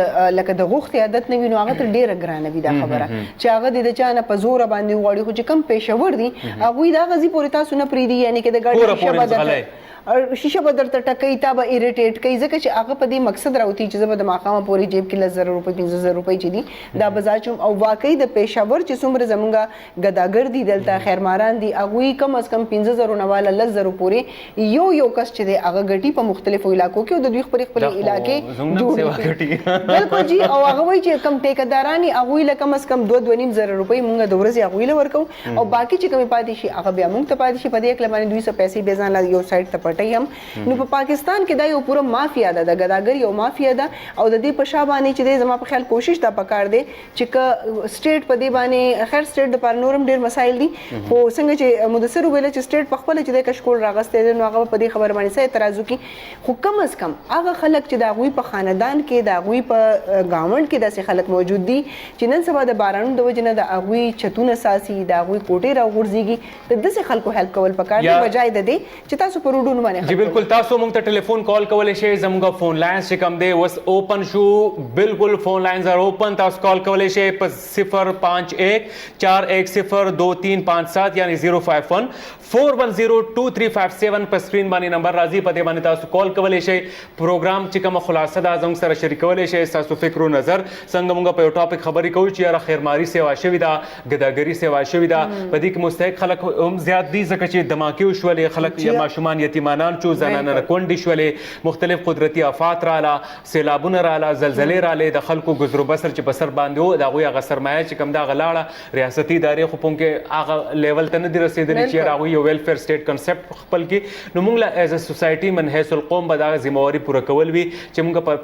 لکه د غوښتې عادت نه وي نو هغه تر ډیره ګرانه وي دا خبره چې هغه د چا نه په زور باندې وغواړي خو چې کم پېښور دي هغوی دا غزي پورې تاسو نه پرېږدي یعنې که د ګاډي شیشه به درته ټکوي تا به اریټیټ کوي ځکه چې هغه په دې مقصد راوتي چې زه به د ماښامه پورې جیب کې 10,000 روپۍ 15,000 روپۍ چې دي دا به ځاچوم او واقعي د پېښور چې څومره زمونږ ګداګر دي دلته خیرماران دي هغوی کم از کم 15,000 نه واله 10,000 پورې یو کس چې دی هغه ګټي په مختلفو علاقو کې او د دوی خپل علاقې جوړ بالکل جی او هغه وایي چې کم ټیکداران هغوی له کم از کم 2,500 روپۍ مونږ د ورځې هغوی له ورکوو او باقي چې کمې پاتې شي هغه بیا مونږ ته پاتې شي په دې هکله باندې 200 پیسې بیا ځان له یو سایډ ته نو په پاکستان کې دا یو پوره مافیا ده د ګداګر یو مافیا ده او د دې په شا باندې چې زما په خیال کوشش دا پکار دی چې سټیټ په دې باندې خیر سټیټ د پر نورم ډیر مسایل دي خو څنګه چې مدثر ویل چې سټیټ په خپل چې د کشکول راغسته نو هغه په دې خبر باندې سره اعتراض وکړي خو کم از کم هغه خلک چې دا غوي په خاندان کې دا غوي په گاونډ کې داسې خلک موجود دي چې نن سبا د بارانونو د وجنه د غوي چتونه ساسي دا غوي کوټې را غورځيږي د دې خلکو هیلپ کول پکار دی بجای د دې چې تاسو په روډونو باندې جی بالکل تاسو مونږ ته ټلیفون کال کولای شئ زموږ فون لاینز چې کوم دی اوس اوپن شو بالکل فون لاینز ار اوپن تاسو کال کولای شئ په 051 4102357 یعنی 051 4102357 په سکرین باندې نمبر راځي په دې باندې تاسو کال کولای شئ پروګرام چې کوم خلاصه د اعظم سره شریکولای شئ تاسو فکر او نظر څنګه مونږ په یو ټاپک خبرې کوو چې را خیرماري سیوا شوی دا ګداګری سیوا شوی دا په دې کې مستحق خلک هم زیات دي ځکه چې دماکي وشولې خلک یا ماشومان یتیمانان چو زنانه کونډې شولې مختلف قدرتي آفات رااله سیلابونه رااله زلزلې رااله د خلکو گزر بسر چې بسر باندې وو د هغوی هغه سرمایه چې کوم دا غلاړه ریاستي ادارې خو پم کې هغه لیول ته نه دي رسېدلي چې هغوی یو ویلفیر سټیټ کنسپټ خپل کې نو موږ له ایز ا سوسایټي من حیث القوم به دغه ذمہواري پوره کول وي چې موږ په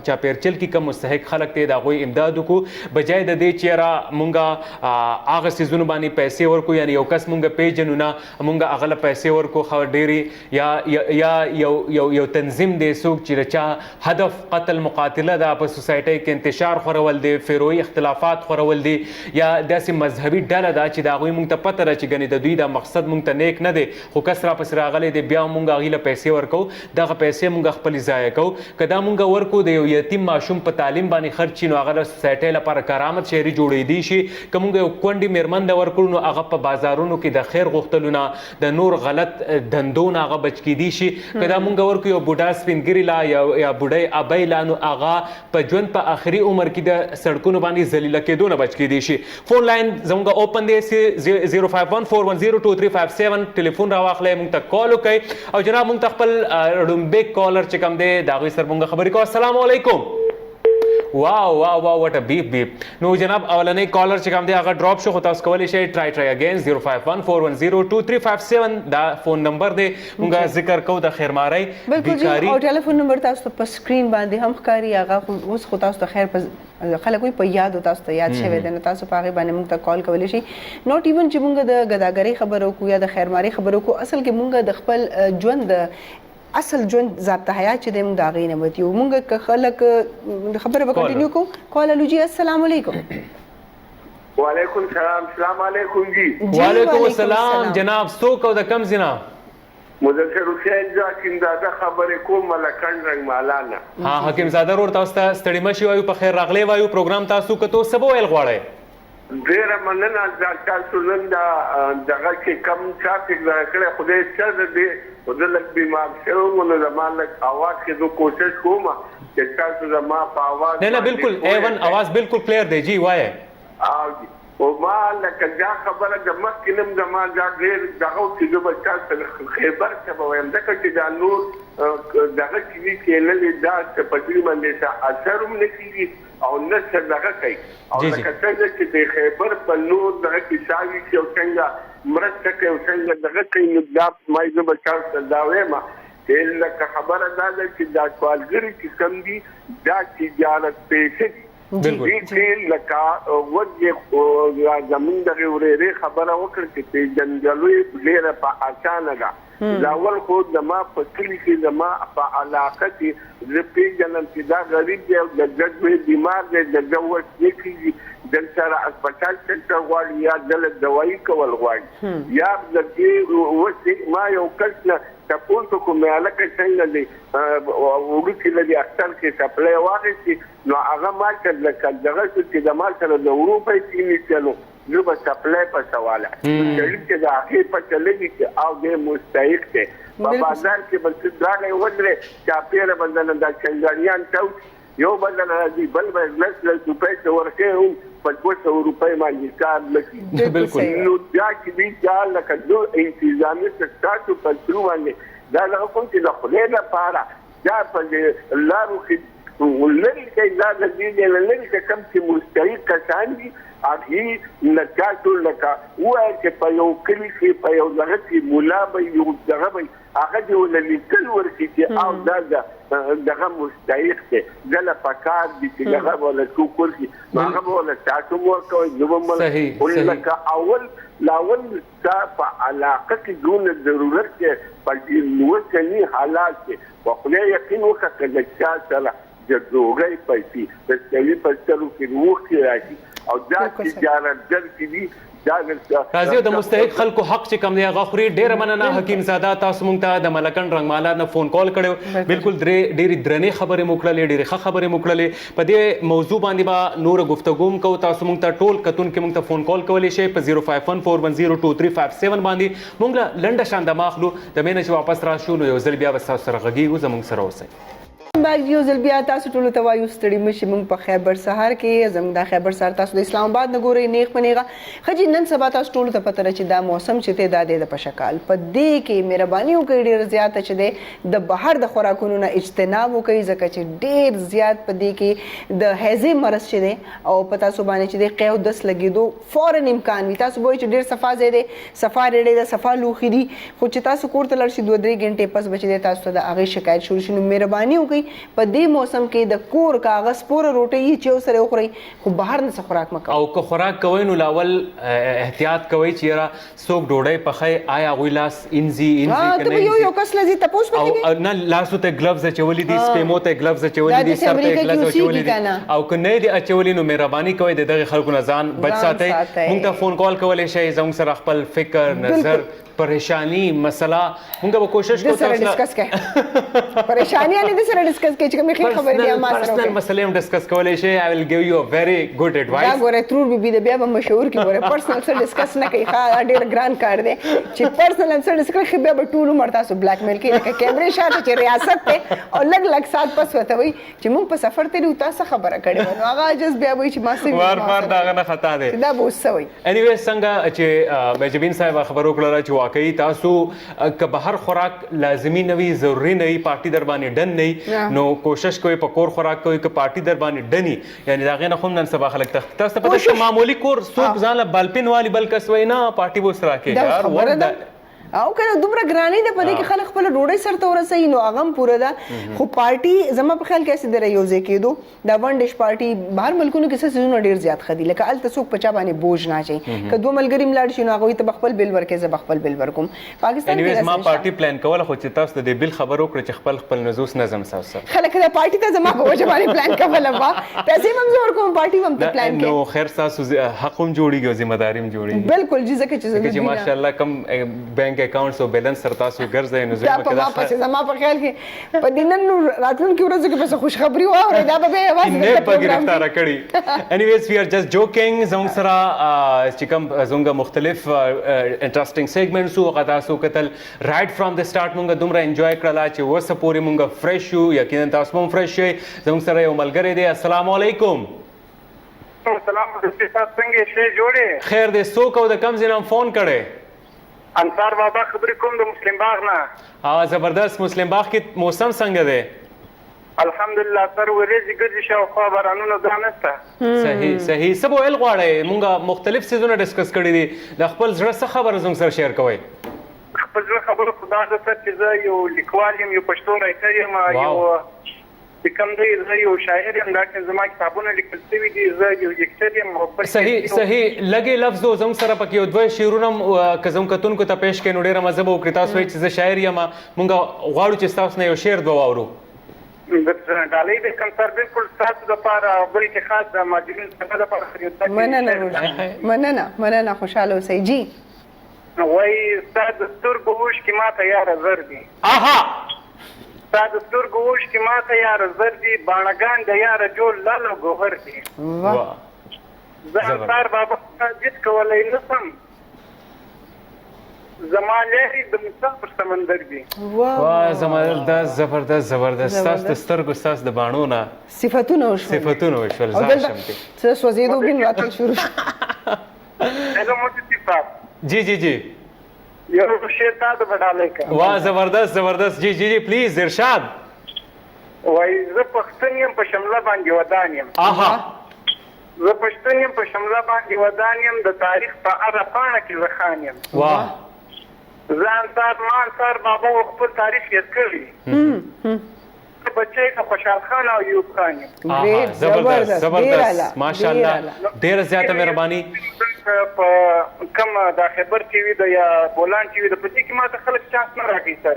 چاپیرچل کې کوم مستحق خلک دی د هغوی امداد وکړو بجای د دې چې را موږ هغه سیزونو باندې پیسې ورکو یعنی یو کس موږ پیژنو نه موږ هغه له پیسې ورکو خو ډېرې یا یو تنظیم دی څوک چې چا هدف قتل مقاتله ده په سوسایټي کې انتشار خورول دي فروعي اختلافات خورول دي یا داسې مذهبي ډله ده چې د هغوی موږ ته پته ده چې ګنې د دوی دا مقصد موږ ته نیک نه دی خو کس را پسې راغلی دی بیا موږ هغوی له پیسې ورکوو دغه پیسې موږ خپلې ضایع کوو که دا موږ ورکو د یو یتیم ماشوم په تعلیم باندې خرچ شي نو هغه د سوسایټۍ لپاره کرامت شهري جوړېدی شي که موږ یو کونډې میرمن له ورکړو نو هغه په بازارونو کې د خیر غوښتلو نه د نور غلط دندو نه هغه بچ کیدی شي که دا موږ ورکو یو بوډا سپینګری لا یا بوډۍ ابۍ لا نو هغه په ژوند په آخري عمر کې د سړکونو باندې ذلیله کېدو نه بچ کیدی شي فون لاین زموږ اوپن دی 05141035357 ټلیفون راواخلئ موږ ته کال وکړئ او جناب موږ ته خپل ډومبیک کالر چې کوم دی د هغوی سره موږ خبرې کوو السلام علیکم واو واټ ا بیپ نو جناب اولنۍ کالر چې کوم دی هغه ډراپ شو خو تاسو کولی شئ ټرای اگین 05141022357 دا فون نمبر دی موږ ذکر کوو د خیرمارۍ بیکاري او ټلیفون نمبر تاسو په سکرین باندې هم ښکاري هغه اوس خو تاسو ته خیر په خلک وي په یاد او تاسو ته یاد شوی دی نو تاسو په هغې باندې موږ ته کال کولی شئ ناٹ ایون چې موږ د ګداګرۍ خبرو کوو یا د خیرمارۍ خبرو کوو اصل کې موږ د خپل ژوند اصل ژوند ضابطه حیات چې دی موږ د هغې نه وتیو موږ که خلک خبره به کنټینیو کوو کال الو جی السلام علیکم وعلیکم السلام السلام علیکم جی وعلیکم السلام جناب څوک او د کوم ځای نه مذکر حسین حکیم زاده خبرې کوم ملکن رنګ مالانه حکیم زاده ورور تاسو ته ستړي مه شئ وایو په خیر راغلی وایو پروګرام تاسو کتو څه به ویل غواړئ ډېره مننه دا تاسو نن دغه کې کم چا فکر کړی خدای څه دې خو زه لږ بیمار شوی وم نو زما لږ اواز کې زه کوشش کوم چې تاسو زما په اواز نه بالکل A1 आवाज بالکل کلیر دی جی وایه او ما لکه دا خبره د مخکې نم زما دا ډېر دغه چې زه به تاسو خبر څه به وایم ځکه چې دا نور دغه چې وي کېنلې دا چې په دې باندې څه اثر هم نه کېږي او نه څه دغه کوي او لکه څنګه چې د خیبر په نور دغه کې شاوي چې او څنګه مرسته کوي او څنګه دغه کوي نو دا ما زه به تاسو دا وایم چې لکه خبره دا ده چې دا سوالګري چې کوم دي دا تجارت پیسې دي دې لکه وجه زمون دغه ورېرې خبره وکړه چې په جنجالوي ډېره په اسانه ده لاول خو زما په کلي کې زما په علاقه کې زه پېژنم چې دا غریب دی او د ګډوې بیمار دی د ډول کېږي دل سره هسپتال سنټر غواړي یا دل دوايي کول غواړي یا د دې وڅ ما یو کس نه تاسو کومه علاقه څنګه دی وګورئ چې د اختر کې سپلای واغې نو هغه ما چې لکه دغه چې د مال سره د اروپا کې چلو نو به سپلای په سواله چې دا هغه په چلېږي چې او د مستحق دی په بازار کې بل څه دا نه ودرې چې پیره بدل د چنګاریان ته یو بدل راځي بل به لږ روپۍ ورکه هم په 200 روپۍ باندې کار لکه بالکل نو دا چې دی دا لکه دوه انتظامی تاسو په څو باندې دا له کوم چې د خلې لپاره دا په لارو کې ولري چې دا د دې لري چې کم چې مستحق کسان دي هغه نکاتو لکه وای چې په یو کلی کې په یو ځای کې مولا به یو ځای به هغه دی ولې کل ورکی چې او دا دغه مستحق دی دله پکار دي چې هغه ولا څو کوري هغه ولا تاسو مو کوي نو مل لکه اول لاول دا په علاقه کې دون ضرورت کې په نوڅنی حالات کې په خپل یقین وکړه چې سره د دوغې پیسې د سړي په سترو کې وخت راځي او دا تجارت درکې دي قاضي د مستحق خلکو حق چې کم دی هغه خوري ډیره مننه حکیم زاده تاسو مونږ ته د ملکن رنگمالا نه فون کال کړو بالکل ډېری درنې خبرې موکړلې ډېری ښه خبرې موکړلې په دې موضوع باندې با نور گفتگو کو تاسو مونږ ته ټول کتون کې مونږ ته فون کال کولی شئ په 0514102357 باندې مونږ لنډه شان د ماخلو د مینه چې واپس راشو نو یو ځل بیا به تاسو سره غږیږو زموږ سره اوسئ باغ یو ځل بیا تاسو ټول ته وایو ستړي مشي موږ په خیبر سهار کې زموږ د خیبر سهار تاسو د اسلام آباد نه ګورئ نیغ پنیغه خجی نن سبا تاسو ټول ته پته چې دا موسم چې ته د دې د پشکال په دې کې مهرباني وکړئ ډیر زیات چې د بهر د خوراکونو نه اجتناب وکړئ ځکه چې ډیر زیات په دې کې د هیزه مرض چې دی او پتا سو باندې چې د قیو 10 لګیدو فورن امکان وي تاسو وایي چې ډیر صفا زیاده صفا ریډه د صفا لوخي دي خو چې تاسو کور ته لړ شي 2-3 غنټې پس بچی تاسو ته د هغه شکایت شروع شي نو مهرباني وکړئ په دې موسم کې د کور کاغذ پوره روټي چې سره وخوري خو بهر نه خوراک مکو او که خوراک کوي نو لاول احتیاط کوي چې را څوک ډوډۍ پخای آیا غویلاس انزي کنه یو کس لذي تاسو په او نه لاسو ته گلوز چولې دي سپېمو ته گلوز چولې دي سر ته گلوز چولې دي او کنه دي اچولې نو مهرباني کوي دغه خلکو نه ځان بچ ساتي موږ ته فون کال کولای شئ زموږ سره خپل فکر نظر پریشانی مسله موږ به کوشش کوو تاسو ډسکس کړئ پریشانی نه د سره ډسکس کړئ چې کومه خبرې دي ما سره پرسنل مسله هم ډسکس کولای شئ I will give you a very good advice دا ګوره ترور بي د بیا به مشهور کی ګوره پرسنل سره ډسکس نه کوي ښا ډیر ګران کار دی چې پرسنل سره ډسکس کوي بیا به ټول عمر تاسو بلیک میل کوي لکه کیمرې شاته چې ریاست ته او لګ سات پس وته وي چې موږ په سفر ته تاسو خبره کړې نو هغه جز بیا وي چې ما سره وار دا نه خطا دی دا به وسوي انیوی څنګه چې مجبین صاحب خبرو کړل چې واقعي تاسو که بهر خوراک لازمی نه وي ضروري نه وي پارټي در باندې ډن نه نو کوشش کوئ په کور خوراک کوئ که پارټي در باندې ډني یعنی دا غنه خو نن سبا خلک تاسو ته پته معمولی کور څوک ځان له بالپین والی بل کس وینا پارټي بوس راکې یار ور او کنه دومره ګرانی ده په دې کې خلک خپل ډوډۍ سره ورسوي نو هغه پوره ده خو پارټي زما په خیال کې څه درې یو ځای کېدو دا ون ډیش پارټي بهر ملکونو کې څه سيزونه ډیر زیات خدي لکه الته څوک پچا باندې بوج نه چي که دوه ملګری ملاړ شي نو هغه ته خپل بل ورکې ز خپل بل ورکوم پاکستان کې ما پارټي پلان کوله خو چې تاسو د بل خبرو کړ چې خپل نزوس نظم سره خلک دا پارټي ته زما په وجه باندې پلان کوله وا پیسې منظور کوم پارټي هم ته پلان نو خیر تاسو حق هم جوړیږي ذمہ داری هم جوړیږي بالکل جزه کې چې ماشاءالله کم بینک اکاؤنټس او بیلانس سره تاسو ګرځئ نو دا په ما پسې زما په خیال کې په دینن راتلونکي ورځو کې پس خوشخبری واورئ دا به یوازې نه په ګرفتار کړی انیویز وی ار جست جوکینګ زموږ سره چې کوم زموږ مختلف انټرېسټینګ سیګمنټس او غدا سو کتل رائټ فرام د سٹارټ مونږ دومره انجوای کړل چې وسه پوری مونږ فرش یو یقینا تاسو هم فرش شئ زموږ سره یو ملګری دی السلام علیکم السلام علیکم څنګه شې جوړې خیر دې څوک او د کم ځای نه فون کړی انصار بابا خبرې کوم د مسلم باغ نه زبردست مسلم باغ کې موسم څنګه دی الحمدلله سر ورېځې ګرځي شاوخوا بارانونه دا نشته صحیح صحیح سبو ال غواړئ مونږ مختلف سیزونه ډسکس کړي دي د خپل زړه څه خبره زموږ سره شیر کوئ خپل زړه خبره خدا د سر چې زه یو لیکوال یم یو پښتو رایټر یم یو چې کوم دی زه یو شاعر یم دا چې زما کتابونه لیکل شوي دي زه یو لیکچر یم صحیح صحیح لږې لفظ و زموږ سره پکې یو دوه شعرونه که زموږ کتونکو ته پیش کړئ نو ډېره مزه به وکړي تاسو وایئ چې زه شاعر یم مونږ غواړو چې ستاسو نه یو شعر دوه واورو ډالۍ د کنسر بالکل ستاسو دپاره بلکې خاص د ماجرین څخه دپاره مننه خوشحاله اوسئ جی وایي ستا د سترګو اوښکې ماته یاره زر دي ستا د سترګو اوښکې ماته یاره زر دي باڼهګان د یاره جوړ لال او ګوهر دي زه انصار بابا جد کولی نه سم زما لارې د موسی پر سمندر دي زبردست زبردست زبردست ستاسو د سترګو ستاسو د باڼو نه صفتونه وشول ځان شم کې څه سوځېدو بین راتل شروع هلو مفتي صاحب جی جی جی یو شعر تا د بډالۍ کا واہ زبردست زبردست جی جی جی پلیز ارشاد وای زه پښتون یم په شمله باندې ودان یم زه پښتون یم په شمله باندې ودان یم د تاریخ په هره پاڼه کې زه خان یم زه انصار بابا خپل تاریخ یاد کړی بچی د خوشحال خان او ایوب خان یم زبردست زبردست ماشاءالله ډېره زیاته مهرباني په کوم د خبر ټي وي د یا بولان ټي وي د پدې کې ماته خلک چانس نه راکړي سر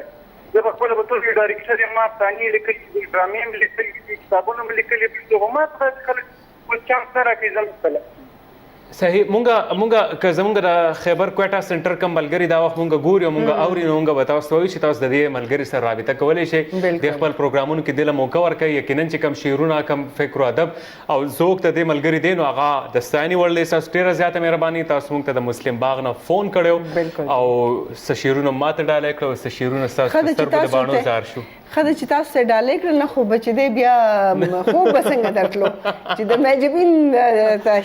زه په خپل بطور ډایرکټر یم ما ثاني لیکل دي ډرامې هم لیکل دي کتابونه هم لیکلي دي خو ما ته خلک چانس نه راکړي زه مثلا صحیح مونږ که زمونږ د خیبر کوټا سنټر کوم ملګري دا وخت مونږ ګورو مونږ اوري نو مونږ به تاسو وایو چې تاسو د دې ملګري سره رابطه کولی شئ د خپل پروګرامونو کې دله موقع ورکوي یقینا چې کوم شعرونه کوم فکر او ادب او ذوق ته د ملګري دی نو هغه د ستاینې وړ دی ستاسو ډېره زیاته مهرباني تاسو مونږ ته د مسلم باغ نه فون کړی او څه شعرونه ماته ډالۍ کړه او څه شعرونه ستاسو په سترګو د باڼو زار شو ښه ده چې تاسو ته ډالۍ کړل نه خو بچې دی بیا خوب به څنګه درتلو چې د معجبین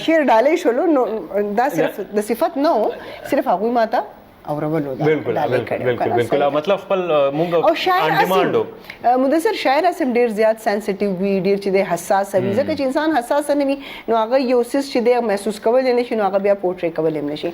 شعر ډالۍ شولو نو دا صرف د صفت نه و صرف هغوی ماته اورولو ده بالکل بالکل بالکل مطلب خپل مونږ او شاعر اسم مدثر شاعر اسم ډیر زیات سنسټیو وي ډیر چې د حساس وي ځکه چې انسان حساس نه وي نو هغه یو سیس چې د محسوس کول نه شي نو هغه بیا پورټری کول هم نشي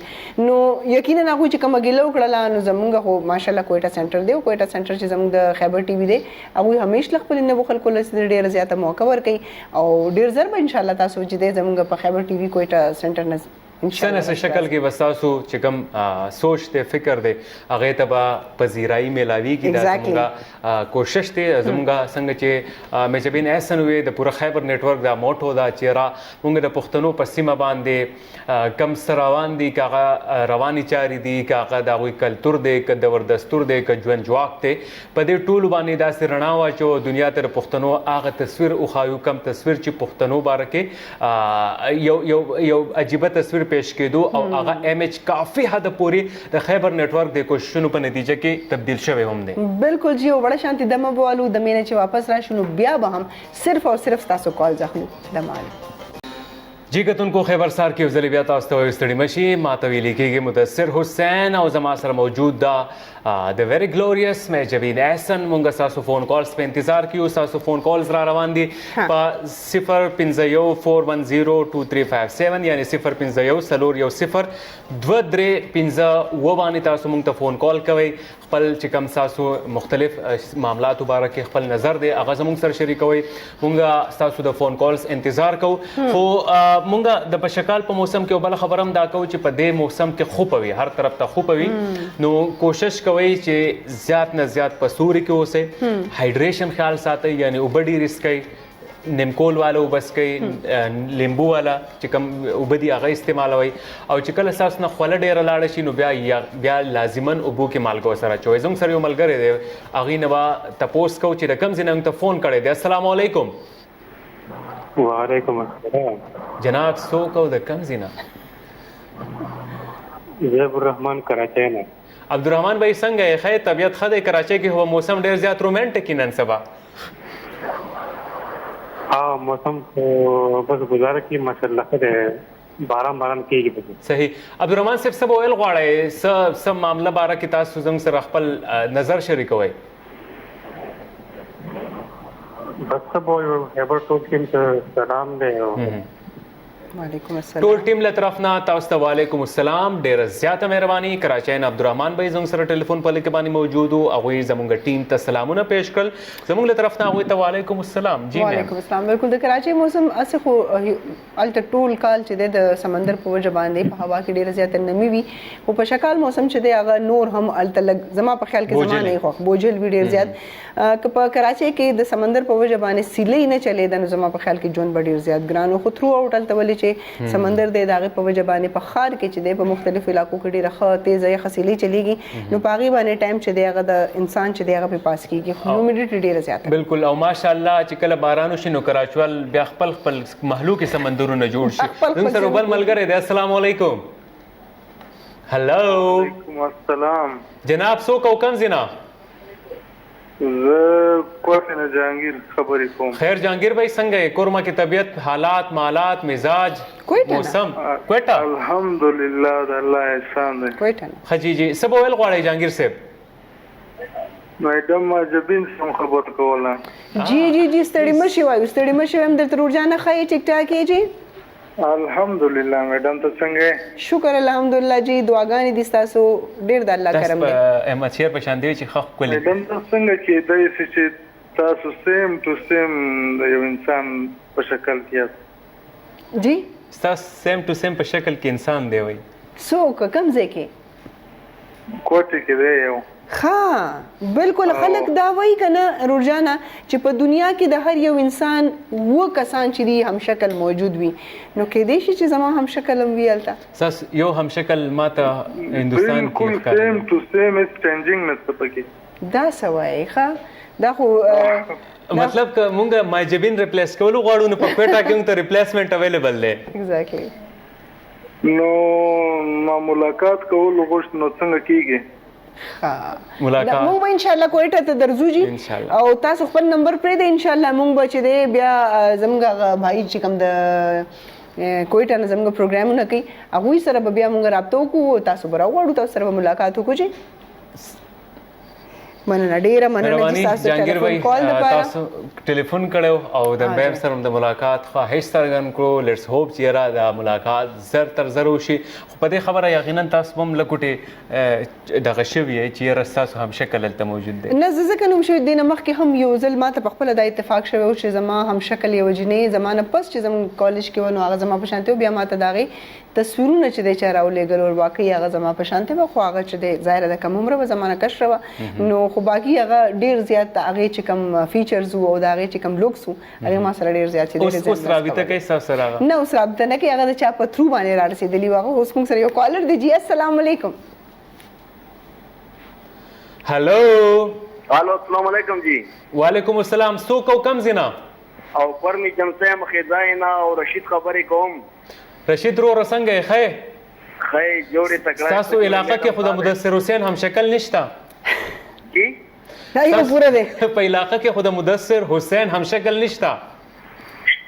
نو یقینا هغه چې کوم ګیلو کړل نو زمونږ هو ماشاالله کوټا سنټر دی کوټا سنټر چې زمونږ د خیبر ټي وي دی هغه همیشه خپل نه خلکو له ډیر زیاته موقع ورکړي او ډیر زر به ان شاء الله تاسو چې زمونږ په خیبر ټي وي کوټا سنټر نه څنګه شکل کې بس تاسو چې کوم سوچ ته فکر دی هغه ته به پذیرایی ملاویږي دا زموږ کوشش دی زموږ څنګه چې مجبین احسن وي د پوره خیبر نتورک دا موټو دا چیرې موږ د پښتنو په سیمه باندې کم سروان دي کاغه رواني چاري دي کاغه د غوي کلچر دی ک د وردستور دی ک ژوند جواک ته په دې ټولو باندې دا سرنا واچو دنیا ته پښتنو هغه تصویر او خایو کم تصویر چې پښتنو بارکه یو عجیب تصویر پیش کېدو او هغه امیج کافي حد پورې د خیبر نتورک د کوششونو په نتیجه کې تبدیل شوی هم دی بالکل جی او وړه شانتي دمه بوالو د مینه چې واپس راشو نو بیا به هم صرف او صرف تاسو کال ځخلو دمال جی کتونکو خیبر سار کې وزلی بیا تاسو ته ستړي مشي ماته ویل کېږي مدثر حسین او زما سره موجود دا د ویری ګلوریس مجبین احسن مونږ تاسو فون کالز په انتظار کیو تاسو فون کالز را روان دي په 050410235 یعنی 050 2350 و باندې تاسو مونږ ته فون کال کوئ خپل چې کوم تاسو مختلف معاملات مبارک خپل نظر دی هغه زموږ سره شریکوي مونږ تاسو د فون کالز انتظار کوو خو مونږ د بشکال په موسم کې بل خبرم دا کوو چې په دې موسم کې خوپوي هر طرف ته خوپوي نو کوشش کوئ چې زیات نه زیات په سوري کې اوسئ هایډریشن خیال ساتئ یعنی اوبه ډېرې څښئ نیمکول والا وبس کوي لیمبو والا چې کوم اوبه دي هغه استعمالوي او چې کله ستاسو نه خوله ډېره لاړه شي نو بیا لازمن اوبو کې مالګه ورسره اچوئ. زموږ سره یو ملګری دی هغې نه به تپوس کوو چې د کوم ځای نه موږ ته فون کړی دی. السلام علیکم. وعلیکم السلام. جناب څوک او د کوم ځای نه؟ زه عبدالرحمن کراچۍ نه. عبدالرحمن بھائی څنګه یې؟ ښه طبیعت ښه دی؟ کراچۍ کې هو موسم ډېر زیات رومانټیک نن سبا. موسم بس گزاره کی ماشاءالله ښه دی، باران کېږي. صحیح. عبدالرحمن صاحب څه به ویل غواړئ؟ څه معامله باره کې تاسو زموږ سره خپل نظر شریکوئ؟ بس څه به وایو، خیبر ټول ټیم ته سلام دی. وعلیکم السلام. ټول ټیم له طرف نه تاسو ته وعلیکم السلام. ډېره زیاته مهرباني. کراچۍ نه عبدالرحمن بھائی زموږ سره ټلیفون په لیکه باندې موجود وو، هغوی زموږ ټیم ته سلامونه پیش کړل. زموږ له طرف نه هغوی ته وعلیکم السلام. جی وعلیکم السلام. بالکل د کراچۍ موسم اسه خو الته ټول کال چې د سمندر په وجه باندې په هوا کې ډېره زیاته نمی وي، خو په شکال موسم چې دی هغه نور هم الته لږ زما په خیال کې زمانه یې خوښ بوجل وي ډېر زیات. که په کراچۍ کې د سمندر په وجه باندې سیلۍ نه چلېده نو زما په خیال کې ژوند به ډېر زیات ګران و. خو تھرو آوټ هلته ولې چې سمندر دی د هغې په وجه باندې په ښار کې چې دی په مختلفو علاقو کې ډېره ښه تیزه یخه سیلۍ چلیږي نو په هغې باندې ټایم چې دی هغه د انسان چې دی هغه پرې پاس کېږي. هیومیډیټي ډېره زیاته. بالکل. او ماشاءالله چې کله باران وشي نو کراچوال بیا خپل مخلوقي سمندرونه جوړ شي. زموږ سره بل ملګری دی. السلام علیکم. هلو. وعلیکم السلام. جناب څوک او کوم ځای نه؟ زه کوټې نه جهانګیر خبرې کوم. خیر جهانګیر بھائی څنګه یې؟ کورما کې طبیعت، حالات، مالات، مزاج، موسم؟ کوټه الحمدلله د الله احسان دی. کوټه نه. ښه جی جی. څه به ویل غواړئ جهانګیر صاحب؟ میډم جبین سم خبر کوله. جی جی جی ستړي مه شئ وایو، ستړي مه شئ. هم درته روجانه ښایي ټیک ټاک یې جی؟ الحمدلله میډم ته څنګه؟ شکر الحمدلله جی. دعاګانې دي ستاسو، ډېر د الله کرم دی. احمد شیر په شان دی چې ښه ښکلي. میډم ته څنګه کېدای شي چې تاسو سیم ټو سیم د یو انسان په شکل کې یاست؟ جی ستاسو سیم ټو سیم په شکل کې انسان دی وایي؟ څوک کوم ځای کې؟ کوټې کې دی یو. ها بالکل. خلک دا وایي که نه روجانه چې په دنیا کې د هر یو انسان اووه کسان چې دي هم شکل موجود وي، نو کېدای شي چې زما هم شکل هم وي هلته. ستاسو یو هم شکل ما ته هندوستان کې بالکل سیم ټو سیم هېڅ چینجینګ نشته پکې. دا څه وایي؟ ښه دا خو مطلب که مونږ ماجبین ریپلیس کولو غواړو نو په کوټه کې مونږ ته ریپلیسمنټ اویلیبل دی. ایگزیکټلی. نو ما ملاقات کولو غوښت نو څنګه کېږي؟ ملاقات مونږ به انشاءالله کوټه ته درځو جی، او تاسو خپل نمبر پرېږدئ. انشاءالله مونږ به چې دی بیا زموږ هغه بھائی چې کوم د کوټه نه زموږ پروګرامونه کوي هغوی سره به بیا مونږ رابطه وکړو، تاسو به راوغواړو، تاسو سره به ملاقات وکړو جی. مننه ډیره مننه چې تاسو ټلیفون کال لپاره تاسو ټلیفون کړو او د میم سره د ملاقات خواهش څرګند کړو. لیټس هوپ چې را د ملاقات زر تر زر وشي. خو په دې خبره یقینا تاسو هم لکوټې دغه شوي چې یاره ستاسو هم شکل هلته موجود دی. نه زه ځکه نوم شوي دې نه مخکې هم یو ځل ما ته په خپله دا اتفاق شوی و چې زما هم شکل یوه جینۍ زما نه پس چې زموږ کالج کې وه نو هغه زما په شانتې و. بیا ما ته د هغې تصویرونه چې دی چا راولېږل ول واقعي هغه زما په شانتې وه، خو هغه چې دی ظاهره ده کم عمره وه، زما نه کشره وه. نو خو باقي هغه ډېر زیات د هغې چې کوم فیچرز وو او د هغې چې کوم لوکس وو هغې ما سره ډېر زیات چې اوس رابطه کوي ستاسو سره؟ نه اوس رابطه نه کوي، هغه د چا په تھرو باندې را رسېدلي وو. هغه اوس موږ سره یو کالر دی. جی السلام علیکم. هلو. الو السلام علیکم جی. وعلیکم السلام. څوک او کوم ځای نه؟ او پرمی جمسه مخیدای نه او رشید خبرې کوم. رشید رو څنګه یې؟ ښه جوړې تکړه. ستاسو علاقه کې خو د مدثر حسین هم شکل نشته؟ جی دا یو پوره دی. په علاقه کې خو د مدثر حسین هم شکل نشته؟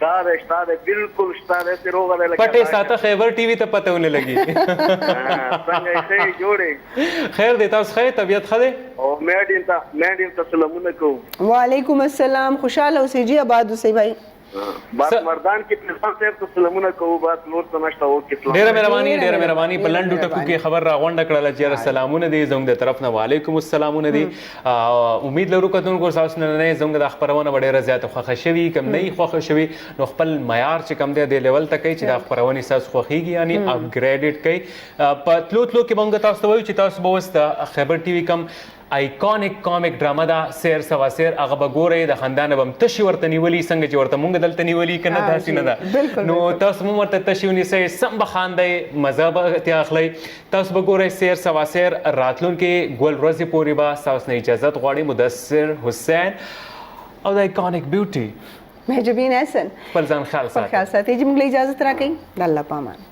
شته بالکل شته. روغه ده پټې ساته خیبر ټي وي ته پته ونه لګي. څنګه یې جوړې؟ خیر دی. تاسو ښه طبیعت ښه دی؟ او میډیم ته سلامونه کوو. وعلیکم السلام. خوشحاله اوسئ جی، آباد اوسئ بھائی. بس مردان کې پرسان صاحب ته سلامونه کوو. بس نور څه نشته. اوکې ډېره مهرباني. په لنډو ټکو کې خبر راغونډه کړله چې یاره سلامونه دي زموږ د طرف نه. وعلیکم السلامونه دي. امید لرو کتونکو ستاسو نننۍ زموږ د خپرونه به ډېره زیاته خوښه شوي. کم نه یې خوښه شوي نو خپل معیار چې کم دی دې لیول ته کوي چې دا خپرونې ستاسو خوښېږي، یعنې اپګریډډ کوي. په تلو کې به موږ تاسو ته وایو چې تاسو به اوس د خیبر ټي وي کم آیکونیک کامیک ډرامه ده سیر سوا سیر هغه به ګورئ د خندانه به هم تشي ورته نیولي څنګه چې ورته مونږ دلته نیولي که نه داسې نه ده نو تاسو هم ورته تشي ونیسئ سم به خاندئ مزه به ترې اخلئ تاسو به ګورئ سیر سوا سیر راتلونکې ګل ورځې پورې به ستاسو نه اجازت غواړي مدثر حسین او د آیکونیک بیوټي مهجبین احسن خپل ځان خیال ساتئ چې موږ له اجازت راکړئ د الله په امان